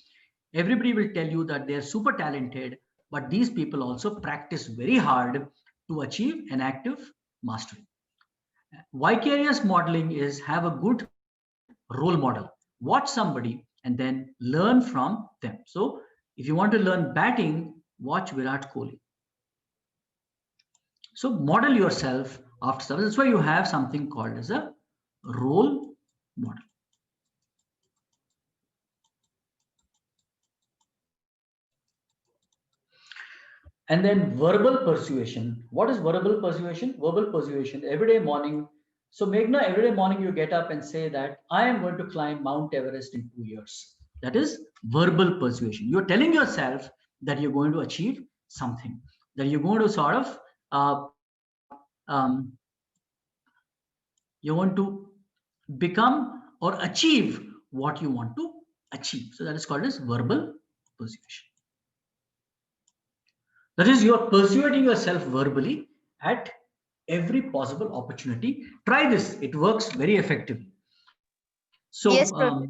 Everybody will tell you that they're super talented, but these people also practice very hard to achieve an active mastery. Vicarious modeling is have a good role model, watch somebody and then learn from them. So if you want to learn batting, watch Virat Kohli. So model yourself after service. That's why you have something called as a role model. And then verbal persuasion. What is verbal persuasion? Verbal persuasion, everyday morning. So Meghna, everyday morning you get up and say that I am going to climb Mount Everest in 2 years. That is verbal persuasion. You're telling yourself that you're going to achieve something, that you're going to sort of, you want to become or achieve what you want to achieve. So that is called as verbal persuasion. That is, you are persuading yourself verbally at every possible opportunity. Try this; it works very effectively. So, Yes, Professor.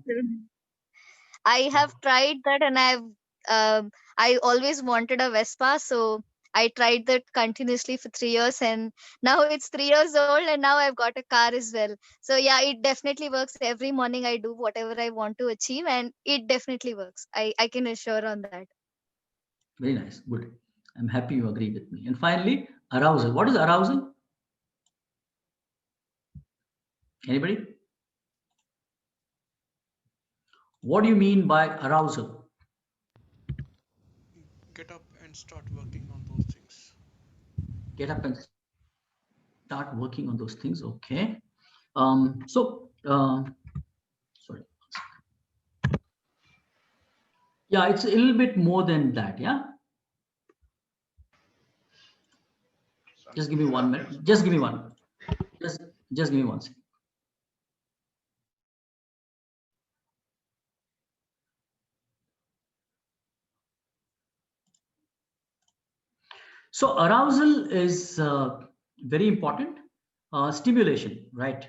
I have tried that, and I always wanted a Vespa, so I tried that continuously for 3 years, and now it's 3 years old, and now I've got a car as well. So yeah, it definitely works. Every morning I do whatever I want to achieve, and it definitely works. I can assure on that. very nice, good. I'm happy you agree with me. And finally, arousal. What is arousal? Anybody? What do you mean by arousal? Get up and start working on those things. Get up and start working on those things. Okay. Sorry. Yeah, it's a little bit more than that. Yeah. Just give me 1 minute. Just give me one. Just give me 1 second. So arousal is very important. Stimulation, right?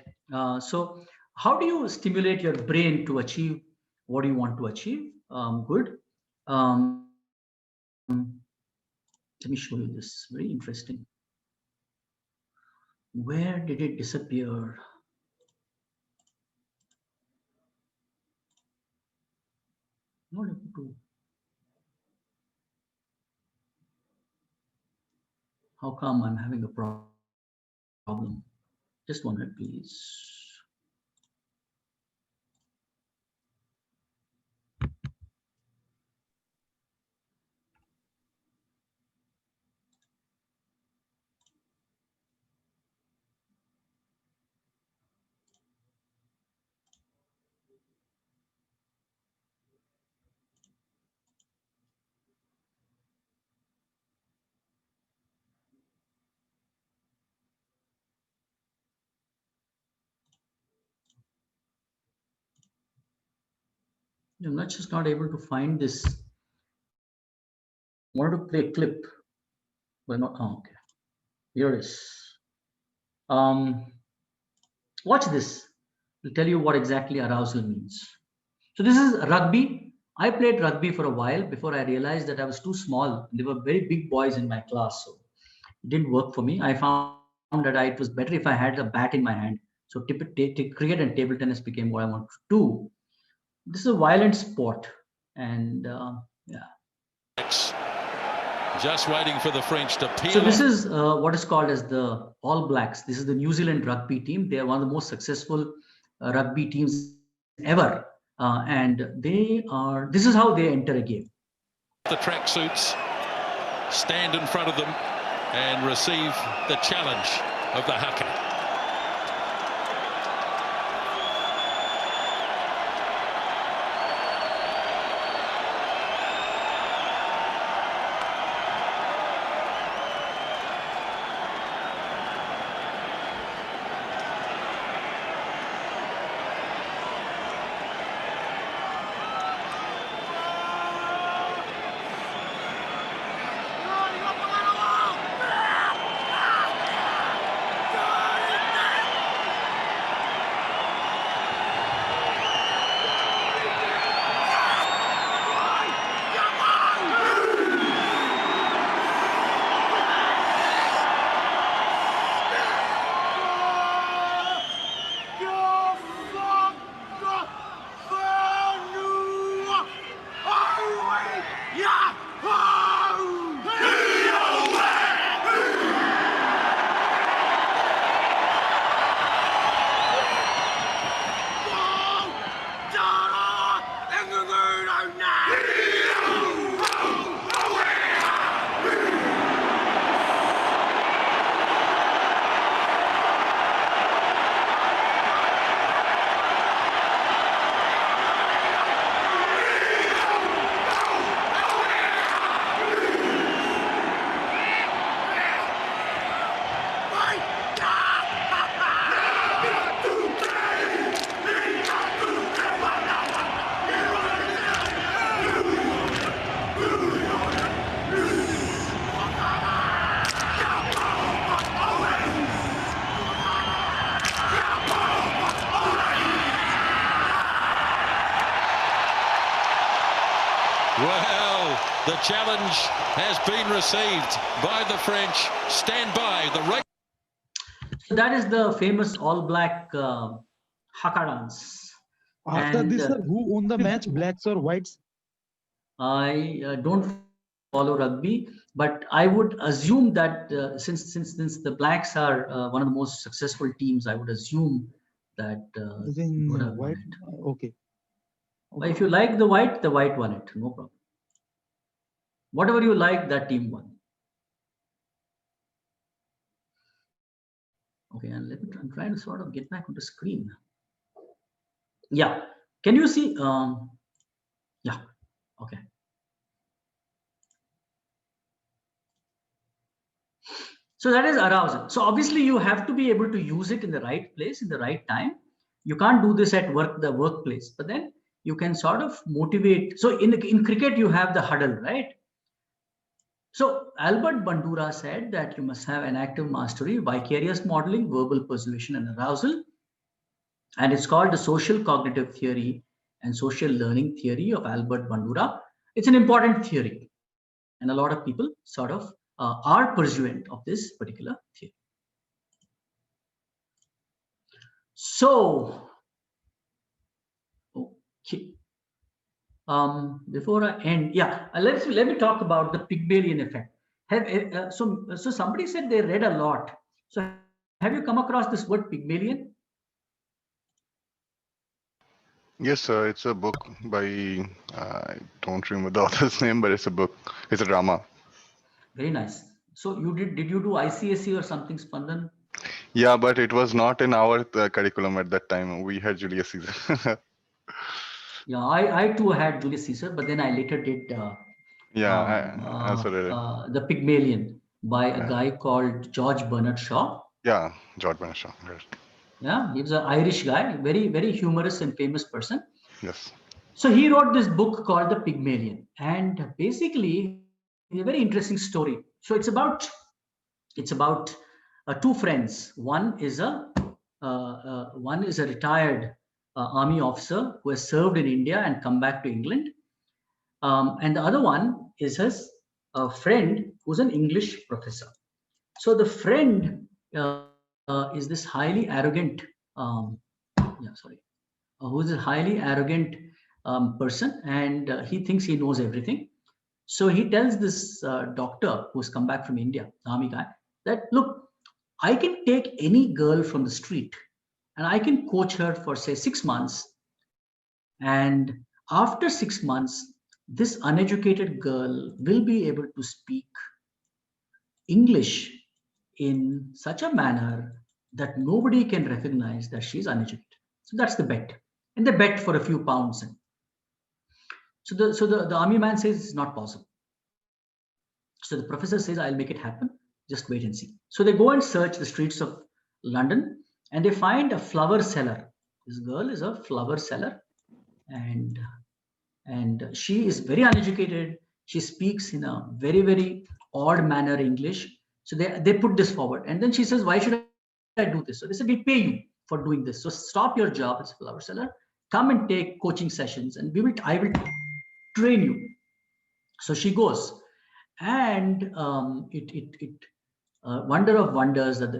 So how do you stimulate your brain to achieve what you want to achieve? Good. Let me show you this. Very interesting. Where did it disappear? Not able to. How come I'm having a problem? Just 1 minute, please. I'm just not able to find this. I wanted to play a clip, but not. Oh, okay. Here it is. Watch this. I'll tell you what exactly arousal means. So this is rugby. I played rugby for a while before I realized that I was too small. There were very big boys in my class, so it didn't work for me. I found that it was better if I had a bat in my hand. So cricket and table tennis became what I wanted to do. This is a violent sport, and yeah. Just waiting for the French to peel. So this is what is called as the All Blacks. This is the New Zealand rugby team. They are one of the most successful rugby teams ever, and they are. This is how they enter a game. The tracksuits stand in front of them and receive the challenge of the haka. Well, the challenge has been received by the French. Stand by. The right. So that is the famous All Black haka dance. After this, sir, who won the match, blacks or whites? I don't follow rugby, but I would assume that since the blacks are one of the most successful teams, I would assume that would have won it. Okay. But if you like the white won it. No problem. Whatever you like, that team won. Okay, and I'm trying to sort of get back on the screen. Yeah, can you see? Yeah, okay. So that is arousal. So obviously you have to be able to use it in the right place, in the right time. You can't do this at the workplace, but then you can sort of motivate. So in cricket, you have the huddle, right? So Albert Bandura said that you must have an active mastery, vicarious modeling, verbal persuasion, and arousal. And it's called the social cognitive theory and social learning theory of Albert Bandura. It's an important theory. And a lot of people sort of are pursuant of this particular theory. So, okay. Before I end, yeah, let me talk about the Pygmalion effect. So somebody said they read a lot. So have you come across this word Pygmalion? Yes, sir. It's a book by, I don't remember the author's name, but it's a book. It's a drama. Very nice. So did you do ICSE or something, Spandan? Yeah, but it was not in our curriculum at that time. We had Julius Caesar. Yeah, I too had Julius Caesar, but then I later did Yeah, I also read it. the Pygmalion by a guy called George Bernard Shaw. Yeah, George Bernard Shaw. Right. Yeah, he was an Irish guy, very humorous and famous person. Yes. So he wrote this book called The Pygmalion, and basically a very interesting story. So it's about two friends. One is a retired army officer who has served in India and come back to England, and the other one is his friend who's an English professor. So the friend is this highly arrogant, who's a highly arrogant person, and he thinks he knows everything. So he tells this doctor who's come back from India, army guy, that look, I can take any girl from the street and I can coach her for say 6 months. And after 6 months, this uneducated girl will be able to speak English in such a manner that nobody can recognize that she's uneducated. So that's the bet. And they bet for a few pounds. So the army man says it's not possible. So the professor says, I'll make it happen. Just wait and see. So they go and search the streets of London and they find a flower seller. This girl is a flower seller, and she is very uneducated. She speaks in a very odd manner English. So they put this forward, and then she says, why should I do this? So they said, we'll pay you for doing this. So stop your job as a flower seller, come and take coaching sessions, and I will train you. So she goes, and wonder of wonders that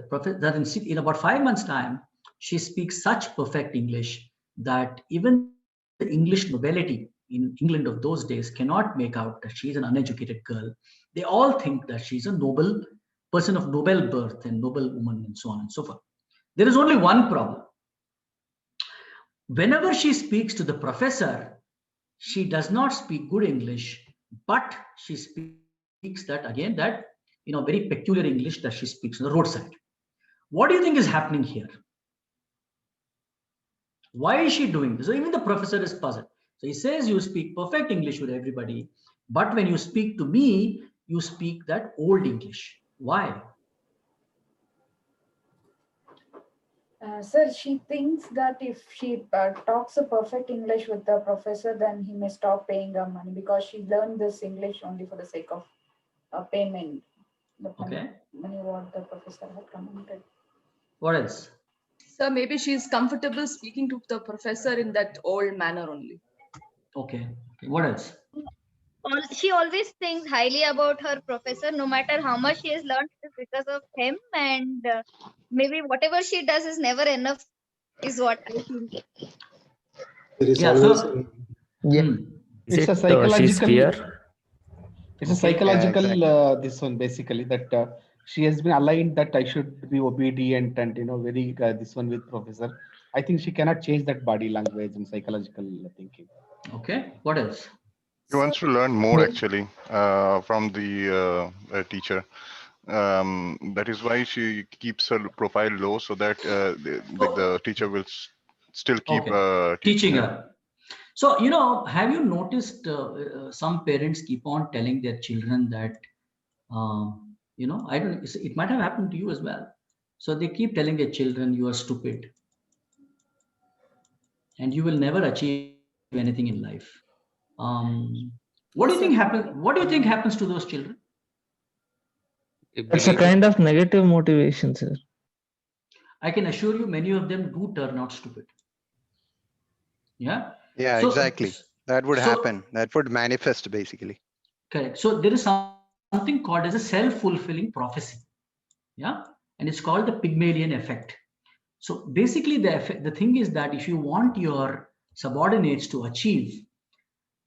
in about 5 months' time, she speaks such perfect English that even the English nobility in England of those days cannot make out that she's an uneducated girl. They all think that she's a noble person of noble birth and noble woman and so on and so forth. There is only one problem. Whenever she speaks to the professor, she does not speak good English, but she speaks that very peculiar English that she speaks on the roadside. What do you think is happening here? Why is she doing this? So even the professor is puzzled. So he says, you speak perfect English with everybody, but when you speak to me, you speak that old English. Why? Sir, she thinks that if she talks a perfect English with the professor, then he may stop paying her money because she learned this English only for the sake of payment. Okay. Money what the professor had commented. What else? So maybe she's comfortable speaking to the professor in that old manner only. Okay. What else? She always thinks highly about her professor, no matter how much she has learned, it is because of him, and maybe whatever she does is never enough, is what I feel. It's a psychological. It's a psychological this one basically that she has been aligned that I should be obedient and very this one with professor. I think she cannot change that body language and psychological thinking. Okay. What else? He wants to learn more actually from the teacher. That is why she keeps her profile low so that the teacher will still keep teaching her. So, have you noticed some parents keep on telling their children that, it might have happened to you as well. So they keep telling their children, you are stupid and you will never achieve anything in life. What do you think happens? What do you think happens to those children? It's a kind of negative motivation, sir. I can assure you, many of them do turn out stupid. Yeah. Yeah, exactly. That would happen. That would manifest basically. Correct. So there is something called as a self-fulfilling prophecy. Yeah. And it's called the Pygmalion effect. So basically the thing is that if you want your subordinates to achieve,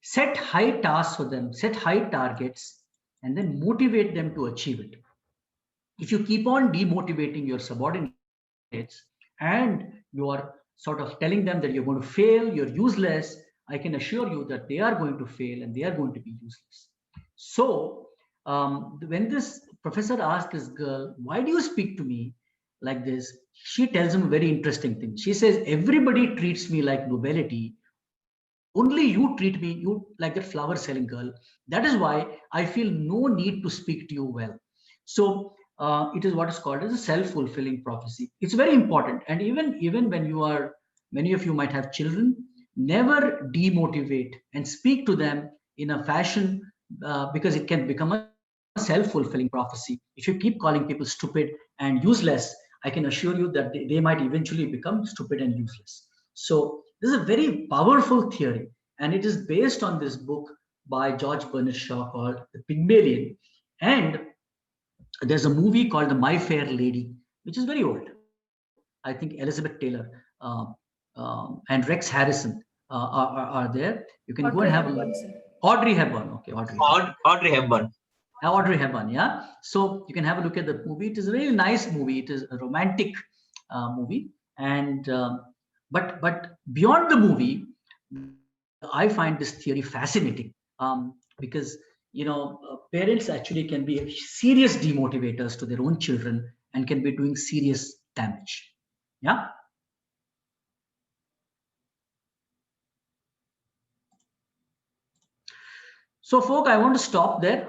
set high tasks for them, set high targets, and then motivate them to achieve it. If you keep on demotivating your subordinates and you are sort of telling them that you're going to fail, you're useless, I can assure you that they are going to fail and they are going to be useless. So when this professor asked this girl, why do you speak to me like this? She tells him a very interesting thing. She says, everybody treats me like nobility. Only you treat me like that flower selling girl. That is why I feel no need to speak to you well. So it is what is called as a self-fulfilling prophecy. It's very important. And even when you are, many of you might have children, never demotivate and speak to them in a fashion because it can become a self-fulfilling prophecy. If you keep calling people stupid and useless, I can assure you that they might eventually become stupid and useless. So this is a very powerful theory, and it is based on this book by George Bernard Shaw called The Pygmalion. And there's a movie called The My Fair Lady, which is very old. I think Elizabeth Taylor and Rex Harrison are there. You can go and have a look. Audrey Hepburn. Okay, Audrey Hepburn. Audrey Hepburn, yeah. So you can have a look at the movie. It is a really nice movie. It is a romantic movie, and but beyond the movie, I find this theory fascinating because parents actually can be serious demotivators to their own children and can be doing serious damage. Yeah. So, folk, I want to stop there.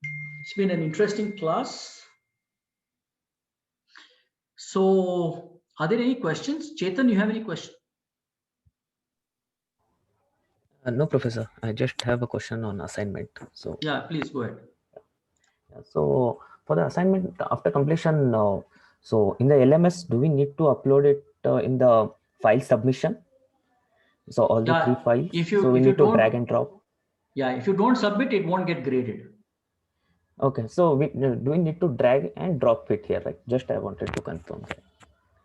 It's been an interesting class. So, are there any questions? Chetan, you have any questions? No, Professor. I just have a question on assignment. So yeah, please go ahead. So for the assignment after completion, so in the LMS, do we need to upload it in the file submission? So all the 3 files. So we need to drag and drop. Yeah, if you don't submit, it won't get graded. Okay, so do we need to drag and drop it here? Like, just I wanted to confirm that.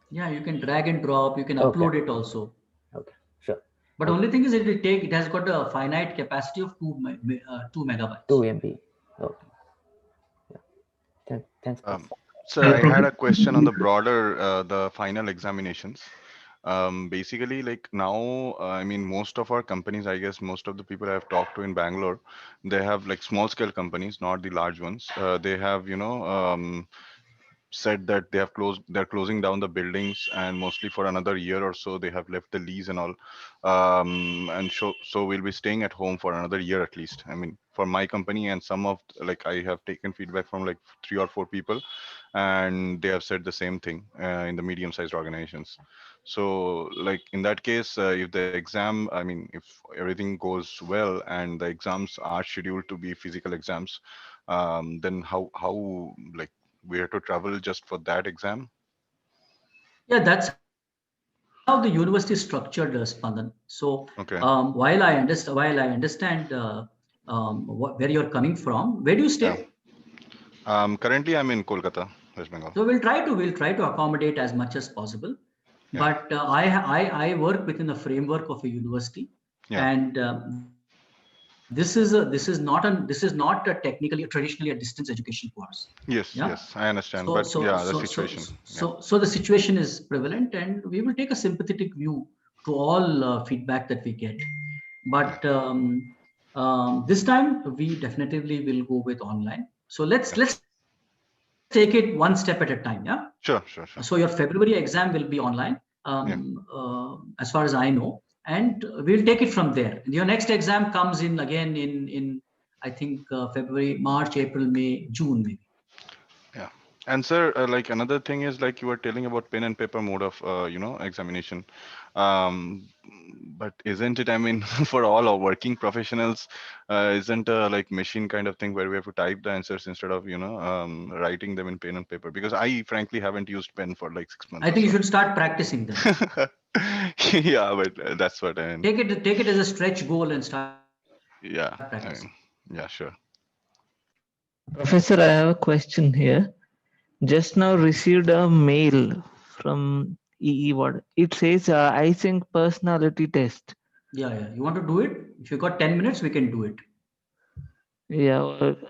Yeah, you can drag and drop. You can upload it also. Okay, sure. But only thing is, it has got a finite capacity of 2 megabytes. 2 MB. Okay. Yeah. Thanks. Sir, I had a question on the broader, the final examinations. Basically, like now, I mean, most of our companies, I guess most of the people I've talked to in Bangalore, they have like small scale companies, not the large ones. They have, said that they're closing down the buildings, and mostly for another year or so they have left the lease and all, and so we'll be staying at home for another year at least. I mean, for my company, and some of, like, I have taken feedback from like 3 or 4 people, and they have said the same thing in the medium-sized organizations. So like in that case, if the exam, I mean, if everything goes well and the exams are scheduled to be physical exams, then how like we have to travel just for that exam? Yeah, that's how the university is structured, Spandan. So while I understand where you're coming from, where do you stay? Currently I'm in Kolkata, West Bengal. So we'll try to accommodate as much as possible. But I work within the framework of a university, and this is not a technically traditionally a distance education course. Yes, I understand. The situation. So the situation is prevalent, and we will take a sympathetic view to all feedback that we get. But this time we definitely will go with online. So let's take it one step at a time. Yeah. Sure. So your February exam will be online, as far as I know. And we'll take it from there. Your next exam comes in again in I think February, March, April, May, June maybe. Yeah. And sir, like another thing is, like you were telling about pen and paper mode of examination, but isn't it, I mean, for all our working professionals, isn't like machine kind of thing where we have to type the answers instead of writing them in pen and paper? Because I frankly haven't used pen for like 6 months. I think you should start practicing them. Yeah, but that's what I mean. Take it as a stretch goal and start. Yeah, yeah, sure. Professor, I have a question here. Just now received a mail from EE. What it says, I think personality test. Yeah. You want to do it? If you got 10 minutes, we can do it. Yeah,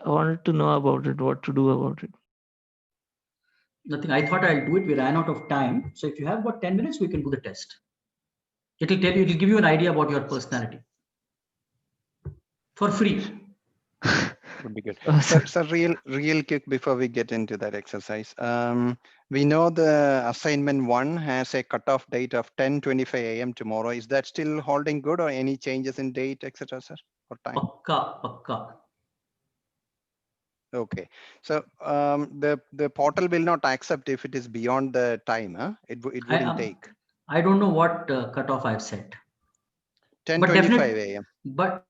I wanted to know about it, what to do about it. Nothing. I thought I'll do it. We ran out of time. So if you have about 10 minutes, we can do the test. It'll tell you, it'll give you an idea about your personality. For free. Would be good. So real quick before we get into that exercise. We know the assignment 1 has a cutoff date of 10:25 a.m. tomorrow. Is that still holding good or any changes in date, etc., sir, or time? Pakka. Okay. So the portal will not accept if it is beyond the time, huh? It wouldn't take. I don't know what cutoff I've set. 10:25 a.m. But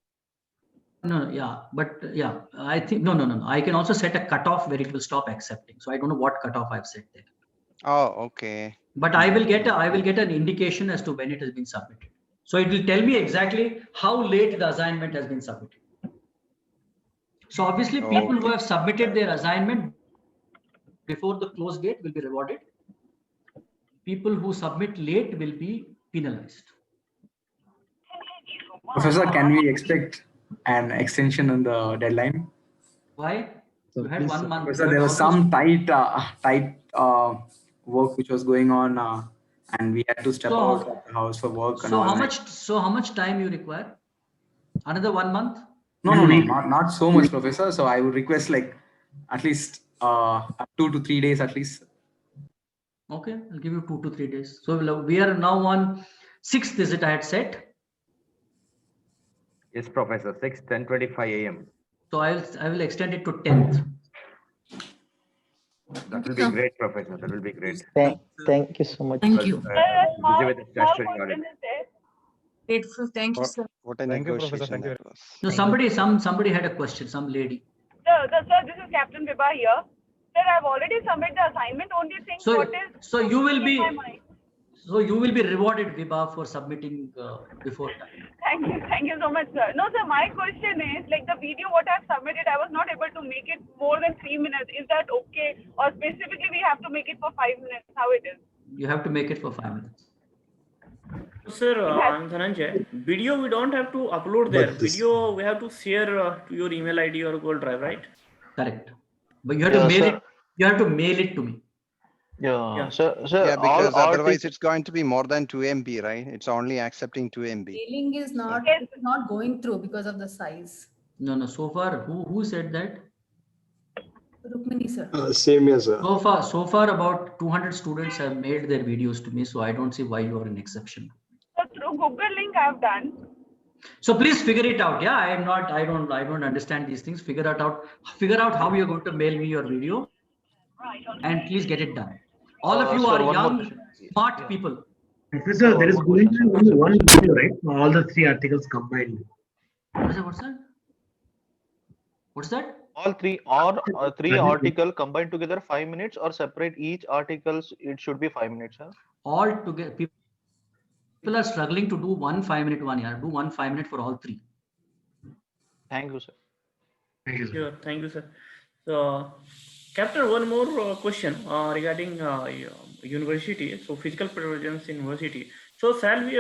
I think no. I can also set a cutoff where it will stop accepting. So I don't know what cutoff I've set there. Oh, okay. But I will get an indication as to when it has been submitted. So it will tell me exactly how late the assignment has been submitted. So obviously, people who have submitted their assignment before the close date will be rewarded. People who submit late will be penalized. Professor, can we expect an extension on the deadline? Why? You had 1 month. Professor, there was some tight work which was going on, and we had to step out of the house for work. So how much time you require? Another 1 month? No, not so much, Professor. So I would request like at least 2 to 3 days at least. Okay, I'll give you 2 to 3 days. So we are now on 6th, is it I had set? Yes, Professor, 6th, 10:25 a.m. So I will extend it to 10th. That will be great, Professor. That will be great. Thank you so much. Thank you. Busy with the statutory audit. Grateful. Thank you, sir. What a negotiation that was. No, somebody had a question, some lady. Sir, this is Captain Vibha here. Sir, I've already submitted the assignment. Only thing So you will be rewarded, Vibha, for submitting before time. Thank you so much, sir. No, sir, my question is, like the video what I've submitted, I was not able to make it more than 3 minutes. Is that okay? Or specifically we have to make it for 5 minutes, how it is? You have to make it for 5 minutes. Sir, I'm Dhananjay. Video we don't have to upload there. Video we have to share to your email ID or Google Drive, right? Correct. But you have to mail it. You have to mail it to me. Yeah. Yeah, because otherwise it's going to be more than 2 MB, right? It's only accepting 2 MB. Mailing is not going through because of the size. No. So far, who said that? Rukmini, sir. Same as So far, about 200 students have mailed their videos to me. So I don't see why you are an exception. So through Google link I've done. So please figure it out. Yeah, I don't understand these things. Figure out how you're going to mail me your video, and please get it done. All of you are young, smart people. Professor, there is going to be only one video, right? All the 3 articles combined. What's that? All three article combined together 5 minutes, or separate each articles it should be 5 minutes, huh? All together. People are struggling to do 1 5-minute one. Yeah, do 1 5 minute for all 3. Thank you, sir. Thank you, sir. Sure, thank you, sir. So, Captain, one more question regarding university. So, physical presence in university. So, shall we